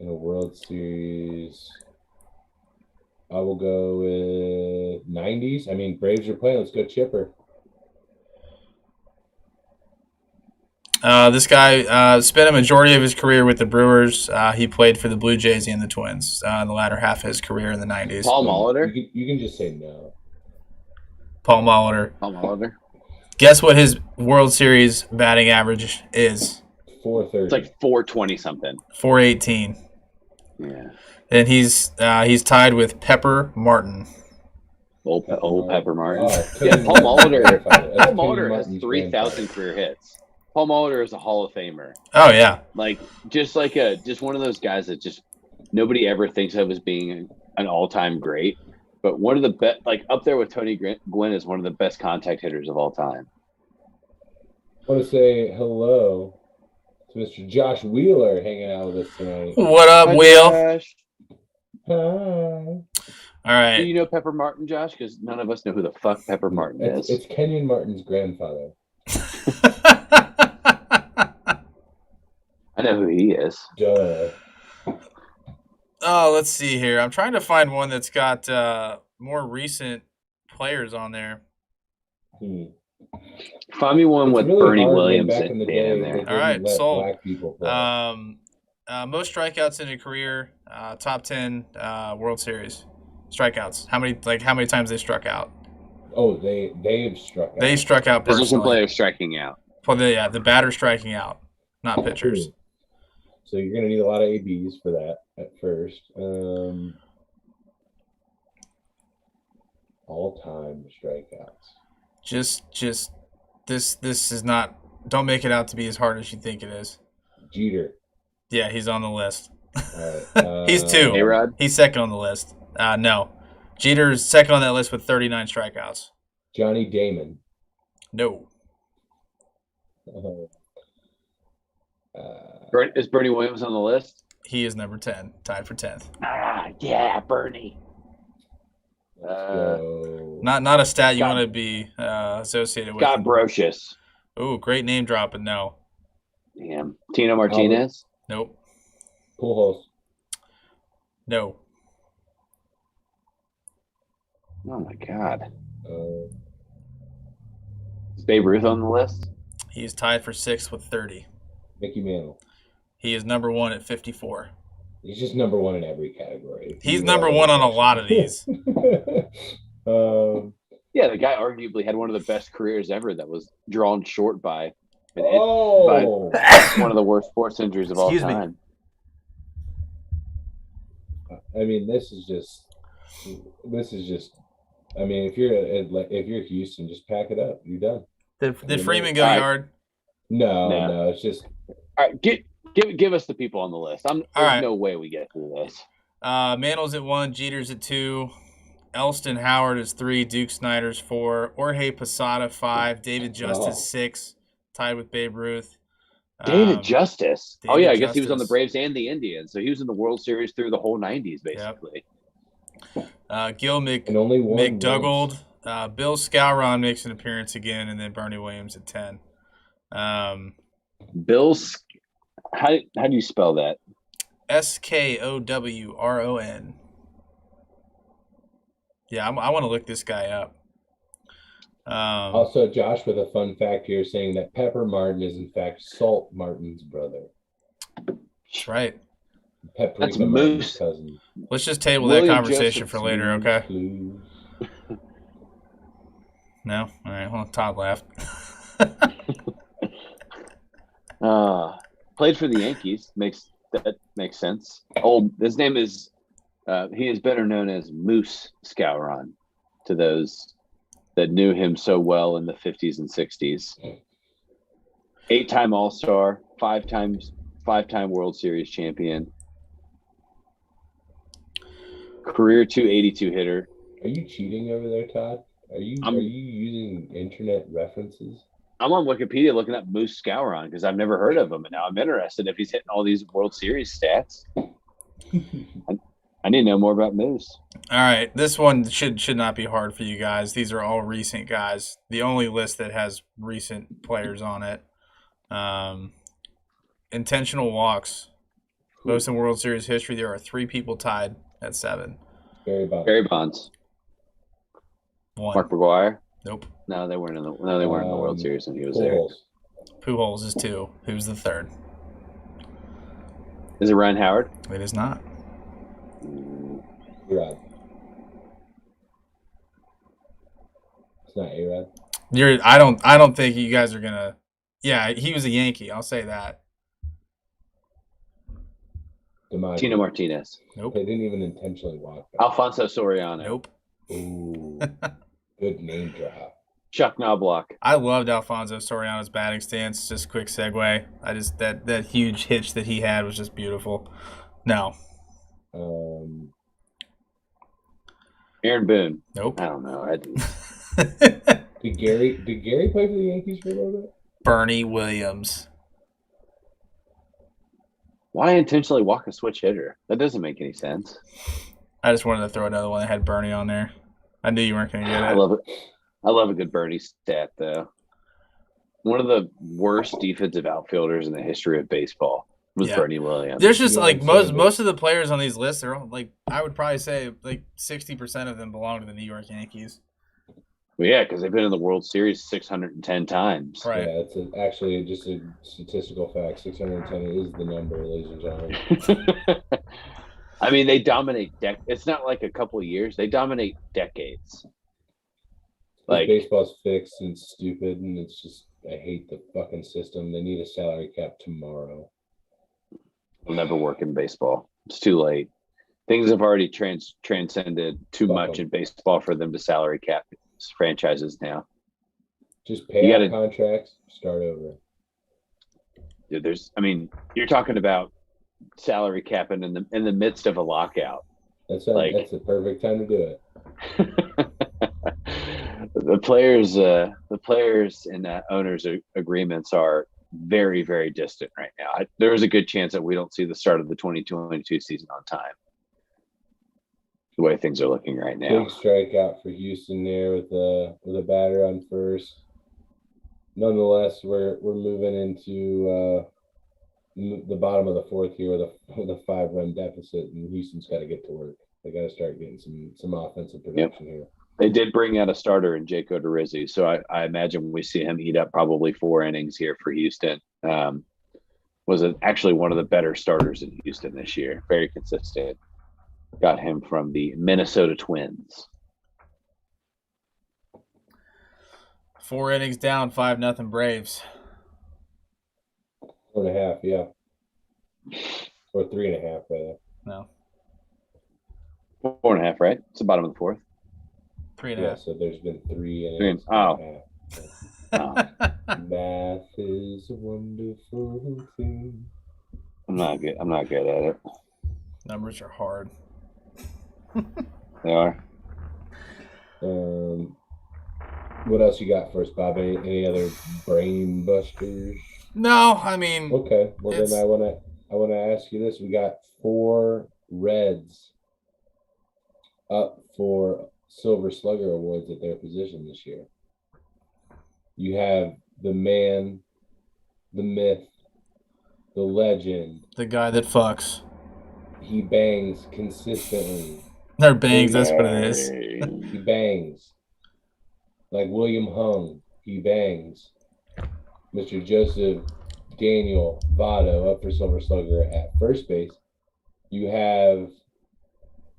a World Series, I will go with 90s. I mean, Braves are playing. Let's go Chipper. This guy spent a majority of his career with the Brewers. He played for the Blue Jays and the Twins in the latter half of his career in the 90s. Paul Molitor. You can just say no. Paul Molitor. Paul Molitor. Guess what his World Series batting average is? 430. It's like 420 something. 418. Yeah. And he's tied with Pepper Martin. Old Pepper Martin. Oh, Yeah, Paul Molitor. That's Paul Kenny Molitor has Martin's 3,000 grandfather. career hits. Paul Molitor is a Hall of Famer. Oh yeah. Like just one of those guys that just nobody ever thinks of as being an all-time great, but one of the best, like up there with Tony Gwynn, is one of the best contact hitters of all time. I want to say hello to Mr. Josh Wheeler hanging out with us tonight. What up, Hi, Will? Josh. Hi. All Do right. you know Pepper Martin, Josh? Because none of us know who the fuck Pepper Martin is. It's Kenyon Martin's grandfather. I know who he is. Duh. Oh, let's see here. I'm trying to find one that's got more recent players on there. Find me one It's with really Bernie hard when Williams back in in the there. day, they All didn't right, let sold. black people play. Most strikeouts in a career, top 10 World Series strikeouts. How many times they struck out? Oh, they've struck out. They struck out Position personally. player striking out. Well, the batter striking out, not pitchers. So you're going to need a lot of ABs for that at first. All-time strikeouts. Just this is not. Don't make it out to be as hard as you think it is. Jeter. Yeah, he's on the list. All right. He's 2. A-Rod. He's second on the list. No, Jeter's second on that list with 39 strikeouts. Johnny Damon. No. Is Bernie Williams on the list? He is number 10, tied for 10th. Yeah, Bernie. So Not a stat you Scott- want to be associated with. Scott Brocious. Ooh, great name drop, but no. Damn. Tino Martinez. Nope. Pujols. No. Oh my God. Uh, Is Babe Ruth on the list? He is tied for 6th with 30. Mickey Mantle. He is number 1 at 54. He's just number one in every category. He's number 1 on a lot of these. Yeah, the guy arguably had one of the best careers ever that was drawn short by Oh, one of the worst sports injuries of all Excuse me. time. I mean, this is just. I mean, if you're Houston, just pack it up. You're done. Did You made Freeman it. go All right. yard? No, No. no, it's just All right, give us the people on the list. All There's right. no way we get through this. Mantle's at 1, Jeter's at 2, Elston Howard is 3, Duke Snyder's 4, Jorge Posada 5, David Justice 6, tied with Babe Ruth. David Justice. Oh David yeah, I guess he was on the Justice. Braves and the Indians, so he was in the World Series through the whole '90s, basically. Gil and only one McDougald. Bill Skowron makes an appearance again, and then Bernie Williams at 10. Bill's. How do you spell that? Skowron. Yeah, I want to look this guy up. Also, Josh, with a fun fact here, saying that Pepper Martin is in fact Salt Martin's brother. That's right. That's Paprika Martin's Moose. cousin. Let's just table William that conversation Joseph for later, okay? Clues. No? All right, well, Todd laughed. Played for the Yankees. That makes sense. His name is. He is better known as Moose Skowron to those that knew him so well in the 50s and 60s. 8-time All-Star, 5-time World Series champion, career .282 hitter. Are you cheating over there, Todd? Are you using internet references? I'm on Wikipedia looking up Moose Skowron because I've never heard of him, and now I'm interested if he's hitting all these World Series stats. I need to know more about Moose. All right, this one should not be hard for you guys. These are all recent guys. The only list that has recent players on it. Intentional walks. Most in World Series history, there are 3 people tied at 7. Barry Bonds. 1. Mark McGwire. Nope. No, they weren't in the World Series when he was Pujols. there. Pujols is 2. Who's the 3rd? Is it Ryan Howard? It is not. A-Rod. It's not A-Rod. I don't think you guys are gonna. Yeah, he was a Yankee. I'll say that. DiMaggio. Tino Martinez. Nope. They didn't even intentionally walk back. Alfonso Soriano. Nope. Ooh, good name drop. Chuck Knobloch. I loved Alfonso Soriano's batting stance. Just quick segue. I just that huge hitch that he had was just beautiful. No. Aaron Boone. Nope. I don't know. Did Gary play for the Yankees for a little bit? Bernie Williams. Why intentionally walk a switch hitter? That doesn't make any sense. I just wanted to throw another one that had Bernie on there. I knew you weren't going to get it. I love it. I love a good Bernie stat, though. One of the worst defensive outfielders in the history of baseball was Bernie Williams. There's just like most of the players on these lists are all, like, I would probably say like 60% of them belong to the New York Yankees. Well, yeah, because they've been in the World Series 610 times. Right. Yeah, it's actually just a statistical fact. 610 is the number, ladies and gentlemen. I mean, they dominate. It's not like a couple of years. They dominate decades. Like baseball's fixed and stupid, and it's just I hate the fucking system. They need a salary cap tomorrow. It'll never work in baseball. It's too late. Things have already transcended too much in baseball for them to salary cap franchises now. Just pay out contracts, start over. Dude, you're talking about salary capping in the midst of a lockout. That's the perfect time to do it. The players and owners' agreements are very, very distant right now. There is a good chance that we don't see the start of the 2022 season on time. The way things are looking right now. Big strikeout for Houston there with a batter on first. Nonetheless, we're moving into the bottom of the 4th here with a 5-run deficit, and Houston's got to get to work. They got to start getting some offensive production here. They did bring out a starter in Jake Odorizzi, so I imagine we see him eat up probably 4 innings here for Houston. Was actually one of the better starters in Houston this year. Very consistent. Got him from the Minnesota Twins. 4 innings down, 5-0 Braves. 4.5, yeah. Or 3.5, rather. No. 4.5, right? It's the bottom of the fourth. 3.5. Yeah, so there's been 3 and Three. it's Oh. 4.5. Math is a wonderful thing. I'm not good at it. Numbers are hard. They are. What else you got for us, Bob? Any other brain busters? No, I mean, Okay, well It's- then I wanna ask you this: we got 4 Reds up for Silver Slugger awards at their position this year. You have the man, the myth, the legend. the guy that fucks. He bangs consistently. Or bangs, that's what it is. He bangs. Like William Hung, he bangs. Mr. Joseph Daniel Votto up for Silver Slugger at first base. You have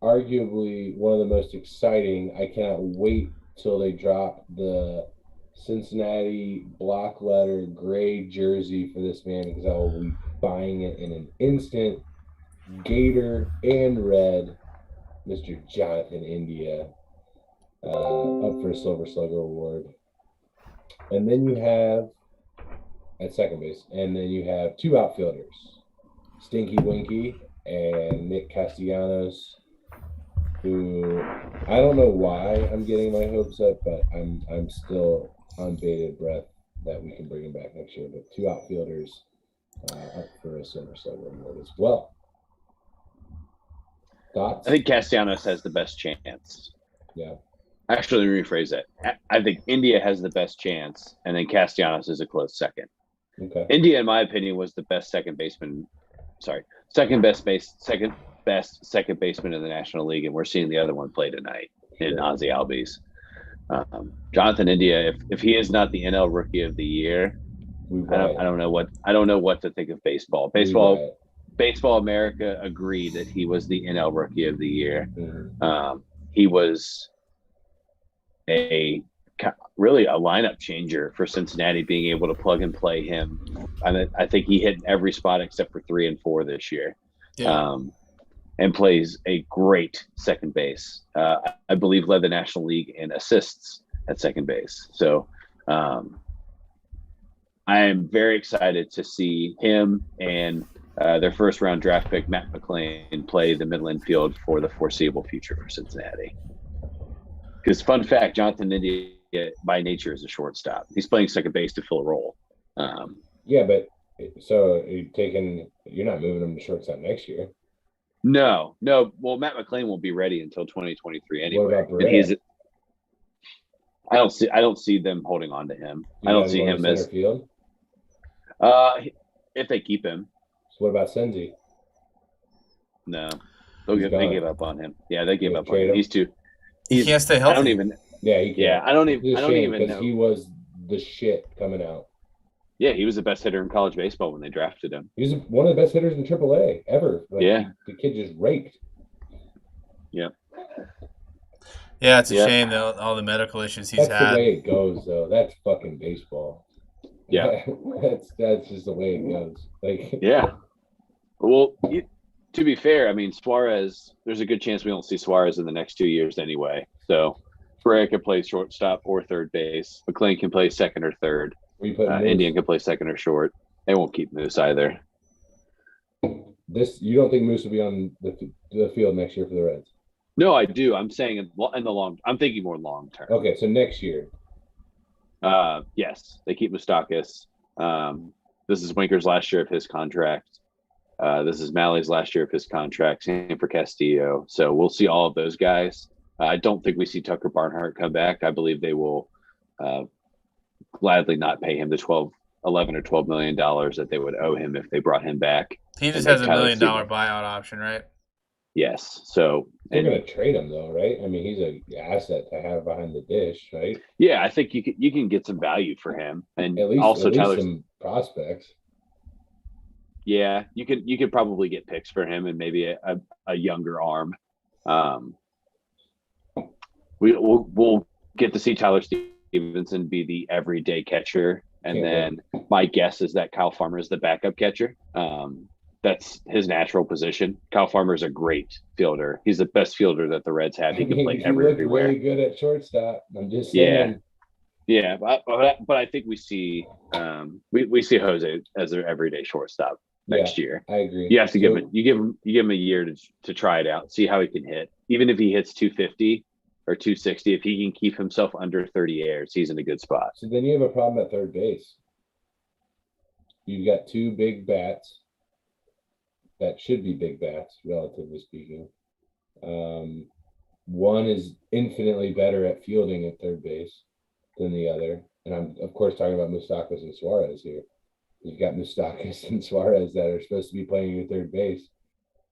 arguably one of the most exciting. I cannot wait till they drop the Cincinnati block letter gray jersey for this man because I will be buying it in an instant. Gator and red, Mr. Jonathan India, up for a Silver Slugger award. And then you have at second base, and then you have 2 outfielders, Stinky Winky and Nick Castellanos, who I don't know why I'm getting my hopes up, but I'm still on bated breath that we can bring him back next year. But 2 outfielders up for a Silver Slugger award as well. Thoughts? I think Castellanos has the best chance. Yeah. Actually, let me rephrase that. I think India has the best chance, and then Castellanos is a close second. Okay. India, in my opinion, was the best second best second baseman in the National League, and we're seeing the other one play tonight in Ozzy Albies. Jonathan India, if he is not the NL Rookie of the Year, I don't know what to think of baseball. Baseball America agreed that he was the NL Rookie of the Year. Mm-hmm. He was really a lineup changer for Cincinnati, being able to plug and play him. I think he hit in every spot except for 3 and 4 this year. Yeah. And plays a great second base. I believe led the National League in assists at second base. So I am very excited to see him and their first round draft pick, Matt McClain, play the middle infield for the foreseeable future for Cincinnati. Because fun fact, Jonathan India by nature is a shortstop. He's playing second base to fill a role. Yeah, but so you're not moving him to shortstop next year. No. Well, Matt McClain won't be ready until 2023 anyway. What about Barrera? I don't see them holding on to him. I don't see him as field. If they keep him. So what about Senzi? No, they give up on him. Yeah, they give up on him. him? He's too. He can't stay healthy. I don't even. Yeah, he can. Yeah, I don't even because know. he was the shit coming out. Yeah, he was the best hitter in college baseball when they drafted him. He was one of the best hitters in AAA ever. Yeah, the kid just raked. Yeah. Yeah, it's a shame though, all the medical issues he's That's had. the way it goes, though. That's fucking baseball. Yeah, that's just the way it goes. Like, yeah. Well, to be fair, I mean, Suarez. There's a good chance we don't see Suarez in the next 2 years anyway. So, Ferreira can play shortstop or third base. McClain can play second or third. Indian can play second or short. They won't keep Moose either. You don't think Moose will be on the field next year for the Reds? No, I do. I'm saying in the long. I'm thinking more long term. Okay, so next year. Yes, they keep Moustakas. This is Winker's last year of his contract. This is Malley's last year of his contract. Same for Castillo. So we'll see all of those guys. I don't think we see Tucker Barnhart come back. I believe they will gladly not pay him the $11 or $12 million that they would owe him if they brought him back. He just has a $1 million buyout option, right? Yes. So they're going to trade him though, right? I mean, he's an asset to have behind the dish, right? Yeah, I think you can get some value for him, and at least Tyler, some prospects. Yeah, you could probably get picks for him and maybe a younger arm. We'll get to see Tyler Stevenson be the everyday catcher, and then my guess is that Kyle Farmer is the backup catcher. that's his natural position. Kyle Farmer's a great fielder. He's the best fielder that the Reds have. He can play he looked everywhere. really good at shortstop. I'm just Yeah. saying. Yeah, but I think we see we see Jose as their everyday shortstop next year. I agree. You have to give him a year to try it out, see how he can hit. Even if he hits 250 or 260, if he can keep himself under 30 errors, he's in a good spot. So then you have a problem at third base. You've got two big bats that should be big bats, relatively speaking. One is infinitely better at fielding at third base than the other. And I'm, of course, talking about Moustakas and Suarez here. You've got Moustakas and Suarez that are supposed to be playing at third base.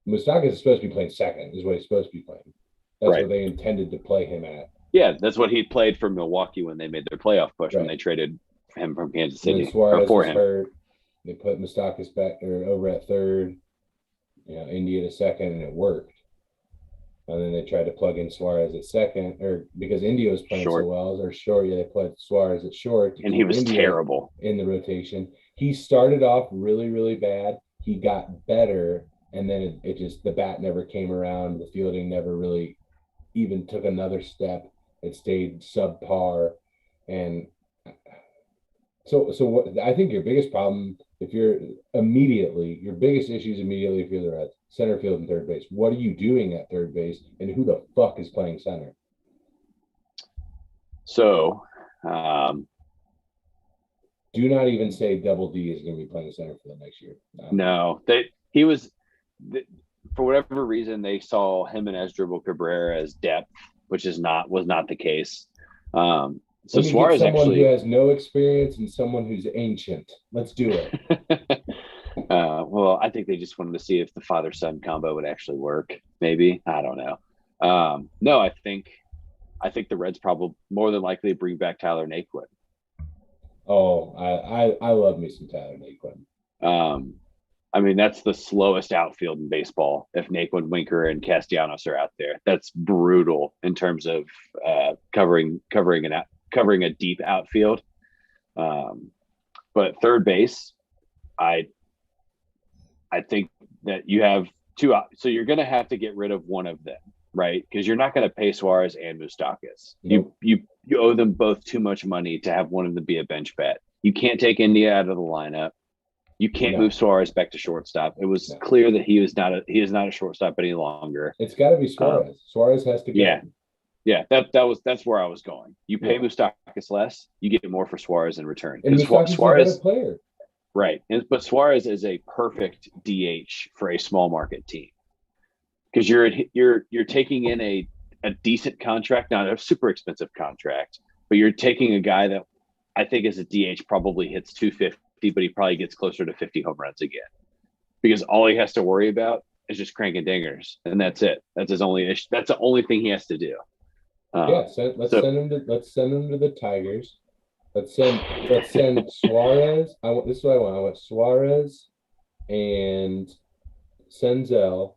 Moustakas is supposed to be playing second, is what he's supposed to be playing. That's Right. what they intended to play him at. Yeah, that's what he played for Milwaukee when they made their playoff push, when Right. they traded him from Kansas When City Suarez for was him. hurt, they put Moustakas back or over at third, India to second, and it worked. And then they tried to plug in Suarez at second, or because India was playing Short. so well, or short, they put Suarez at short. to And he keep was India terrible. in the rotation. He started off really, really bad. He got better, and then it just, the bat never came around. The fielding never really even took another step. It stayed subpar. And so what I think your biggest problem, if you're your biggest issues immediately if you're the Reds, center field and third base. What are you doing at third base, and who the fuck is playing center? So, do not even say Double D is going to be playing center field next year. No, for whatever reason, they saw him and Asdrubal Cabrera as depth, which was not the case. So Suarez someone who has no experience and someone who's ancient. Let's do it. Well, I think they just wanted to see if the father-son combo would actually work. Maybe, I don't know. No, I think the Reds probably more than likely bring back Tyler Naquin. Oh, I love me some Tyler Naquin. I mean, that's the slowest outfield in baseball. If Naquin, Winker, and Castellanos are out there, that's brutal in terms of covering a deep outfield. But third base, I think that you have two. So you're going to have to get rid of one of them, right? Because you're not going to pay Suarez and Moustakas. Nope. You owe them both too much money to have one of them be a bench bat. You can't take India out of the lineup. You can't move Suarez back to shortstop. It was clear that he is not a shortstop any longer. It's got to be Suarez. Suarez has to go. Yeah. That's where I was going. You pay Moustakas less, you get more for Suarez in return. And Moustakas is a better player. Right. But Suarez is a perfect DH for a small market team. Because you're taking in a decent contract, not a super expensive contract, but you're taking a guy that I think as a DH probably hits 250, but he probably gets closer to 50 home runs again. Because all he has to worry about is just cranking dingers, and that's it. That's his only issue. That's the only thing he has to do. Let's send him to the Tigers. Let's send Suarez. This is what I want. I want Suarez and Senzel,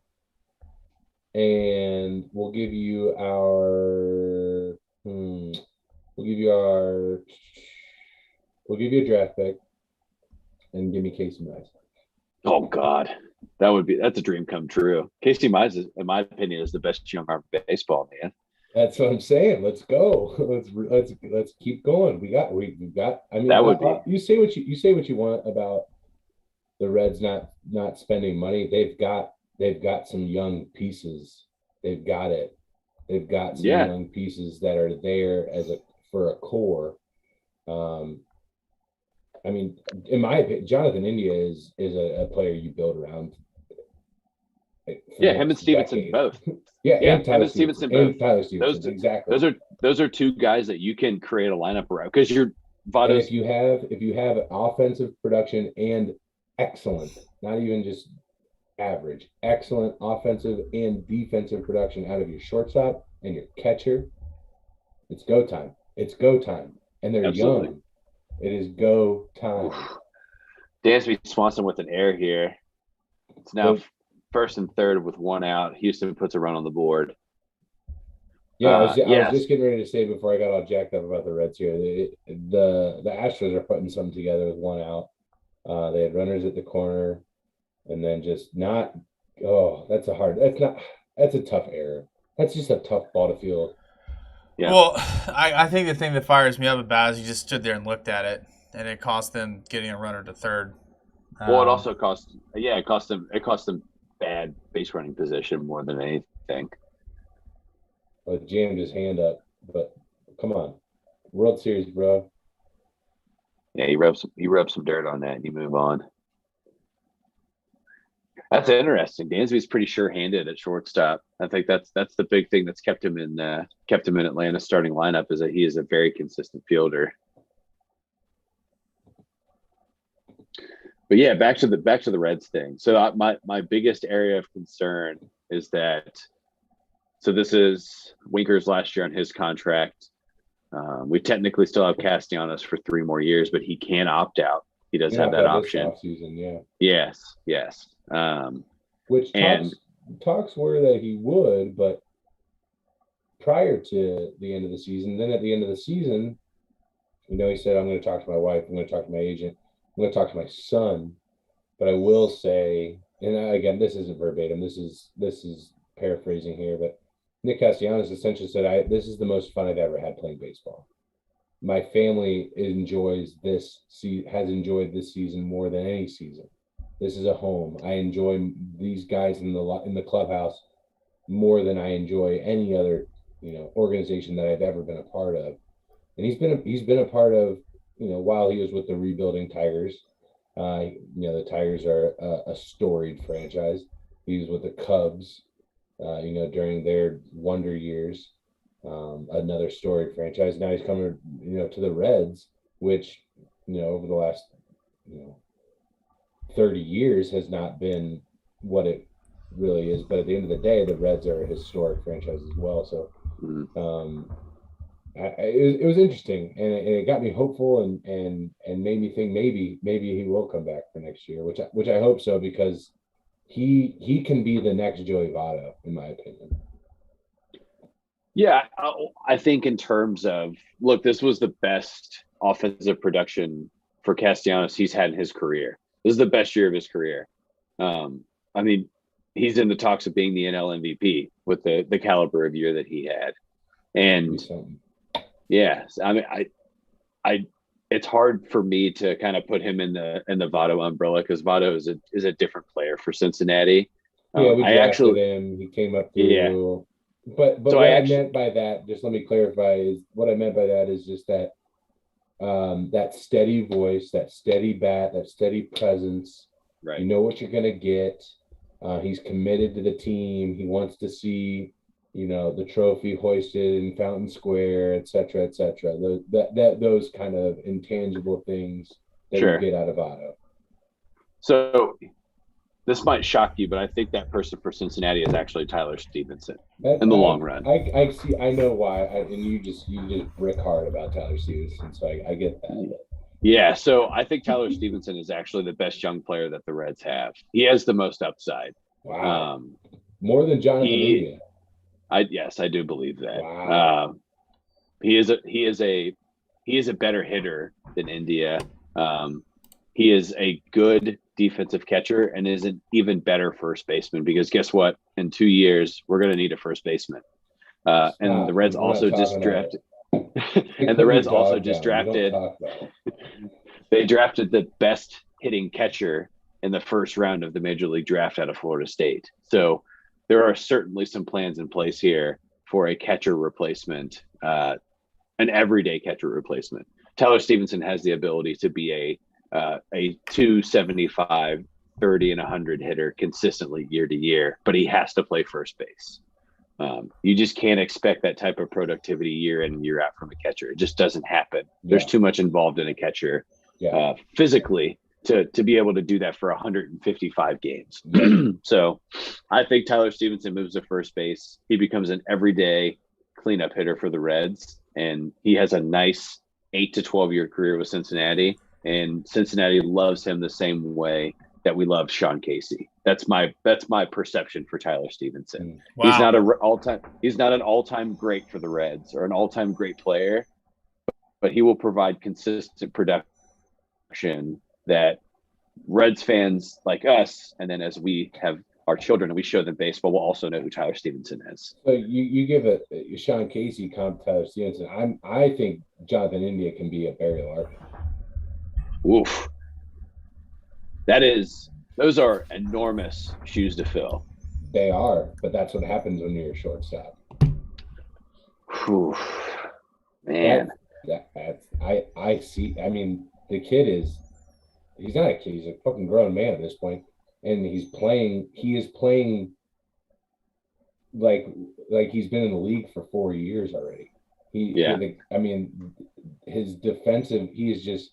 and we'll give you a draft pick, and give me Casey Mize. Oh God, that's a dream come true. Casey Mize, in my opinion, is the best young arm in baseball, man. That's what I'm saying. Let's go. Let's keep going. We got. I mean, that would be. You say what you want about the Reds not spending money. They've got some young pieces. They've got it. They've got some young pieces that are there for a core. I mean, in my opinion, Jonathan India is a player you build around. Him and Stevenson both. And Tyler Stevenson both. And Tyler Stevenson, exactly. Those are two guys that you can create a lineup around because if you have offensive production and excellent, not even just average, excellent offensive and defensive production out of your shortstop and your catcher, it's go time. It's go time, and they're young. It is go time. Dansby Swanson with an error here. It's now first and third with one out. Houston puts a run on the board. I was just getting ready to say before I got all jacked up about the Reds here. The Astros are putting something together with one out. They had runners at the corner. and then just not. Oh, that's a tough error. That's just a tough ball to field. Yeah. Well, I think the thing that fires me up about is he just stood there and looked at it, and it cost them getting a runner to third. Well, it also it cost them bad base running position more than anything. But jammed his hand up. But come on, World Series, bro. Yeah, he rubs some dirt on that and you move on. That's interesting. Dansby's pretty sure-handed at shortstop. I think that's the big thing that's kept him in Atlanta's starting lineup, is that he is a very consistent fielder. But yeah, back to the Reds thing. So my biggest area of concern is that. So this is Winker's last year on his contract. We technically still have Castellanos for 3 more years, but he can opt out. He does have that option. Offseason, yeah. Yes. Which talks were that he would, but prior to the end of the season, then at the end of the season, he said, I'm going to talk to my wife, I'm going to talk to my agent, I'm going to talk to my son. But I will say, and again, this isn't verbatim, this is paraphrasing here, but Nick Castellanos essentially said, this is the most fun I've ever had playing baseball. My family has enjoyed this season more than any season. This is a home. I enjoy these guys in the clubhouse more than I enjoy any other, organization that I've ever been a part of. And he's been a part of, while he was with the rebuilding Tigers. The Tigers are a storied franchise. He was with the Cubs, during their wonder years, another storied franchise. Now he's coming, to the Reds, which, over the last, 30 years has not been what it really is. But at the end of the day, the Reds are a historic franchise as well. So it was interesting, and it got me hopeful and made me think maybe he will come back for next year, which I hope so, because he can be the next Joey Votto, in my opinion. Yeah, I think in terms of, look, this was the best offensive production for Castellanos he's had in his career. This is the best year of his career. I mean, he's in the talks of being the NL MVP with the caliber of year that he had. And yes, I mean, I it's hard for me to kind of put him in the Votto umbrella, because Votto is a different player for Cincinnati. Yeah, we drafted him. He came up through. Yeah. But so what I meant by that, just let me clarify, is what I meant by that is just that that steady voice, that steady bat, that steady presence. Right. You know what you're gonna get. He's committed to the team. He wants to see, the trophy hoisted in Fountain Square, et cetera, et cetera. Those kind of intangible things that you get out of Votto. So this might shock you, but I think that person for Cincinnati is actually Tyler Stevenson in the long run. I see. I know why. And you just brick hard about Tyler Stevenson, so I get that. Yeah, so I think Tyler Stevenson is actually the best young player that the Reds have. He has the most upside. Wow. More than Jonathan India. Yes, I do believe that. Wow. He is a better hitter than India. He is a good defensive catcher and is an even better first baseman, because guess what? In 2 years, we're going to need a first baseman. And the Reds also just drafted. And the Reds also just drafted. They drafted the best hitting catcher in the first round of the Major League Draft out of Florida State. So there are certainly some plans in place here for a catcher replacement, an everyday catcher replacement. Tyler Stevenson has the ability to be a 275, 30, and 100 hitter consistently year to year, but he has to play first base. You just can't expect that type of productivity year in and year out from a catcher. It just doesn't happen. Yeah. There's too much involved in a catcher physically to be able to do that for 155 games. So I think Tyler Stevenson moves to first base. He becomes an everyday cleanup hitter for the Reds, and he has a nice 8 to 12 year career with Cincinnati. And Cincinnati loves him the same way that we love Sean Casey. That's my perception for Tyler Stevenson. Wow. He's not an all-time great for the Reds or an all-time great player, but he will provide consistent production that Reds fans like us, and then as we have our children and we show them baseball, we'll also know who Tyler Stevenson is. So you give a Sean Casey comp to Tyler Stevenson. I think Jonathan India can be a Barry Larkin. Oof. Those are enormous shoes to fill. They are, but that's what happens when you're a shortstop. Whew. Man. I see. I mean, the kid he's not a kid, he's a fucking grown man at this point. And he is playing like he's been in the league for 4 years already. I mean, his defensive, he is just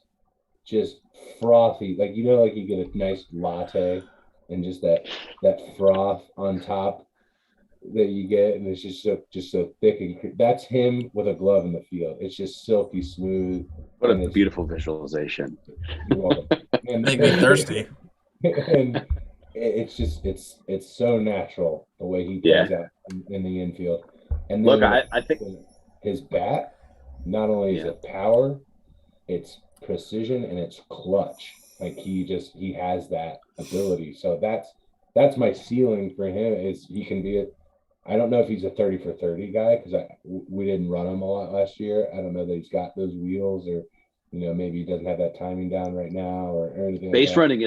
frothy. Like, like you get a nice latte and just that froth on top that you get, and it's just so thick, and that's him with a glove in the field. It's just silky smooth. What a beautiful visualization. You're welcome. Make me thirsty. And it's so natural the way he plays out in the infield. And then I think his bat, not only is it power, it's precision and it's clutch. Like he has that ability. So that's my ceiling for him, is he can be I don't know if he's a 30 for 30 guy, because we didn't run him a lot last year. I don't know that he's got those wheels, or maybe he doesn't have that timing down right now, or anything. Base running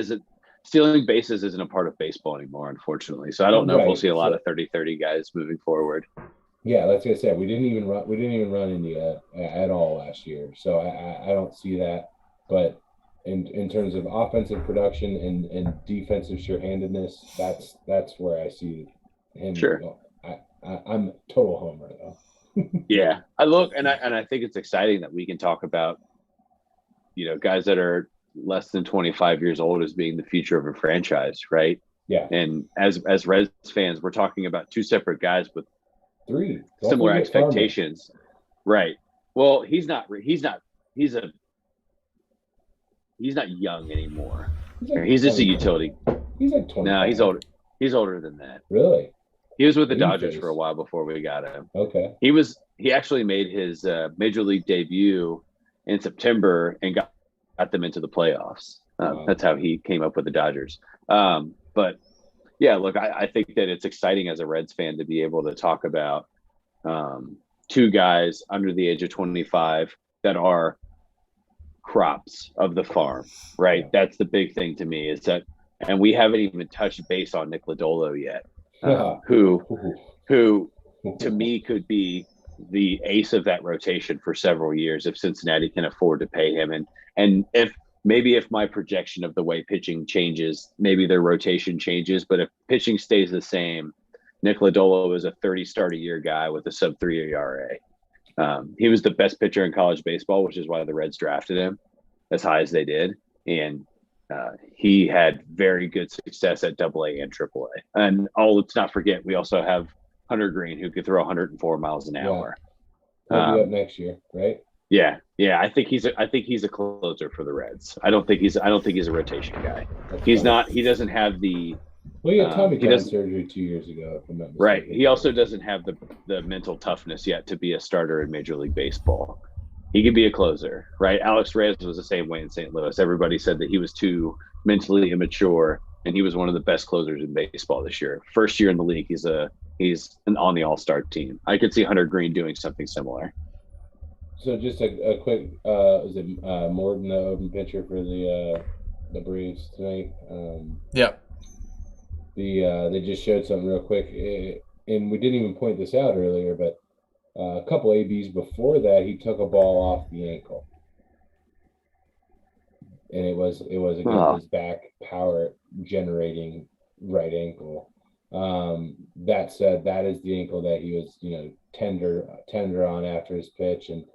stealing bases isn't a part of baseball anymore, unfortunately. So I don't know if we'll see a lot of 30-30 guys moving forward. Yeah, like I said, we didn't even run India at all last year. So I don't see that. But in terms of offensive production and defensive sure-handedness, that's where I see him. Sure. I'm a total homer though. Yeah, I think it's exciting that we can talk about, guys that are less than 25 years old as being the future of a franchise, right? Yeah. And as Reds fans, we're talking about two separate guys with similar expectations, right? Well, he's not young anymore. He's just a utility. He's like 20. No, he's older. He's older than that. Really? He was with the Dodgers for a while before we got him. Okay. He actually made his major league debut in September and got them into the playoffs. Wow. That's how he came up with the Dodgers. But yeah, look, I think that it's exciting as a Reds fan to be able to talk about two guys under the age of 25 that are crops of the farm, right? Yeah. That's the big thing to me, is that, and we haven't even touched base on Nick Lodolo yet. Who to me could be the ace of that rotation for several years if Cincinnati can afford to pay him. And if my projection of the way pitching changes, maybe their rotation changes, but if pitching stays the same, Nick Lodolo is a 30 start a year guy with a sub-3 ERA. He was the best pitcher in college baseball, which is why the Reds drafted him as high as they did. And he had very good success at AA and AAA. And let's not forget, we also have Hunter Green, who could throw 104 miles an hour. He'll be up next year, right? Yeah. I think he's a closer for the Reds. I don't think he's a rotation guy. He doesn't have the. Well, he had Tommy John surgery 2 years ago. If I'm not mistaken. Right. He also doesn't have the mental toughness yet to be a starter in Major League Baseball. He could be a closer, right? Alex Reyes was the same way in St. Louis. Everybody said that he was too mentally immature, and he was one of the best closers in baseball this year. First year in the league, he's on the All-Star team. I could see Hunter Green doing something similar. So just a quick, is it Morton, the open pitcher for the Braves tonight? Yep. They just showed something real quick, and we didn't even point this out earlier, but a couple ABs before that, he took a ball off the ankle, and it was against his back power generating right ankle. That said, that is the ankle that he was tender on after his pitch, and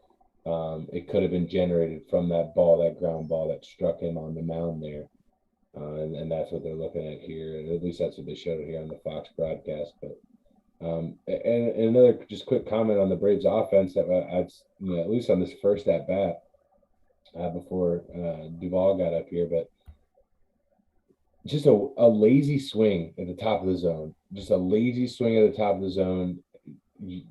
it could have been generated from that ground ball that struck him on the mound there. And that's what they're looking at here. At least that's what they showed here on the Fox broadcast. But and another just quick comment on the Braves offense that at least on this first at bat before Duvall got up here, but just a lazy swing at the top of the zone. Just a lazy swing at the top of the zone. You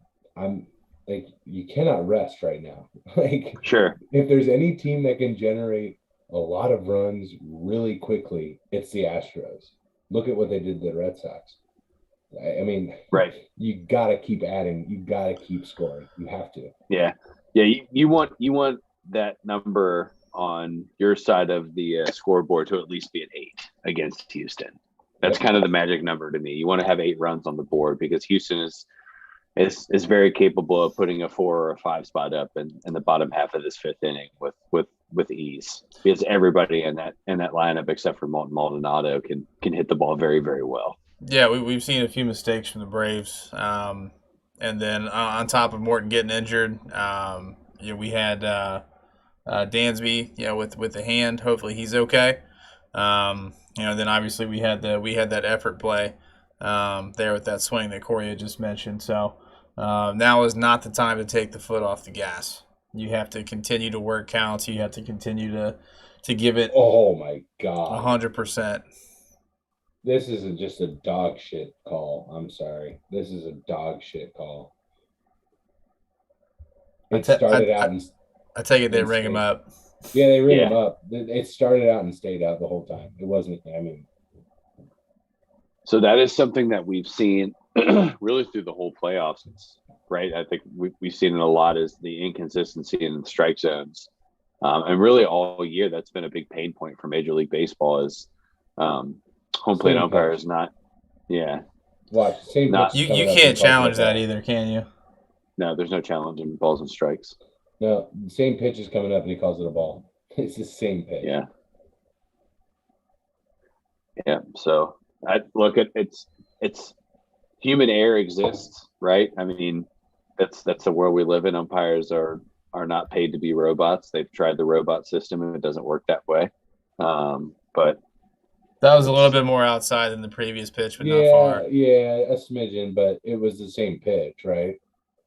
cannot rest right now. Like, sure, if there's any team that can generate a lot of runs really quickly, it's the Astros. Look at what they did to the Red Sox. I mean, Right. you got to keep adding. You got to keep scoring. You have to. Yeah. You want that number on your side of the scoreboard to at least be an 8 against Houston. That's kind of the magic number to me. You want to have 8 runs on the board because Houston is very capable of putting a 4 or a 5 spot up in the bottom half of this 5th inning with ease, because everybody in that lineup except for Maldonado can hit the ball very, very well. Yeah, we've seen a few mistakes from the Braves, and then on top of Morton getting injured, we had Dansby, with the hand. Hopefully he's okay. Then obviously we had that effort play there with that swing that Corey had just mentioned. So now is not the time to take the foot off the gas. You have to continue to work counts. You have to continue to give it. Oh my God, 100%. This isn't just a dog shit call. I'm sorry. This is a dog shit call. It started out and I take it they ring him up. Yeah, they ring him up. It started out and stayed out the whole time. It wasn't. I mean, so that is something that we've seen really through the whole playoffs, right? I think we've seen it a lot, is the inconsistency in the strike zones, and really all year that's been a big pain point for Major League Baseball. Is home plate umpire is not. Yeah. Watch. You can't challenge that either, can you? No, there's no challenge in balls and strikes. No, the same pitch is coming up and he calls it a ball. It's the same pitch. Yeah. Yeah. So it's human error exists, right? I mean, that's the world we live in. Umpires are not paid to be robots. They've tried the robot system and it doesn't work that way. But that was a little bit more outside than the previous pitch, but not far. Yeah, a smidgen, but it was the same pitch, right?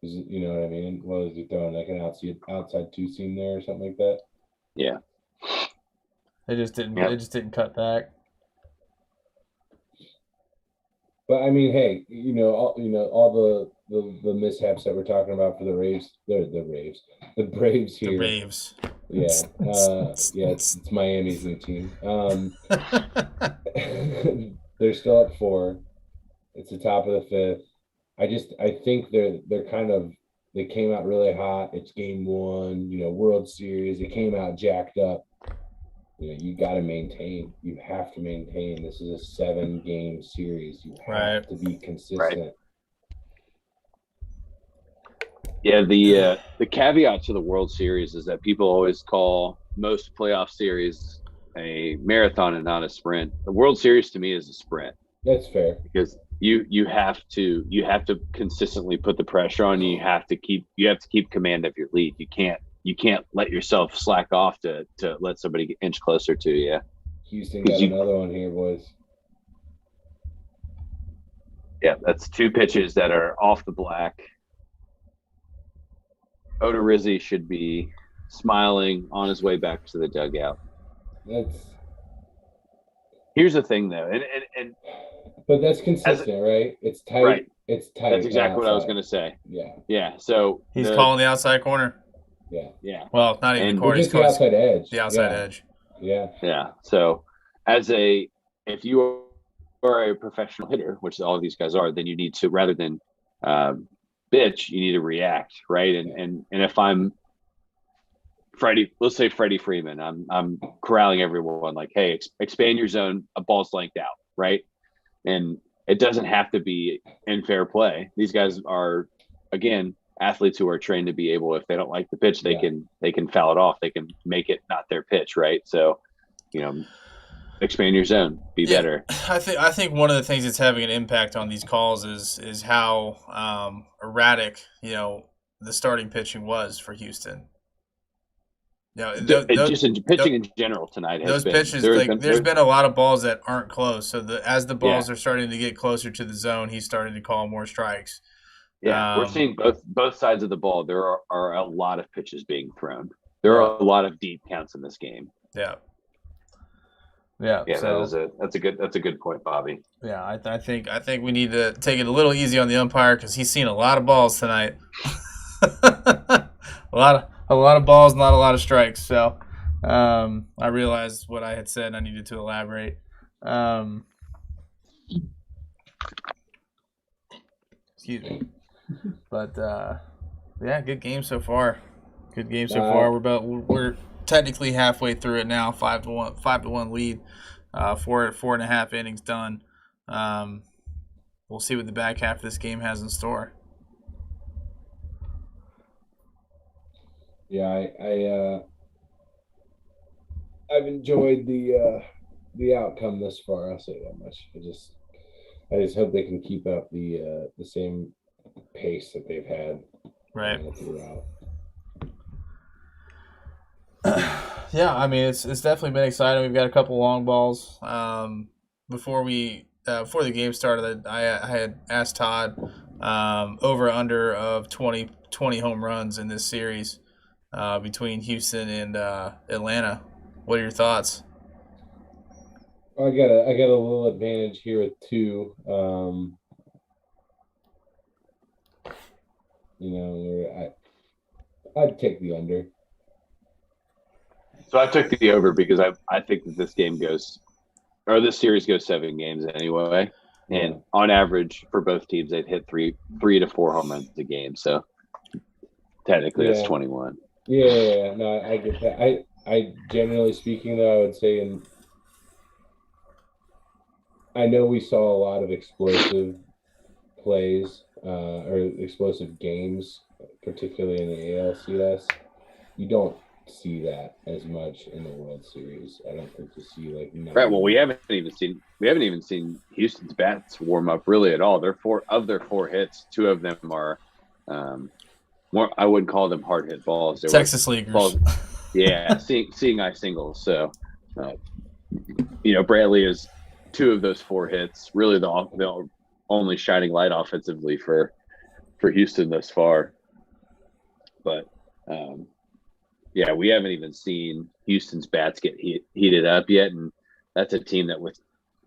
You know what I mean? What was he throwing, like an outside 2-seam there or something like that? Yeah. They just didn't cut back. But I mean, hey, all the mishaps that we're talking about for the Braves here. The Braves. Yeah. It's Miami's new team. They're still up 4. It's the top of the 5th. I think they're kind of, they came out really hot. It's game 1, World Series. They came out jacked up. You got to maintain. You have to maintain. This is a 7-game series. You have to be consistent. Right. Yeah, the caveat to the World Series is that people always call most playoff series a marathon and not a sprint. The World Series to me is a sprint. That's fair. Because you have to consistently put the pressure on you. You have to keep command of your lead. You can't let yourself slack off to let somebody inch closer to you. Houston got another one here, boys. Yeah, that's 2 pitches that are off the black. Odorizzi should be smiling on his way back to the dugout. Here's the thing, though, and but that's consistent, right? It's tight. Right. It's tight. That's exactly what I was going to say. Yeah. Yeah. So he's calling the outside corner. Yeah. Yeah. Well, not even the corner. Just the outside edge. The outside edge. Yeah. Yeah. So if you are a professional hitter, which all of these guys are, then you need to, rather than bitch, you need to react, right? And if I'm Freddie, let's say Freddie Freeman, I'm corralling everyone like, hey, expand your zone, a ball's lanked out, right? And it doesn't have to be in fair play. These guys are, again, athletes who are trained to be able, if they don't like the pitch, they can foul it off. They can make it not their pitch, right? So, expand your zone, be better. I think one of the things that's having an impact on these calls is how erratic, the starting pitching was for Houston. Just in pitching in general tonight. Those pitches, there's been a lot of balls that aren't close. So as the balls are starting to get closer to the zone, he's starting to call more strikes. Yeah, we're seeing both sides of the ball. There are a lot of pitches being thrown. There are a lot of deep counts in this game. Yeah. So that's a good point, Bobby. Yeah, I think we need to take it a little easy on the umpire because he's seen a lot of balls tonight. a lot of balls, not a lot of strikes. So I realized what I had said and I needed to elaborate. Excuse me. But yeah, good game so far. Good game so far. We're technically halfway through it now. 5-1 lead. 4.5 innings done. We'll see what the back half of this game has in store. Yeah, I've enjoyed the outcome thus far. I'll say that much. I just hope they can keep up the same pace that they've had throughout. Yeah, I mean it's definitely been exciting. We've got a couple long balls. Before the game started, I had asked Todd over under of 20 home runs in this series between Houston and Atlanta. What are your thoughts? I got a little advantage here with 2. I'd take the under. So I took the over because I think that this series goes 7 games anyway. And on average for both teams, they'd hit 3 to 4 home runs a game. So technically that's 21. Yeah, no, I get that. I generally speaking though, I would say I know we saw a lot of explosive plays or explosive games, particularly in the ALCS. You don't see that as much in the World Series. I don't think you see right. Well, we haven't even seen Houston's bats warm up really at all. Their 4 hits, 2 of them are more. I wouldn't call them hard hit balls. Texas leaguers. Yeah, seeing eye singles. So, Bradley is 2 of those 4 hits. Really, the only shining light offensively for Houston thus far. But yeah, we haven't even seen Houston's bats get heated up yet, and that's a team that,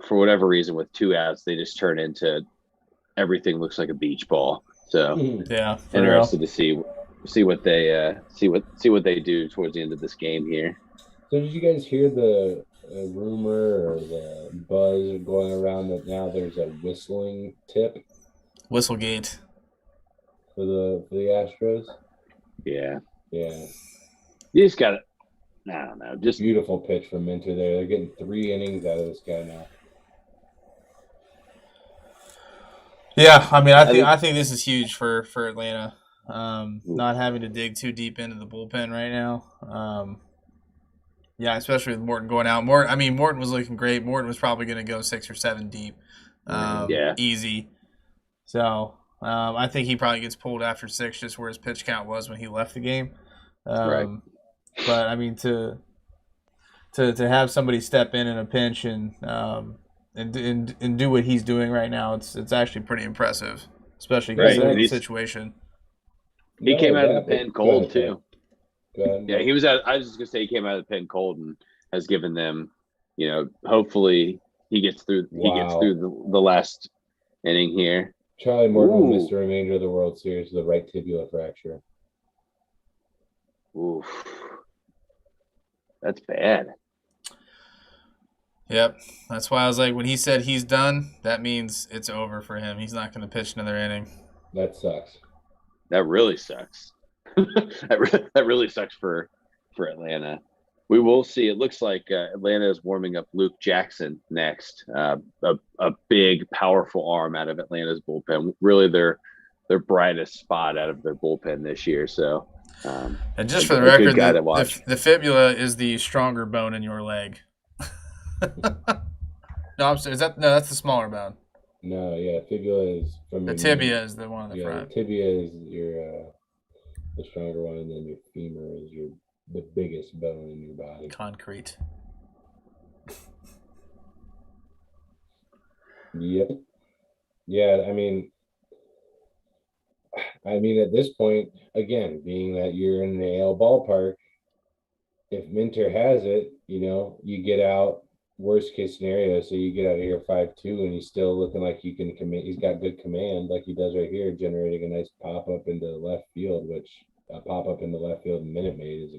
for whatever reason, with 2 outs, they just turn into everything looks like a beach ball. So yeah, interested to see what they do towards the end of this game here. So did you guys hear the rumor or the buzz going around that now there's a whistling tip? Whistlegate for the Astros. Yeah. Yeah. You just got it. I don't know. Just beautiful pitch from Minter there. They're getting 3 innings out of this guy now. Yeah, I mean, I think this is huge for Atlanta. Not having to dig too deep into the bullpen right now. Yeah, especially with Morton going out. Morton was looking great. Morton was probably going to go 6 or 7 deep. Easy. So I think he probably gets pulled after 6, just where his pitch count was when he left the game. Right. But I mean, to have somebody step in a pinch and do what he's doing right now, it's actually pretty impressive, especially considering the situation. He came out of the pen cold too. Yeah, he was I was just gonna say he came out of the pen cold and has given them, hopefully he gets through the last inning here. Charlie Morton will miss the remainder of the World Series with a right tibia fracture. Oof. That's bad. Yep. That's why I was like, when he said he's done, that means it's over for him. He's not going to pitch another inning. That sucks. That really sucks. that really sucks for Atlanta. We will see. It looks like Atlanta is warming up Luke Jackson next. A big, powerful arm out of Atlanta's bullpen. Really their brightest spot out of their bullpen this year. So, and just for the record, the fibula is the stronger bone in your leg. No, that's the smaller bone. No, yeah, fibula is from the tibia is the one in the front. The tibia is your the stronger one, and then your femur is the biggest bone in your body. Concrete. Yep. Yeah, I mean, at this point, again, being that you're in the AL ballpark, if Minter has it, you get out. Worst case scenario, so you get out of here 5-2, and he's still looking like he can command. He's got good command, like he does right here, generating a nice pop up into left field. Which a pop up into left field in Minute Maid is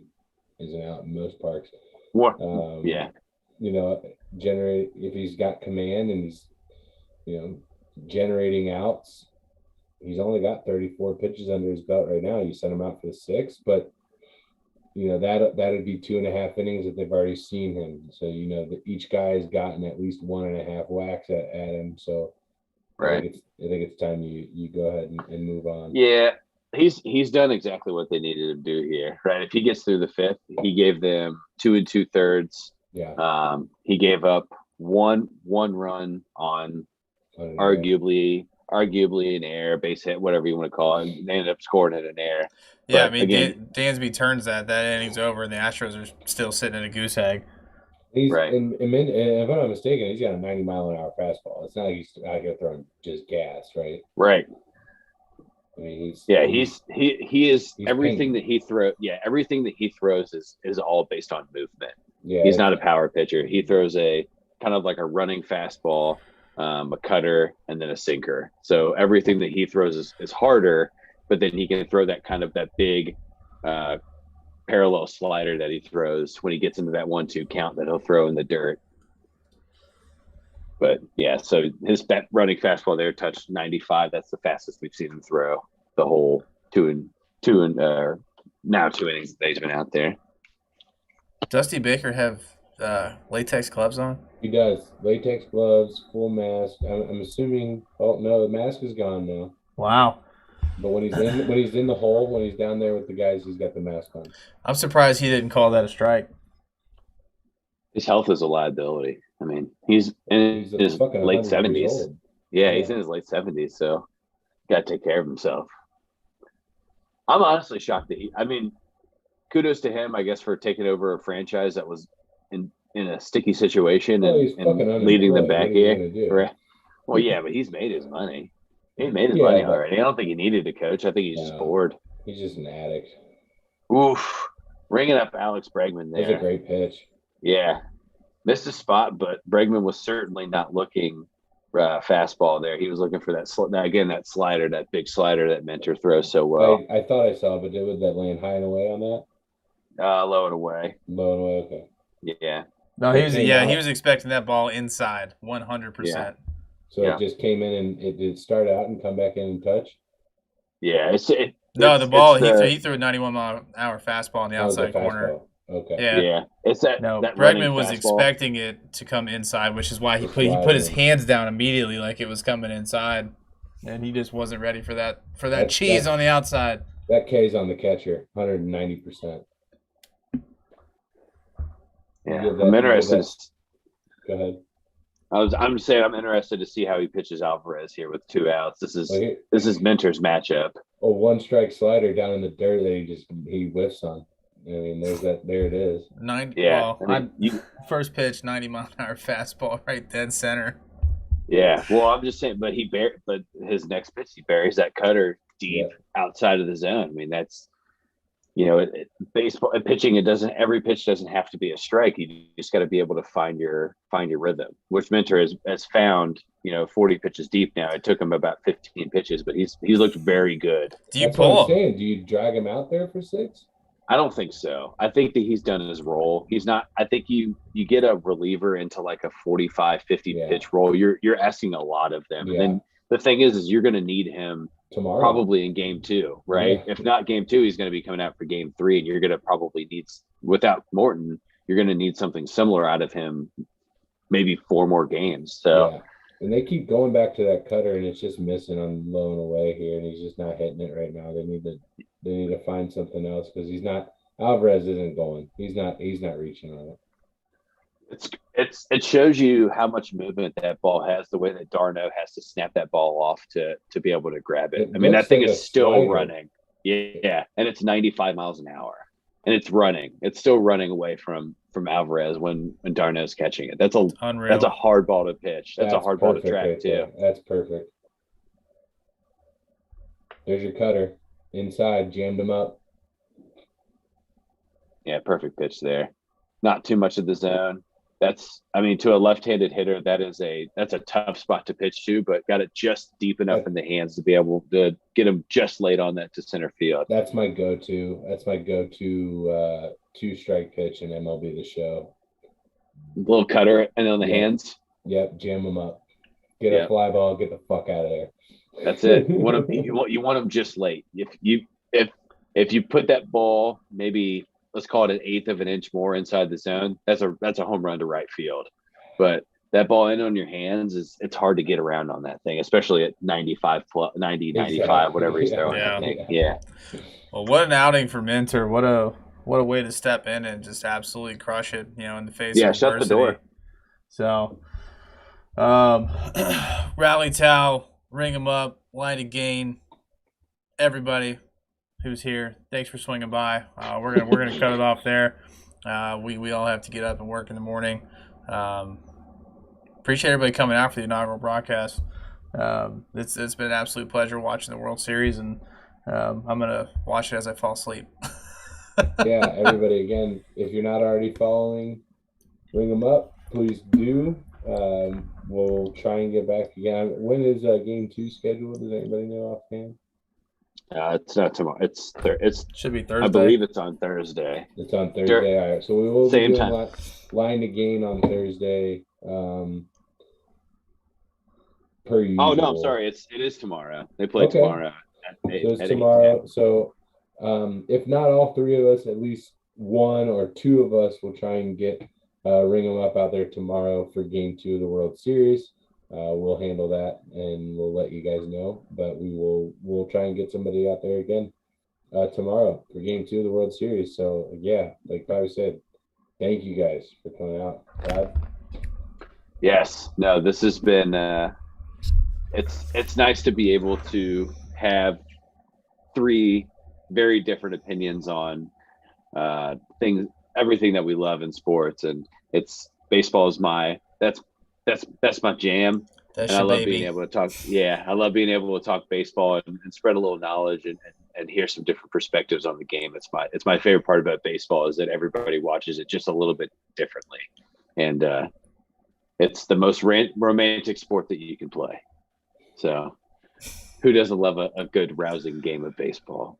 is an out in most parks. What? Um, Yeah. You know, generate if he's got command and he's, generating outs. He's only got 34 pitches under his belt right now. You send him out for the 6, but that'd be 2.5 innings that they've already seen him. So that each guy has gotten at least 1.5 whacks at him. So Right. I think it's time you go ahead and move on. Yeah, he's done exactly what they needed to do here, right? If he gets through the 5th, he gave them 2 2/3. Yeah. He gave up one run on arguably an error, base hit, whatever you want to call it. They ended up scoring it an error. Yeah, But I mean, again, Dansby turns that inning's over, and the Astros are still sitting in a goose egg. He's right. And if I'm not mistaken, he's got a 90-mile-an-hour fastball. It's not like he's out here throwing just gas, right? Right. I mean, he is everything pinging. that he throws. Yeah, everything that he throws is all based on movement. Yeah, He's not a power pitcher. He throws a kind of like a running fastball, a cutter, and then a sinker. So everything that he throws is harder, but then he can throw that kind of that big parallel slider that he throws when he gets into that 1-2 count that he'll throw in the dirt. But yeah, so his running fastball there touched 95. That's the fastest we've seen him throw the whole two innings that he's been out there. Dusty Baker have latex gloves on? He does. Latex gloves, full mask. I'm assuming. Oh no, the mask is gone now. Wow. But when he's in the hole, when he's down there with the guys, he's got the mask on. I'm surprised he didn't call that a strike. His health is a liability. I mean, he's in his late 70s. Yeah, he's in his late 70s, so got to take care of himself. I'm honestly shocked that kudos to him, I guess, for taking over a franchise that was in a sticky situation and leading them back here. Right. Well, yeah, but he's made his money. He made his money already. I don't think he needed to coach. I think he's just bored. He's just an addict. Oof. Ringing up Alex Bregman there. That's a great pitch. Yeah. Missed a spot, but Bregman was certainly not looking fastball there. He was looking for that slider, that big slider that Minter throws so well. I thought I saw, but was that laying high and away on that? Low and away. Low and away, okay. Yeah. No, he was expecting that ball inside, 100%. Yeah. So it just came in and it did start out and come back in and touch? Yeah. The ball, he threw a 91-mile-an-hour fastball on the outside corner. Okay. Yeah. It's that. No, that Bregman was expecting it to come inside, which is why he put his hands down immediately like it was coming inside. And he just wasn't ready for that cheese on the outside. That K's on the catcher, 190%. Yeah. I'm interested. Go ahead. I'm saying I'm interested to see how he pitches Alvarez here with 2 outs. This is Minter's matchup. A 1-strike slider down in the dirt that he whiffs on. I mean, there it is. 90. Yeah. Well, first pitch, 90-mile-an-hour fastball, right dead center. Yeah. Well, I'm just saying, but his next pitch, he buries that cutter deep outside of the zone. I mean, that's baseball pitching. Every pitch doesn't have to be a strike. You just got to be able to find your rhythm, which Minter has found. 40 pitches deep now. It took him about 15 pitches, but he's looked very good. Do you pull him? Do you drag him out there for 6? I don't think so. I think that he's done his role. He's not. I think you get a reliever into like a 45, 50 pitch role. You're asking a lot of them. And then the thing is you're going to need him tomorrow, probably in game 2, right? Yeah. If not game 2, he's going to be coming out for game 3, and you're going to probably need, without Morton, you're going to need something similar out of him, maybe 4 more games. So, and they keep going back to that cutter, and it's just missing on low and away here, and he's just not hitting it right now. They need to find something else because he's not. Alvarez isn't going. He's not reaching on it. It shows you how much movement that ball has, the way that d'Arnaud has to snap that ball off to be able to grab it. I mean, that thing is still running. Yeah. And it's 95 miles an hour. And it's running. It's still running away from Alvarez when d'Arnaud's catching it. That's unreal. That's a hard ball to pitch. That's a hard ball to track right too. There. That's perfect. There's your cutter. Inside, jammed him up. Yeah, perfect pitch there. Not too much of the zone. I mean, to a left-handed hitter, that's a tough spot to pitch to, but got it just deep enough in the hands to be able to get him just laid on that to center field. That's my go-to. That's my go-to two-strike pitch in MLB The Show. Little cutter and on the hands. Yep, jam them up. Get a fly ball. Get the fuck out of there. That's it. You want them just late. If you put that ball maybe, let's call it an eighth of an inch more inside the zone, that's a home run to right field. But that ball in on your hands it's hard to get around on that thing, especially at 95, 95, whatever he's throwing. Yeah. Well, what an outing for Minter. What a way to step in and just absolutely crush it, in the face of adversity. Shut the door. So, Rally Towel, ring him up, Light Again, everybody who's here, thanks for swinging by. We're gonna cut it off there. We all have to get up and work in the morning. Appreciate everybody coming out for the inaugural broadcast. It's been an absolute pleasure watching the World Series, and I'm gonna watch it as I fall asleep. Yeah, everybody, again, if you're not already following Ring 'em Up, please do. We'll try and get back again. When is game 2 scheduled? Does anybody know offhand? It's not tomorrow. It should be Thursday. I believe it's on Thursday. It's on Thursday. All right. So we will Same be doing time. Line to Gain on Thursday. Per usual. Oh no, I'm sorry. It is tomorrow. They play tomorrow. So it's tomorrow. So if not all three of us, at least one or two of us will try and get Ring 'em Up out there tomorrow for game 2 of the World Series. We'll handle that and we'll let you guys know. But we'll try and get somebody out there again tomorrow for game 2 of the World Series. So yeah, like Bobby said, thank you guys for coming out. Todd? Yes. No, this has been it's nice to be able to have 3 very different opinions on everything that we love in sports, and baseball is that's my jam. That's and I love baby. being able to talk. Yeah, I love being able to talk baseball and spread a little knowledge and hear some different perspectives on the game. It's my favorite part about baseball is that everybody watches it just a little bit differently, and it's the most romantic sport that you can play. So, who doesn't love a good, rousing game of baseball?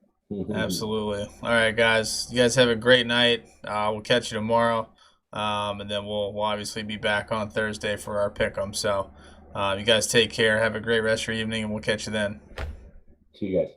Absolutely. All right, guys. You guys have a great night. We'll catch you tomorrow. And then we'll obviously be back on Thursday for our pick'em. So you guys take care. Have a great rest of your evening, and we'll catch you then. See you guys.